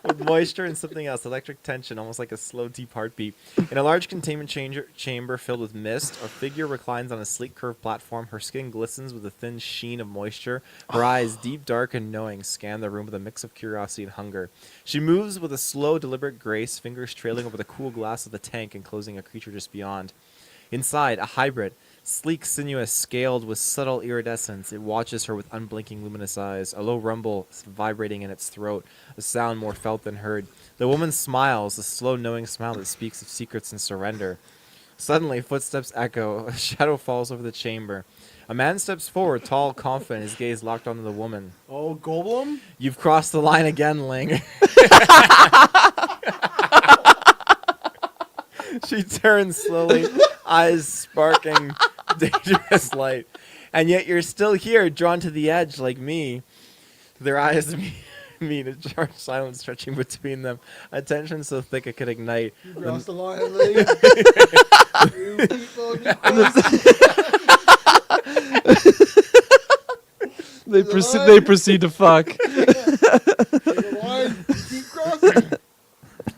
with moisture and something else, electric tension, almost like a slow, deep heartbeat. In a large containment chamber filled with mist, a figure reclines on a sleek curved platform. Her skin glistens with a thin sheen of moisture. Her eyes, deep, dark, and knowing, scan the room with a mix of curiosity and hunger. She moves with a slow, deliberate grace, fingers trailing over the cool glass of the tank, enclosing a creature just beyond. Inside, a hybrid. Sleek, sinuous, scaled with subtle iridescence, it watches her with unblinking luminous eyes, a low rumble vibrating in its throat, a sound more felt than heard. The woman smiles, a slow, knowing smile that speaks of secrets and surrender. Suddenly, footsteps echo, a shadow falls over the chamber. A man steps forward, tall, confident, his gaze locked onto the woman. Oh, Goldblum? You've crossed the line again, Ling. She turns slowly, eyes sparking dangerous light. And yet you're still here, drawn to the edge like me. Their eyes meet, a sharp silence stretching between them. A tension so thick it could ignite. You crossed the line, Lee. You people, you crossed They proceed to fuck. the line. Keep crossing.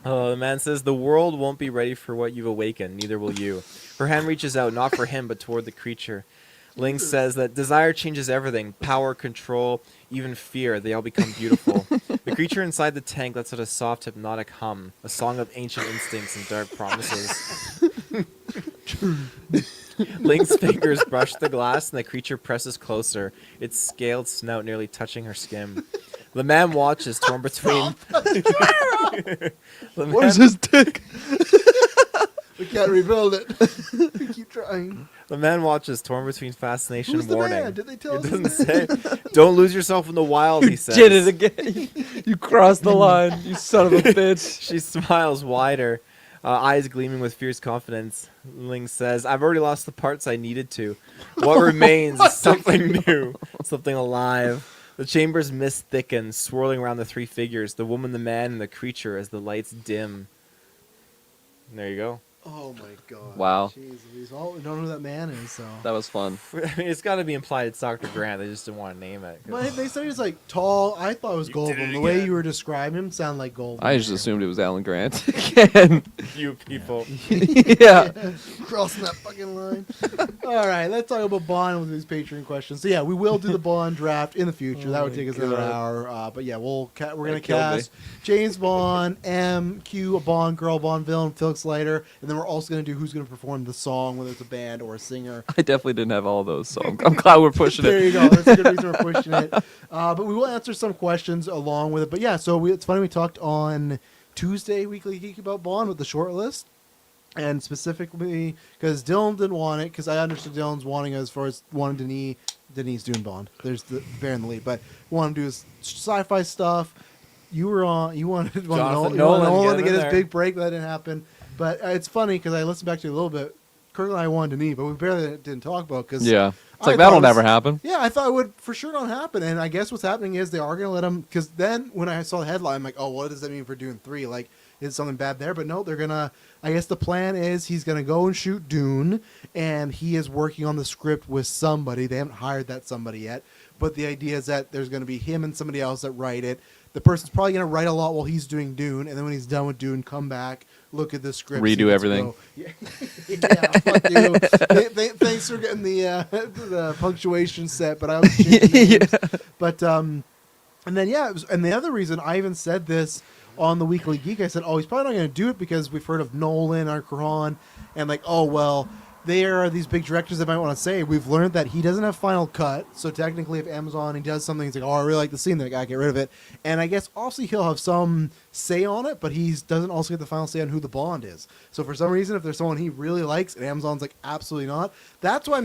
Oh, the man says, the world won't be ready for what you've awakened, neither will you. Her hand reaches out, not for him, but toward the creature. Ling says that desire changes everything. Power, control, even fear, they all become beautiful. The creature inside the tank lets out a soft, hypnotic hum, a song of ancient instincts and dark promises. Ling's fingers brush the glass, and the creature presses closer, its scaled snout nearly touching her skin. The man watches, torn between... What is his dick? We can't rebuild it. Keep trying. The man watches, torn between fascination Who's and the warning. man? Did they tell It us? doesn't say. Don't lose yourself in the wild, he says. Did it again. You crossed the line, you son of a bitch. She smiles wider, eyes gleaming with fierce confidence. Ling says, I've already lost the parts I needed to. What remains is something new, something alive. The chamber's mist thickens, swirling around the three figures, the woman, the man, and the creature as the lights dim. And there you go. Oh my god. Wow. Jeez, we don't know who that man is, so. That was fun. I mean, it's got to be implied it's Dr. Grant. They just didn't want to name it. But they said he's like tall. I thought it was You did Goldblum. it The way again. you were describing him sounded like Goldblum. I just assumed it was Alan Grant again. You people. Yeah. Crossing that fucking line. All right, let's talk about Bond with these Patreon questions. So yeah, we will do the Bond draft in the future. That would my take us another God. hour. But yeah, we're gonna That killed me. cast James Bond, M, Q, a Bond girl, Bond villain, Felix Leiter, and then we're also gonna do who's gonna perform the song, whether it's a band or a singer. I definitely didn't have all of those, so I'm glad we're pushing There it. you go. That's a good reason we're pushing it. But we will answer some questions along with it. But yeah, so it's funny we talked on Tuesday, Weekly Geek, about Bond with the short list. And specifically, because Dylan didn't want it, because I understood Dylan's wanting it as far as wanting Denis doing Bond. There's the bear in the lead. But want to do his sci-fi stuff. You wanted Jonathan Nolan Nolan, to get get him his there. big break, but that didn't happen. But it's funny, because I listened back to it a little bit. Kirklin and I wanted Denis, but we barely didn't talk about because Yeah. It's I like, thought that'll it was- never happen. yeah, I thought it would for sure not happen. And I guess what's happening is they are going to let him, because then when I saw the headline, I'm like, oh, what does that mean for Dune 3? Like, is something bad there? But no, they're going to, I guess the plan is he's going to go and shoot Dune, and he is working on the script with somebody. They haven't hired that somebody yet. But the idea is that there's going to be him and somebody else that write it. The person's probably going to write a lot while he's doing Dune, and then when he's done with Dune, come back, look at the script, Redo see what's everything. go. Yeah, yeah, fuck you. Thanks for getting the punctuation set, but I was changing names. But and then yeah, and the other reason I even said this on the Weekly Geek, I said, oh, he's probably not going to do it because we've heard of Nolan or Cuarón, and like, oh well. There are these big directors that might want to say, we've learned that he doesn't have final cut, so technically if Amazon, he does something, he's like, oh, I really like the scene, then I gotta get rid of it. And I guess obviously he'll have some say on it, but he doesn't also get the final say on who the Bond is. So for some reason, if there's someone he really likes and Amazon's like, absolutely not, that's why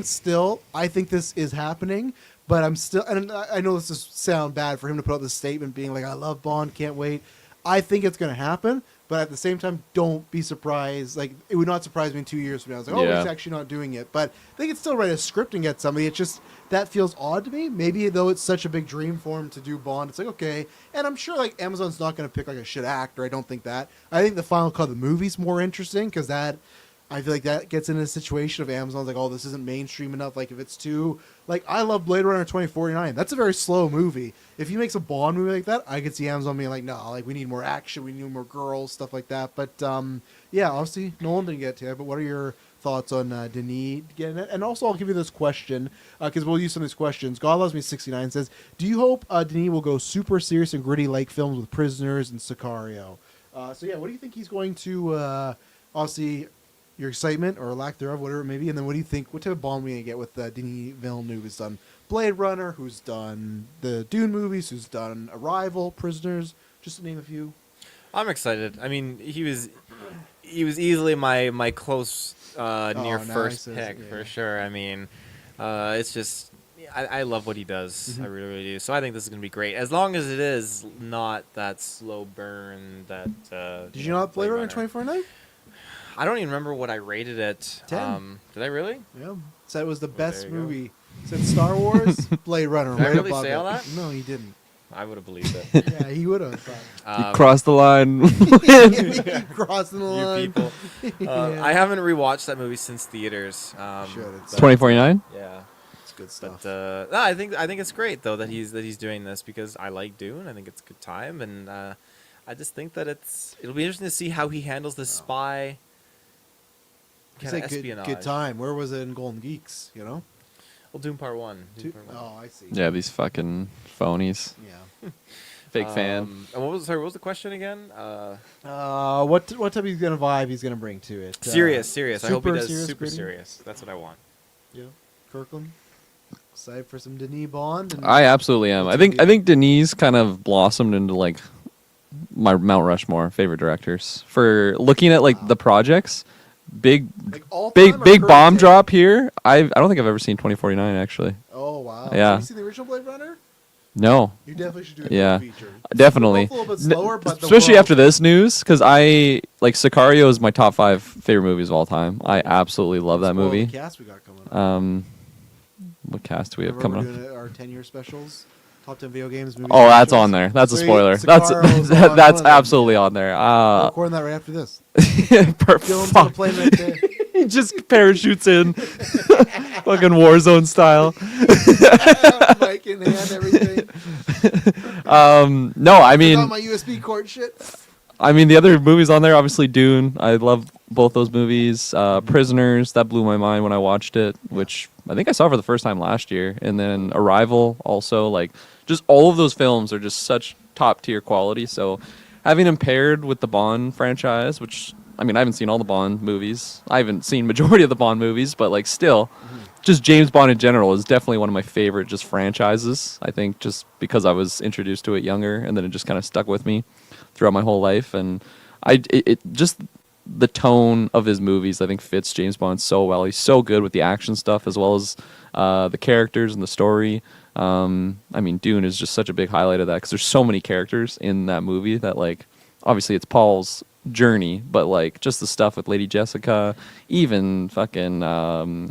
I think this is happening, but I'm still, and I know this is sound bad for him to put out this statement being like, I love Bond, can't wait. I think it's going to happen. But at the same time, don't be surprised. Like, it would not surprise me in 2 years from now. It's like, oh, Yeah. he's actually not doing it. But they could still write a script and get somebody. It's just, that feels odd to me. Maybe, though, it's such a big dream for him to do Bond. It's like, okay. And I'm sure, like, Amazon's not going to pick, like, a shit actor. I don't think that. I think the final cut of the movie's more interesting because that, I feel like that gets into a situation of Amazon's like, oh, this isn't mainstream enough. Like, if it's too, like, I love Blade Runner 2049. That's a very slow movie. If he makes a Bond movie like that, I could see Amazon being like, no, like, we need more action, we need more girls, stuff like that. But yeah, obviously Nolan didn't get to it. But what are your thoughts on Denis getting it? And also, I'll give you this question because we'll use some of these questions. God Loves Me 69 says, do you hope Denis will go super serious and gritty like films with Prisoners and Sicario? So yeah, what do you think he's going to? Obviously, your excitement or lack thereof, whatever it may be, and then what do you think? What type of Bond are we gonna get with Denis Villeneuve? Who's done Blade Runner? Who's done the Dune movies? Who's done Arrival, Prisoners? Just to name a few. I'm excited. I mean, he was easily my close near first pick for sure. I mean, it's just I love what he does. Mm-hmm. I really, really do. So I think this is gonna be great, as long as it is not that slow burn that. Did you not Blade Runner 2049? I don't even remember what I rated it. 10. Did I really? Yeah. Said it was the best there you go. movie. Said Star Wars, Blade Runner. Did I right really above say it. all that? No, he didn't. I would have believed it. Yeah, he would have. You crossed the line. Crossing the line. You people. Yeah. I haven't rewatched that movie since theaters. Should. It's but- 2049. Yeah. It's good stuff. But no, I think it's great though that he's doing this, because I like Dune. I think it's a good time, and I just think that it'll be interesting to see how he handles this spy It's kind like of espionage. good time. Where was it in Golden Geeks? You know. Well, Dune Part 1. Oh, I see. Yeah, these fucking phonies. Yeah. Fake fan. And what was the question again? What type of gonna vibe he's gonna bring to it? Serious. I hope he super does serious, super gritty? serious. That's what I want. Yeah. Kirkland. Excited for some Denis Bond. And I absolutely am. I think Denis kind of blossomed into like my Mount Rushmore favorite directors for looking at like the projects. Big like all time or big current bomb day? drop here. I don't think I've ever seen 2049 actually. Oh wow. Yeah. Have you seen the original Blade Runner? No. You definitely should do a Yeah. feature. Definitely. It's a little bit slower, but the Especially world- after this news, because I like Sicario is my top 5 favorite movies of all time. I absolutely love that Spoil movie. The cast we got coming up. What cast do we have Remember coming we're up? doing our 10-year specials, top 10 video games. Movies, Oh, that's specials? on there. That's a Sweet. spoiler. Sicario's That's on that's one of them. absolutely on there. We're recording that right after this. Perfect. Dylan's on the plane right there. He just parachutes in, fucking Warzone style. Mic in hand, everything. No, I mean, Got my USB cord shit. the other movies on there, obviously Dune. I love both those movies. Prisoners, that blew my mind when I watched it, which I think I saw for the first time last year. And then Arrival, also, like, just all of those films are just such top tier quality. So having them paired with the Bond franchise, which I haven't seen all the Bond movies. I haven't seen majority of the Bond movies, but like still, just James Bond in general is definitely one of my favorite just franchises. I think just because I was introduced to it younger, and then it just kind of stuck with me throughout my whole life. And it just the tone of his movies, I think, fits James Bond so well. He's so good with the action stuff as well as the characters and the story. Dune is just such a big highlight of that because there's so many characters in that movie that, like, obviously it's Paul's journey, but like just the stuff with Lady Jessica, even fucking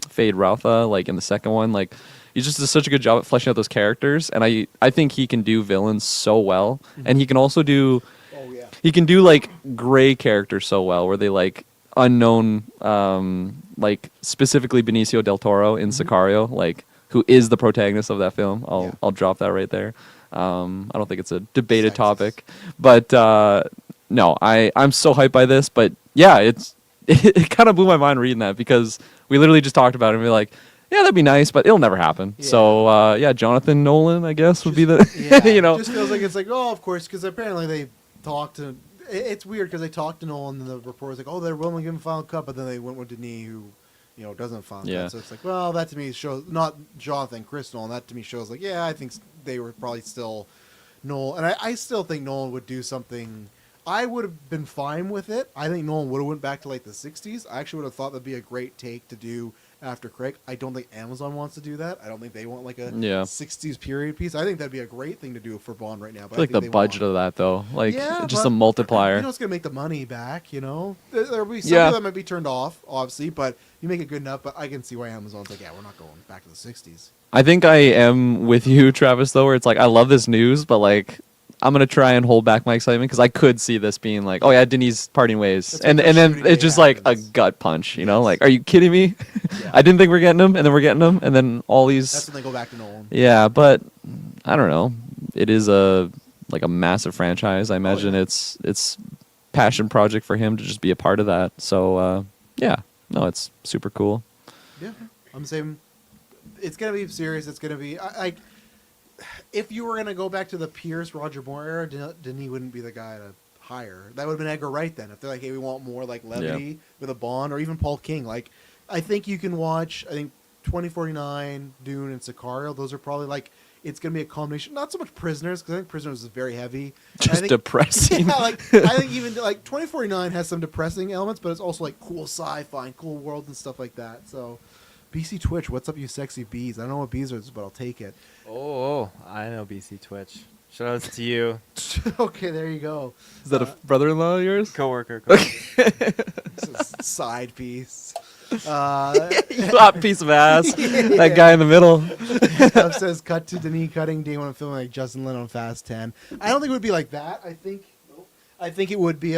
Fade Routha, like in the second one, like he just does such a good job at fleshing out those characters, and I think he can do villains so well, and he can also do like gray characters so well, where they like unknown, like specifically Benicio del Toro in Sicario, like who is the protagonist of that film. I'll drop that right there. I don't think it's a debated Sexist. topic, but no, I'm so hyped by this. But yeah, it kind of blew my mind reading that because we literally just talked about it and we're like, yeah, that'd be nice, but it'll never happen. Yeah. So yeah, Jonathan Nolan, I guess, would be the you know. Just feels like it's like, oh, of course, because apparently they talked to. It's weird because they talked to Nolan and the report was like, oh, they're willing to give him final cut, but then they went with Denis, who, doesn't final Yeah. cut. So it's like, well, that to me shows not Jonathan, Chris Nolan. That to me shows like, yeah, I think they were probably still Nolan, and I still think Nolan would do something. I would have been fine with it. I think Nolan would have went back to like the 60s. I actually would have thought that'd be a great take to do after Craig. I don't think Amazon wants to do that. I don't think they want like a 60s period piece. I think that'd be a great thing to do for Bond right now. But I feel like the budget of that though, like just but a multiplier. It's going to make the money back, There'll be some that might be turned off, obviously, but you make it good enough. But I can see why Amazon's like, yeah, we're not going back to the 60s. I think I am with you, Travis, though, where it's like I love this news, but like I'm gonna try and hold back my excitement because I could see this being like, oh yeah, Denis parting ways, That's and what and the then shooting it's day just like a happens. gut punch, you know? Yes. Like, are you kidding me? Yeah. I didn't think we're getting him, and then we're getting him, and then all these. That's when they go back to Nolan. Yeah, but I don't know. It is a massive franchise. I imagine yeah. it's passion project for him to just be a part of that. So yeah, no, it's super cool. Yeah, I'm saying it's gonna be serious. It's gonna be like if you were gonna go back to the Pierce Roger Moore era, Denis wouldn't be the guy to hire. That would have been Edgar Wright then. If they're like, hey, we want more like levity with a Bond, or even Paul King. Like, I think you can watch. I think 2049, Dune, and Sicario. Those are probably like. It's gonna be a combination. Not so much Prisoners, because I think Prisoners is very heavy. And I Just think, depressing. Yeah, like I think even like 2049 has some depressing elements, but it's also like cool sci-fi and cool worlds and stuff like that. So, BC Twitch, what's up, you sexy bees? I don't know what bees are, but I'll take it. Oh, I know BC Twitch. Shout outs to you, Okay, there you go. Is that a brother-in-law of yours? coworker. This is side piece. You hot piece of ass. That guy in the middle. Stuff says cut to Denis cutting day when I'm filming like Justin Lin on Fast 10. I don't think it would be like that. I think it would be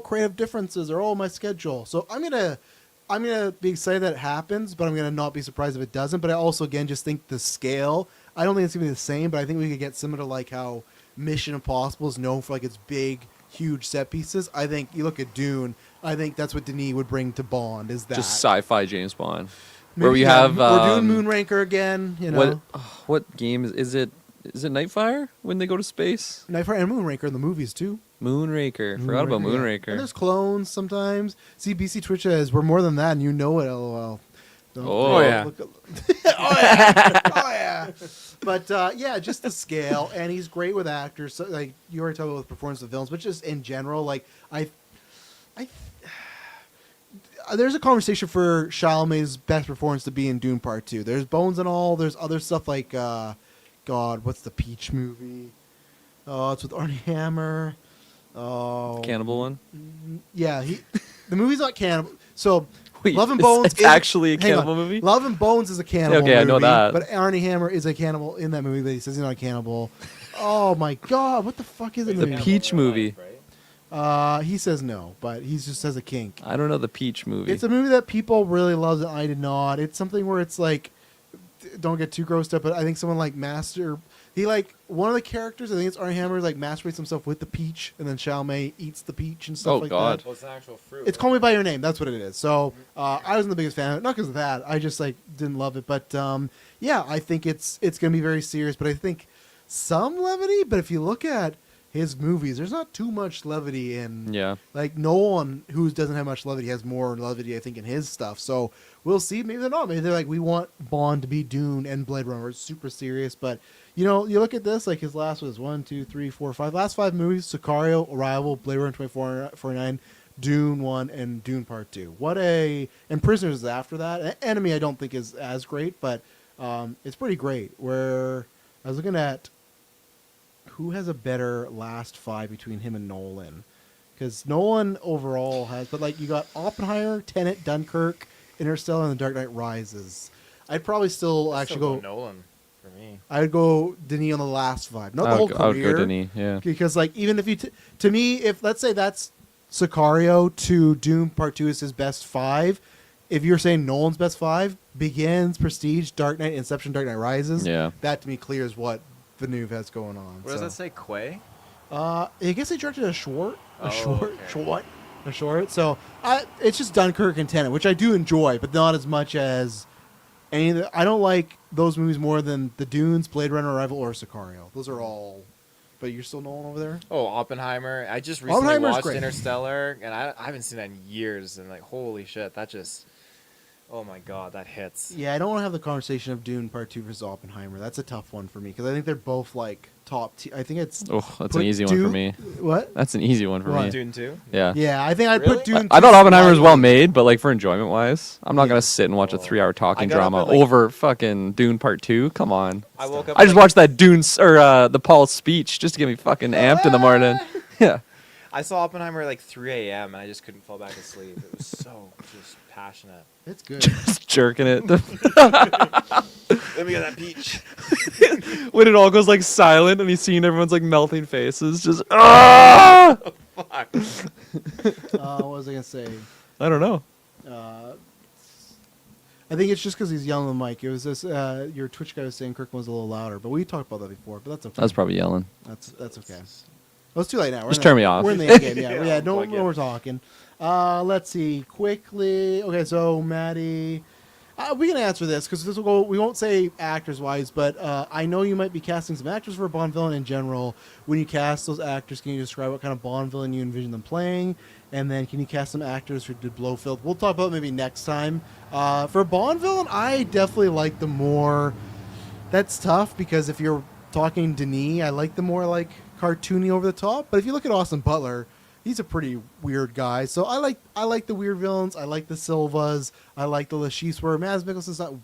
creative differences or my schedule. So I'm gonna be excited that it happens, but I'm gonna not be surprised if it doesn't. But I also again just think the scale. I don't think it's gonna be the same, but I think we could get similar to like how Mission Impossible is known for like its big, huge set pieces. I think you look at Dune. I think that's what Denis would bring to Bond. Is that Just sci-fi James Bond. Maybe, Where we yeah, have we're doing Moonraker again. You know, what game is it? Is it Nightfire when they go to space? Nightfire and Moonraker in the movies too. Moonraker. Forgot about yeah. Moonraker. And there's clones sometimes. See, BC Twitch says we're more than that, and you know it. LOL. Oh, yeah. Oh yeah. Oh yeah. But yeah, just the scale, and he's great with actors. So, like you already talked about with performance of films, but just in general, like I there's a conversation for Chalamet's best performance to be in Dune Part 2. There's Bones and all. There's other stuff like God, what's the Peach movie? Oh, it's with Armie Hammer. Oh, Cannibal one. yeah. The movie's not cannibal. So Wait, Love and it's- Bones it's is actually a hang on. cannibal movie? Love and Bones is a cannibal Okay, movie. I know that. But Armie Hammer is a cannibal in that movie, but he says he's not a cannibal. Oh my God, what the fuck is it? The Peach movie. He says no, but he just says a kink. I don't know the Peach movie. It's a movie that people really love and I did not. It's something where it's like, don't get too grossed up, but I think someone like one of the characters, I think it's Armie Hammer, like masturbates himself with the peach, and then Chalamet eats the peach and stuff Oh, like God. that. Well, it's an actual fruit. It's Call Me by Your Name. That's what it is. So I wasn't the biggest fan of it, not because of that. I just like didn't love it. But yeah, I think it's gonna be very serious. But I think some levity. But if you look at his movies, there's not too much levity in. Yeah. Like no one who doesn't have much levity has more levity, I think, in his stuff. So we'll see. Maybe they're not. Maybe they're like, we want Bond to be Dune and Blade Runner. It's super serious. But you know, you look at this, like his last was 1, 2, 3, 4, 5. Last 5 movies: Sicario, Arrival, Blade Runner 2049, Dune 1, and Dune Part 2. And Prisoners is after that. Enemy I don't think is as great, but it's pretty great. Where I was looking at who has a better last 5 between him and Nolan, because Nolan overall has, but like you got Oppenheimer, Tenet, Dunkirk, Interstellar, and The Dark Knight Rises. I'd probably still actually go Nolan for me. I'd go Denis on the last 5, not the I whole would go career. Denis, yeah. Because like even if you to me, if let's say that's Sicario to Doom Part 2 is his best 5, if you're saying Nolan's best 5, Begins, Prestige, Dark Knight, Inception, Dark Knight Rises, Yeah. that to me clears what Villeneuve has going on. What does that say? Quay? I guess they directed a short. Okay. Short. So it's just Dunkirk and Tenet, which I do enjoy, but not as much as any of the, I don't like those movies more than the Dunes, Blade Runner, Arrival, or Sicario. Those are all. But you're still Nolan over there? Oh, Oppenheimer. I just recently Oppenheimer's watched great. Interstellar, and I haven't seen that in years, and like, holy shit, that just... Oh my god, that hits. Yeah, I don't want to have the conversation of Dune Part 2 versus Oppenheimer. That's a tough one for me because I think they're both like top tier. I think it's. Oh, that's put an easy one for Dune- me. What? That's an easy one for What? me. Dune 2? Yeah. Yeah, I think I'd Really? put Dune. I 2 thought Oppenheimer was well slightly. made, but like for enjoyment wise, I'm not Yeah. gonna sit and watch a 3-hour talking I got up drama at, like- over fucking Dune Part 2. Come on. I woke up... I just watched that Dune the Paul speech just to get me fucking amped in the morning. Yeah. I saw Oppenheimer at like 3 a.m. and I just couldn't fall back asleep. It was so just passionate. It's good. Just jerking it. Let me get that peach. When it all goes like silent and he's seeing everyone's like melting faces, just ah! Fuck. What was I gonna say? I don't know. I think it's just because he's yelling on the mic. It was this. Your Twitch guy was saying Kirklin was a little louder, but we talked about that before. But that's okay. I was probably yelling. That's okay. Well, it's too late now. Just turn me off. We're in the end game. Yeah, Yeah, no plug in. more talking. Let's see quickly. Okay, so Maddie, we can answer this because this will go. We won't say actors wise, but I know you might be casting some actors for a Bond villain in general. When you cast those actors, can you describe what kind of Bond villain you envision them playing? And then can you cast some actors who did Blofeld? We'll talk about it maybe next time. For a Bond villain, I definitely like the more. That's tough because if you're talking Denis, I like the more like cartoony over the top. But if you look at Austin Butler, he's a pretty weird guy. So I like the weird villains. I like the Silvas. I like the Lashis where Mads Mikkelsen's not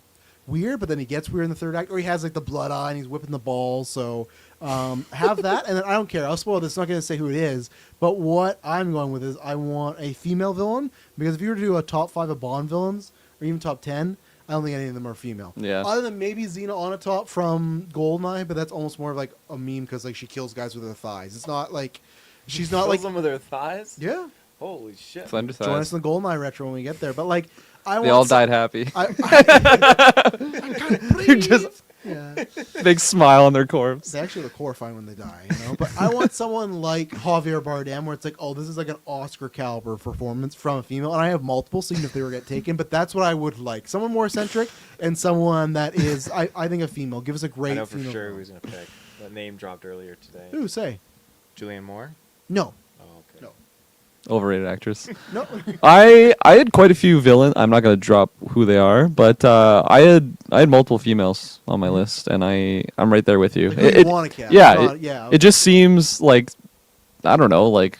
weird, but then he gets weird in the third act, or he has like the blood eye and he's whipping the balls. So have that, and then I don't care. I'll spoil this. I'm not going to say who it is, but what I'm going with is I want a female villain because if you were to do a top 5 of Bond villains or even top 10, I don't think any of them are female. Yeah. Other than maybe Xena Onatopp from Goldeneye, but that's almost more of like a meme because like she kills guys with her thighs. It's not like she's not like them with their thighs. yeah. Holy shit. Slender Join us thighs. in the Goldeneye retro when we get there. But like I They want all some- died happy. You're just yeah. big smile on their corpse. They actually look horrifying when they die, you know. But I want someone like Javier Bardem, where it's like, oh, this is like an Oscar caliber performance from a female, and I have multiple, seeing if they were get taken. But that's what I would like: someone more eccentric and someone that is, I think, a female. Give us a great. I know for female sure villain. who he's gonna pick. That name dropped earlier today. Who say? Julianne Moore. No, Oh, okay. no, Overrated actress. no. I had quite a few villains. I'm not gonna drop who they are, but I had multiple females on my list, and I'm right there with you. Like who you want to cast? yeah, Not- yeah. It just seems like I don't know, like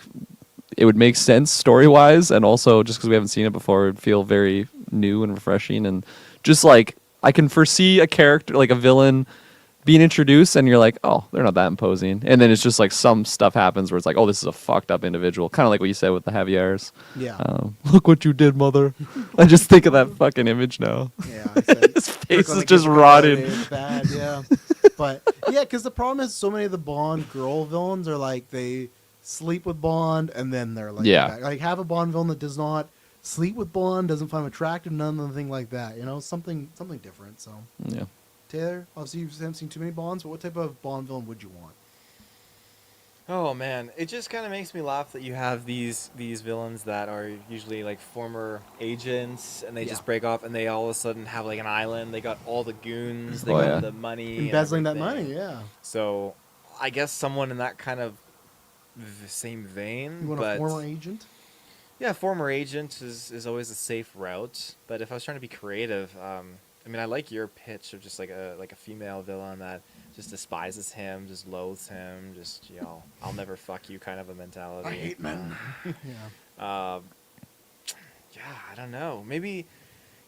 it would make sense story wise, and also just because we haven't seen it before, it would feel very new and refreshing, and just like I can foresee a character like a villain being introduced and you're like, oh, they're not that imposing, and then it's just like some stuff happens where it's like, oh, this is a fucked up individual, kind of like what you said with the Javiers. Yeah. Look what you did, mother. I just think of that fucking image now. Yeah, I said, His face Kirkland is just gets rotted. validated bad, yeah. But yeah, because the problem is so many of the Bond girl villains are like they sleep with Bond and then they're like, Yeah. back. Like have a Bond villain that does not sleep with Bond, doesn't find him attractive, nothing like that. You know, something different. So Yeah. Taylor, obviously you haven't seen too many Bonds, but what type of Bond villain would you want? Oh man, it just kind of makes me laugh that you have these villains that are usually like former agents, and they Yeah. just break off, and they all of a sudden have like an island. They got all the goons, they Oh, got yeah. the money, and Embezzling that everything. money, yeah. So, I guess someone in that kind of same You vein. want but a former agent? yeah, former agent is always a safe route. But if I was trying to be creative, I mean, I like your pitch of just like a female villain that just despises him, just loathes him, just I'll never fuck you kind of a mentality. Yeah. Yeah, I don't know. Maybe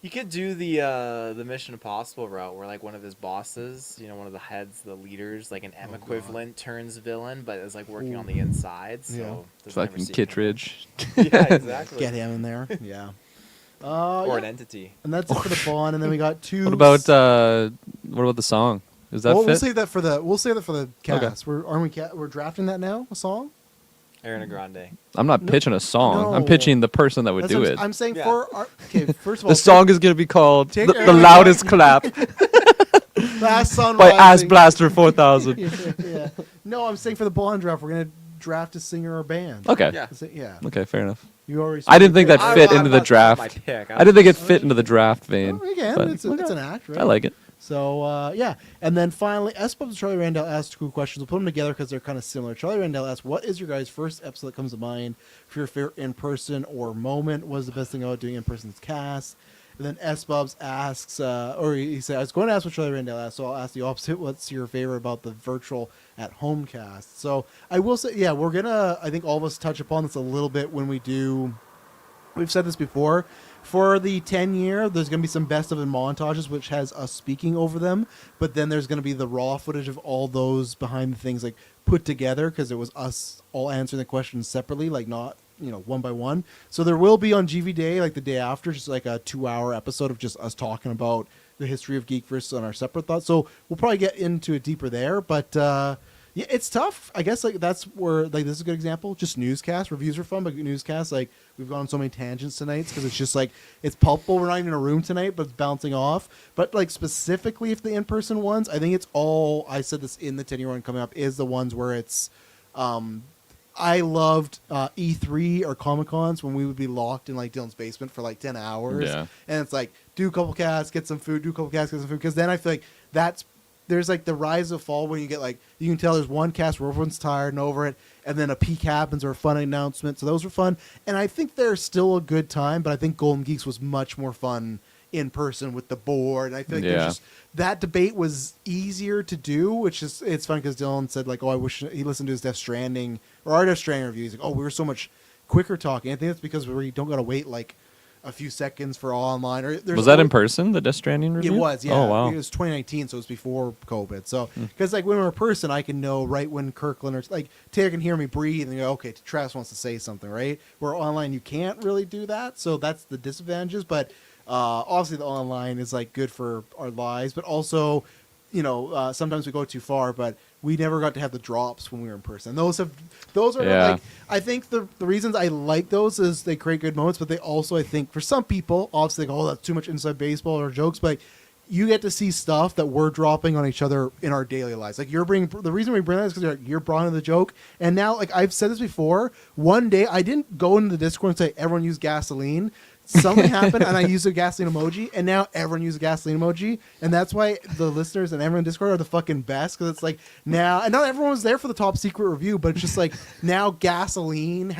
you could do the Mission Impossible route where like one of his bosses, one of the heads, the leaders, like an M Oh, equivalent turns villain, but is like working on Ooh. the inside. So Yeah. doesn't ever Fucking see it coming. Kittredge. Yeah, exactly. Get him in there. Yeah. Or Yeah. an entity. And that's it for the Bond, and then we got two. What about the song? Is that Well, fit? we'll save that for the cast. We're drafting that now, a song. Ariana Grande. I'm not No- pitching a song. I'm no. pitching the person that would That's do what it. I'm saying Yeah. for our, okay. First of all, The song is gonna be called Take the Ariana loudest clap Last Sun by Rising. Ass Blaster 4000. Yeah. No, I'm saying for the Bond draft, we're gonna draft a singer or band. Okay. Yeah. Yeah. Okay, fair enough. You already. I didn't think that I- fit I'm into the not- that's not my draft. pick. I didn't think it fit into the draft vein. Oh, again, but it's an act, right? I like it. So yeah, and then finally, S-Pubs and Charlie Randall asked two questions. We'll put them together because they're kind of similar. Charlie Randall asked, "What is your guys' first episode that comes to mind for your favorite in-person or moment? What is the best thing about doing in-person's cast?" And then S-Bubs asks, or he said, "I was going to ask what Charlie Randall asked, so I'll ask the opposite. What's your favorite about the virtual at-home cast?" So I will say, yeah, we're gonna, I think all of us touch upon this a little bit when we do we've said this before. For the 10-year, there's going to be some best of and montages, which has us speaking over them. But then there's going to be the raw footage of all those behind the things, like put together, because it was us all answering the questions separately, like not one by one. So there will be on GV Day, like the day after, just like a 2-hour episode of just us talking about the history of GeekVerse on our separate thoughts. So we'll probably get into it deeper there. But yeah, it's tough. I guess like that's where like this is a good example. Just newscasts, reviews are fun, but newscasts, like we've gone on so many tangents tonight because it's just like it's palpable. We're not even in a room tonight, but it's bouncing off. But like specifically, if the in-person ones, I think it's all. I said this in the 10-year one coming up is the ones where it's. I loved E3 or Comic Cons when we would be locked in like Dylan's basement for like 10 hours. Yeah. And it's like do a couple casts, get some food, do a couple casts, get some food. Because then I feel like that's. There's like the rise of fall when you get like you can tell there's one cast where everyone's tired and over it, and then a peak happens or a fun announcement. So those were fun, and I think they're still a good time. But I think Golden Geeks was much more fun in person with the board. And I feel like there's just that debate was easier to do, which is it's fun because Dylan said like, oh, I wish he listened to his Death Stranding or our Death Stranding reviews. Like, oh, we were so much quicker talking. I think that's because we don't gotta wait like a few seconds for online. Or was that in person, the Death Stranding review? It was, yeah. Oh, wow. It was 2019, so it was before COVID. So, because like when we're in person, I can know right when Kirklin or like Taylor can hear me breathe and go, okay, Travis wants to say something, right? Where online you can't really do that, so that's the disadvantages. But obviously the online is like good for our lives, but also, sometimes we go too far, but we never got to have the drops when we were in person. Those are like, I think the reasons I like those is they create good moments, but they also, I think for some people, obviously like, oh, that's too much inside baseball or jokes, but you get to see stuff that we're dropping on each other in our daily lives. Like the reason we bring that is because you're bringing the joke. And now, like I've said this before, one day I didn't go into the Discord and say, everyone use gasoline. Something happened and I used a gasoline emoji, and now everyone uses a gasoline emoji, and that's why the listeners and everyone in Discord are the fucking best, because it's like now, and not everyone was there for the top secret review, but it's just like now gasoline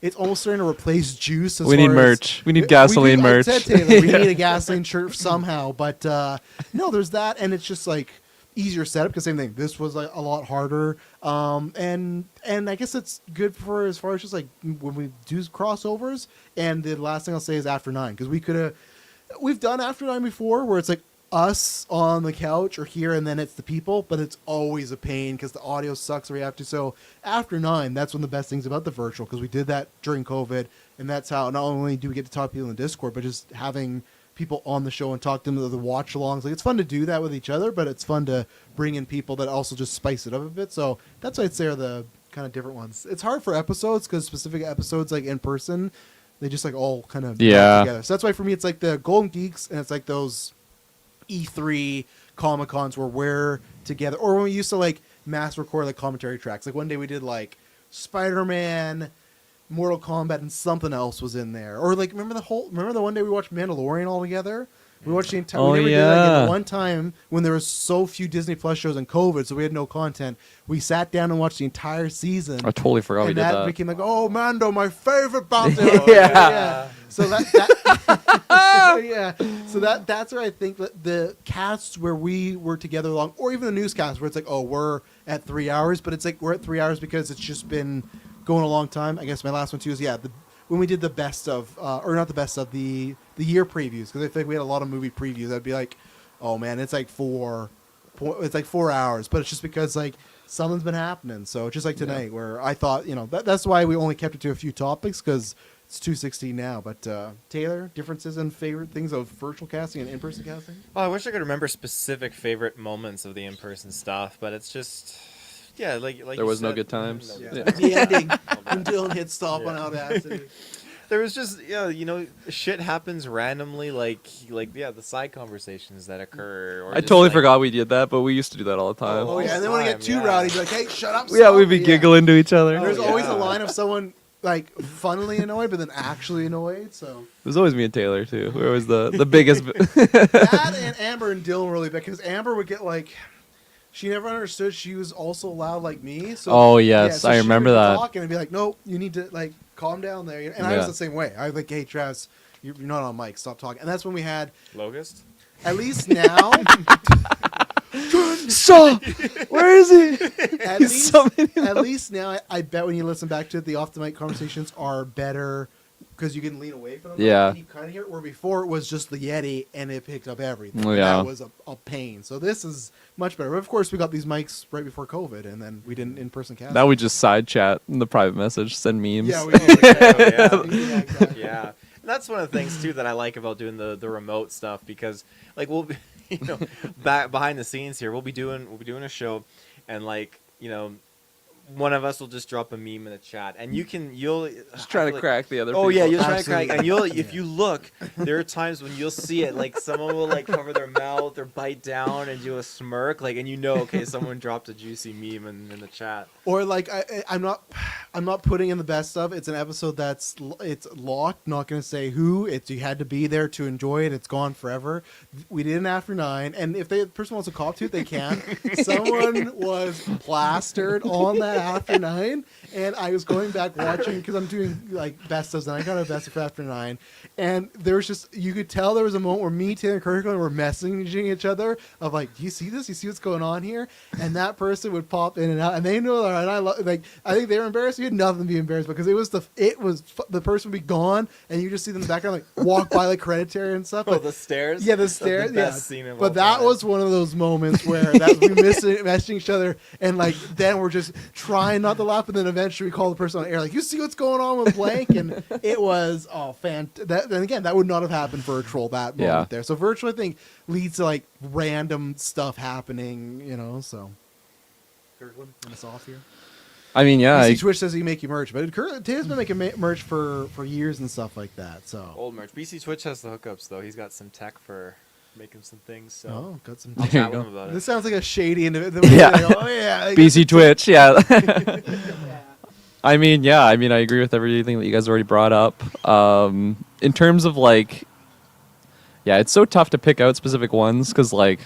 it's almost starting to replace juice. We need merch. We need gasoline merch. I said, Taylor, we need a gasoline shirt somehow, but no, there's that, and it's just like easier setup because same thing. This was like a lot harder, and I guess it's good for as far as just like when we do crossovers. And the last thing I'll say is After 9, because we've done After 9 before where it's like us on the couch or here and then it's the people, but it's always a pain because the audio sucks or we have to. So After 9, that's one of the best things about the virtual, because we did that during COVID, and that's how not only do we get to talk to people in the Discord, but just having people on the show and talk to them, the watch alongs. Like it's fun to do that with each other, but it's fun to bring in people that also just spice it up a bit. So that's why I'd say are the kind of different ones. It's hard for episodes because specific episodes like in person, they just like all kind of together. So that's why for me it's like the Golden Geeks and it's like those E3 Comic Cons where we're together, or when we used to like mass record like commentary tracks. Like one day we did like Spider-Man, Mortal Kombat, and something else was in there. Or like remember the one day we watched Mandalorian all together? We watched the entire. We never did that again. One time when there was so few Disney Plus shows and COVID, so we had no content. We sat down and watched the entire season. I totally forgot we did that. And that became like, oh, Mando, my favorite bounty. Yeah. So that yeah. So that's where I think that the casts where we were together long, or even the newscast where it's like, oh, we're at 3 hours, but it's like we're at 3 hours because it's just been going a long time. I guess my last one too is when we did the best of, or not the best of the year previews, because I think we had a lot of movie previews. I'd be like, oh man, it's like 4 hours, but it's just because like something's been happening. So just like tonight, where I thought, that's why we only kept it to a few topics, because it's 2:16 now. But Taylor, differences and favorite things of virtual casting and in-person casting? Well, I wish I could remember specific favorite moments of the in-person stuff, but it's just. Yeah, like there was no good times. The ending when Dylan hit stop on Audacity. There was just shit happens randomly, like the side conversations that occur. Or I totally forgot we did that, but we used to do that all the time. Oh yeah, and then when I get too rowdy, be like, hey, shut up. Yeah, we'd be giggling to each other. There's always a line of someone like funnily annoyed, but then actually annoyed. So it was always me and Taylor too. We were always the biggest. That and Amber and Dylan really bad, because Amber would get like. She never understood she was also loud like me. So, oh, yes. So I remember that. Talk and I'd be like, no, you need to like calm down there. And I was the same way. I was like, hey, Travis, you're not on mic. Stop talking. And that's when we had... Locust? At least now... So, where is he? At least now, I bet when you listen back to it, the off-the-mic conversations are better because you can lean away from them. Yeah. And you kind of hear it, where before it was just the Yeti and it picked up everything. Oh, yeah. That was a pain. So this is much better. But of course, we got these mics right before COVID, and then we didn't in-person cast. Now we just side chat in the private message, send memes. Yeah, we yeah. exactly. Yeah, and that's one of the things too that I like about doing the remote stuff, because like we'll be, back behind the scenes here, we'll be doing a show, and like one of us will just drop a meme in the chat, and you'll Just try to crack the other Oh people. yeah, you'll try to Absolutely. crack, and if you look, there are times when you'll see it, like someone will like cover their mouth or bite down and do a smirk, like, and okay, someone dropped a juicy meme in the chat. Or like I'm not putting in the best stuff. It's an episode it's locked. Not going to say who. You had to be there to enjoy it. It's gone forever. We did an after 9, and if the person wants to cop to it, they can. Someone was plastered on that after 9, and I was going back watching because I'm doing like best ofs, and I got a best of after 9, and there was just, you could tell there was a moment where me, Taylor, and Kirklin were messaging each other of like, do you see this? You see what's going on here? And that person would pop in and out, and they know that. And I think they were embarrassed. You had nothing to be embarrassed because the person would be gone, and you just see them in the background like walk by like Hereditary and stuff. Oh, But the stairs. yeah, the stairs. The best scene of all But that time. was one of those moments where we messaging each other, and like then we're just trying not to laugh, and then eventually we call the person on air like, you see what's going on with blank, and it was and again, that would not have happened virtual, that moment there. So virtual, I think, leads to like random stuff happening, So, Kirkland, end us off here. I mean, yeah. BC Twitch says he can make you merch, but Taylor's been making merch for years and stuff like that. So Old merch. BC Twitch has the hookups though. He's got some tech for making some things. So oh, got some. I'll There chat you with go. him about it. This sounds like a shady individual. Yeah. Like, oh yeah, I BC guess Twitch, yeah. I mean, I agree with everything that you guys already brought up. In terms of like, it's so tough to pick out specific ones because like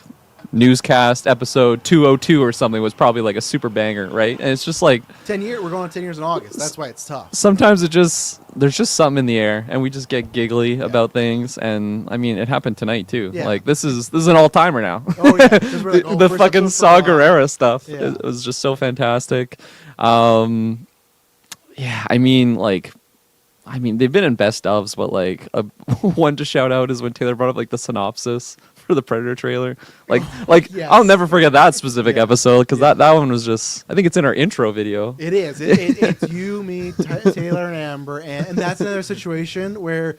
newscast episode 202 or something was probably like a super banger, right? And it's just like 10 years. We're going 10 years in August. That's why it's tough. sometimes there's just something in the air, and we just get giggly about things. And I mean, it happened tonight too. Yeah. Like this is an all timer now. Oh yeah, 'cause we're like, oh, the first fucking episode Saw for a while. Gerrera stuff. Yeah. It was just so fantastic. They've been in best ofs, but like one to shout out is when Taylor brought up like the synopsis for the Predator trailer. Like Yes. I'll never forget that specific Yeah. episode because Yeah. that one was just, I think it's in our intro video. It is. It's you, me, Taylor, and Amber, and that's another situation where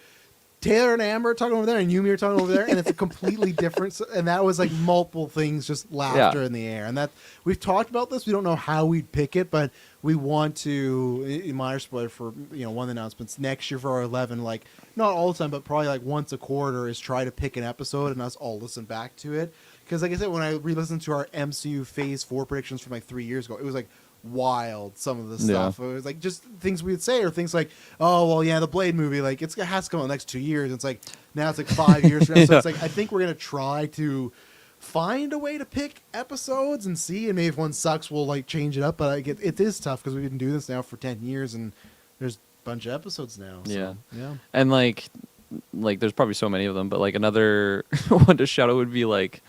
Taylor and Amber are talking over there, and you, me, are talking over there, and it's a completely different. And that was like multiple things, just laughter in the air. And that we've talked about this. We don't know how we'd pick it, but we want to. Minor spoiler for one of the announcements next year for our 11. Like not all the time, but probably like once a quarter is try to pick an episode and us all listen back to it. Because like I said, when I re-listened to our MCU Phase 4 predictions from like 3 years ago, it was like wild, some of the stuff. It was like just things we would say, or things like, oh well, yeah, the Blade movie, like it has to come out in the next 2 years. It's like now it's like 5 years from now. So it's like I think we're gonna try to find a way to pick episodes and see, and maybe if one sucks, we'll like change it up. But like it is tough because we've been doing this now for 10 years, and there's a bunch of episodes now. So, yeah. And like there's probably so many of them, but like another one to shout out would be like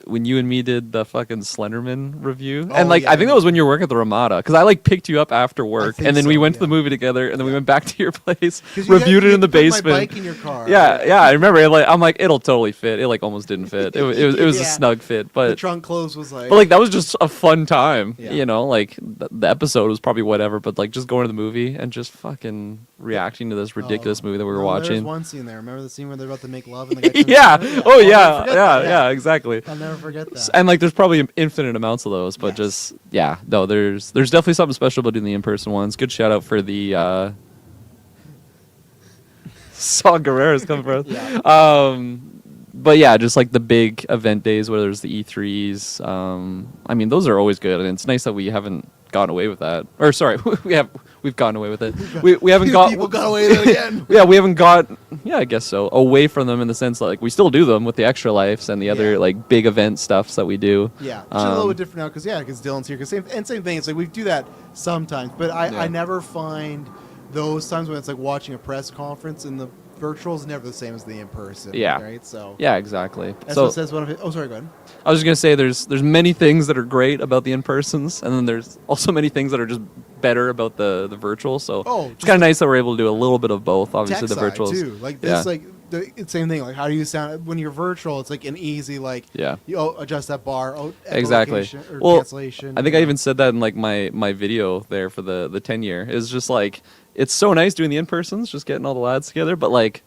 when you and me did the fucking Slenderman review. And like I think that was when you were working at the Ramada, because I like picked you up after work, and then we went to the movie together, and then we went back to your place, reviewed it in the basement. My bike in your car. Yeah, I remember. I'm like, it'll totally fit. It like almost didn't fit. It was a snug fit, but the trunk close was like. But like that was just a fun time, Yeah. Like the episode was probably whatever, but like just going to the movie and just fucking reacting to this ridiculous movie that we were There's watching. one scene there. Remember the scene where they're about to make love? And the guy Yeah. Oh yeah. Yeah. Exactly. I'll never forget that. And like, there's probably infinite amounts of those, but Yes. there's definitely something special about doing the in-person ones. Good shout out for the Saw Gerrera's coming for us. Yeah. But yeah, just like the big event days where there's the E3s. I mean, those are always good, and it's nice that we haven't gotten away with that. Or sorry, we've gotten away with it. We haven't got People got away with it again. Yeah, we haven't got. Yeah, I guess so. Away from them in the sense that like we still do them with the Extra Lives and the other like big event stuffs that we do. Yeah, it's a little bit different now because Dylan's here. Same thing. It's like we do that sometimes, but I never find those times when it's like watching a press conference in the virtual is never the same as the in person. Yeah. Right. So. Yeah, exactly. That's So what says one of it. Oh, sorry. Go ahead. I was just gonna say there's many things that are great about the in-persons, and then there's also many things that are just better about the virtual. So Oh, it's kind of nice that we're able to do a little bit of both. Obviously, Tech the side virtuals. too. Like this, Yeah. like the same thing. Like how do you sound when you're virtual? It's like an easy like Yeah. you adjust that bar. Oh, Exactly. echolocation or Well, cancellation. I think I even said that in like my video there for the 10-year. It's just like it's so nice doing the in-persons, just getting all the lads together, but like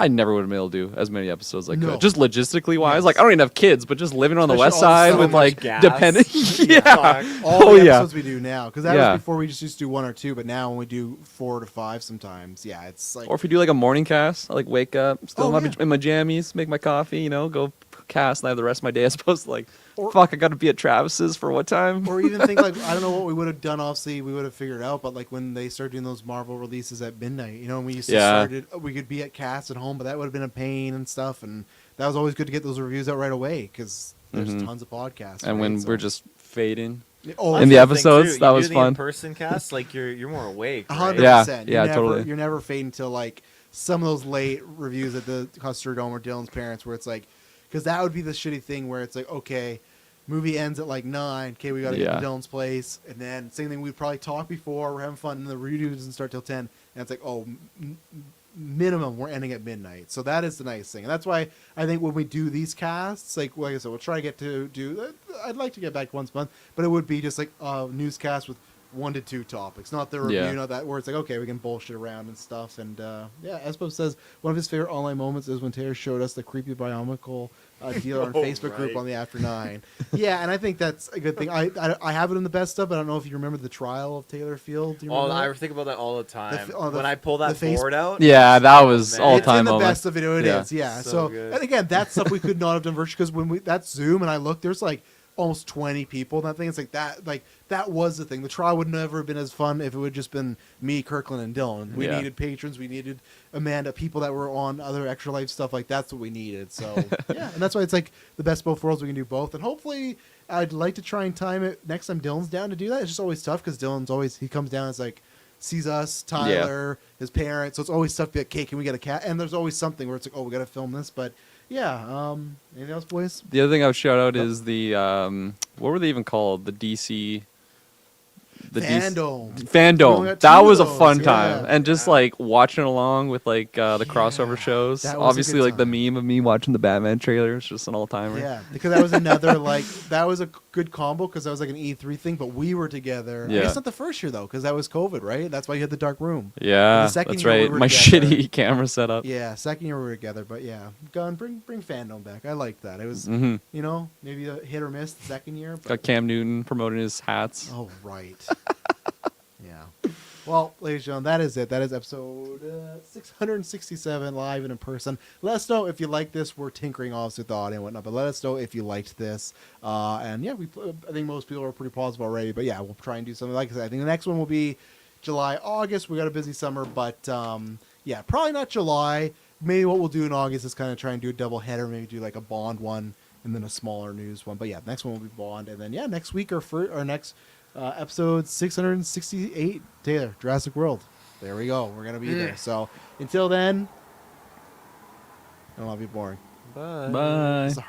I never would have been able to do as many episodes as I No. could. Just logistically wise. Yes. Like I don't even have kids, but just living on the Especially west all the side so with much like gas. dependent Yeah. yeah. all Oh the yeah. episodes we do now because that Yeah. was before we just used to do 1 or 2, but now when we do 4 to 5 sometimes, yeah, it's like Or if we do like a morning cast, I like wake up, still Oh, in, my, yeah. in my jammies, make my coffee, go cast, and I have the rest of my day as opposed to like, Or- fuck, I got to be at Travis's for what time? or even think like I don't know what we would have done. Obviously, we would have figured it out. But like when they started doing those Marvel releases at midnight, and we used to Yeah. we could be at cast at home, but that would have been a pain and stuff. And that was always good to get those reviews out right away because there's Mhm. tons of podcasts. And right? when So- we're just fading. oh, in the That's thing, episodes, too. that You was do the fun. in-person cast, like you're more awake. Right? 100%. Yeah, totally. You're never fading until like some of those late reviews at the Custer Dome or Dylan's parents, where it's like, because that would be the shitty thing where it's like, okay, movie ends at like 9. Okay, we got to get Yeah. to Dylan's place, and then same thing. We'd probably talk before we're having fun, and the review doesn't start till 10, and it's like, oh, minimum we're ending at midnight. So that is the nice thing, and that's why I think when we do these casts, like I said, we'll try to get to do. I'd like to get back once a month, but it would be just like a newscast with 1 to 2 topics, not the review, Yeah. not that where it's like, okay, we can bullshit around and stuff. And yeah, Espo says one of his favorite online moments is when Taylor showed us the creepy biomical dealer on Oh, Facebook group right. on the After 9. Yeah, and I think that's a good thing. I have it in the best stuff, but I don't know if you remember the trial of Taylor Field. Do you Oh, remember I that? think about that all the time. the- When I pull that the face- forward out. Yeah, that was man. all It's time in the moment. best of video. It is, Yeah. yeah. So So, good. and again, that's stuff we could not have done virtually because when that's Zoom, and I looked, there's like almost 20 people in that thing. It's like that was the thing. The trial would never have been as fun if it would have just been me, Kirklin, and Dylan. We Yeah. needed patrons. We needed Amanda, people that were on other Extra Life stuff. Like that's what we needed. So yeah, and that's why it's like the best of both worlds. We can do both, and hopefully, I'd like to try and time it next time Dylan's down to do that. It's just always tough because he comes down. It's like sees us, Tyler, his parents. So it's always tough to be like, okay, can we get a cat? And there's always something where it's like, oh, we got to film this. But yeah, anything else, boys? The other thing I would shout out is the what were they even called? The DC. Fandom. We only Fandom. got That 2 was a of fun those, time, yeah. and just Yeah. like watching along with like the crossover shows. that was a Obviously, good like the time. meme of me watching the Batman trailer is just an all timer. Yeah, because that was another that was a good combo because that was like an E3 thing, but we were together. I Yeah. guess not the first year though, because that was COVID, right? That's why you had the dark room. Yeah, The second that's year we right. were My together. shitty camera setup. Yeah, second year we were together, but yeah, bring fandom back. I like that. It was hmm maybe a hit or miss the second year. But, Got Cam Newton promoting his hats. oh right. Yeah. Well, ladies and gentlemen, that is it. That is episode 667 live and in person. Let us know if you like this. We're tinkering obviously with the audio and whatnot, but let us know if you liked this. And yeah, I think most people are pretty positive already. But yeah, we'll try and do something like that. I think the next one will be July, August. We got a busy summer, but yeah, probably not July. Maybe what we'll do in August is kind of try and do a double header. Maybe do like a Bond one and then a smaller news one. But yeah, next one will be Bond, and then yeah, next week our next. Episode 668, Taylor, Jurassic World. There we go. We're going to be there. So until then, I don't want to be boring. Bye. Bye. It's a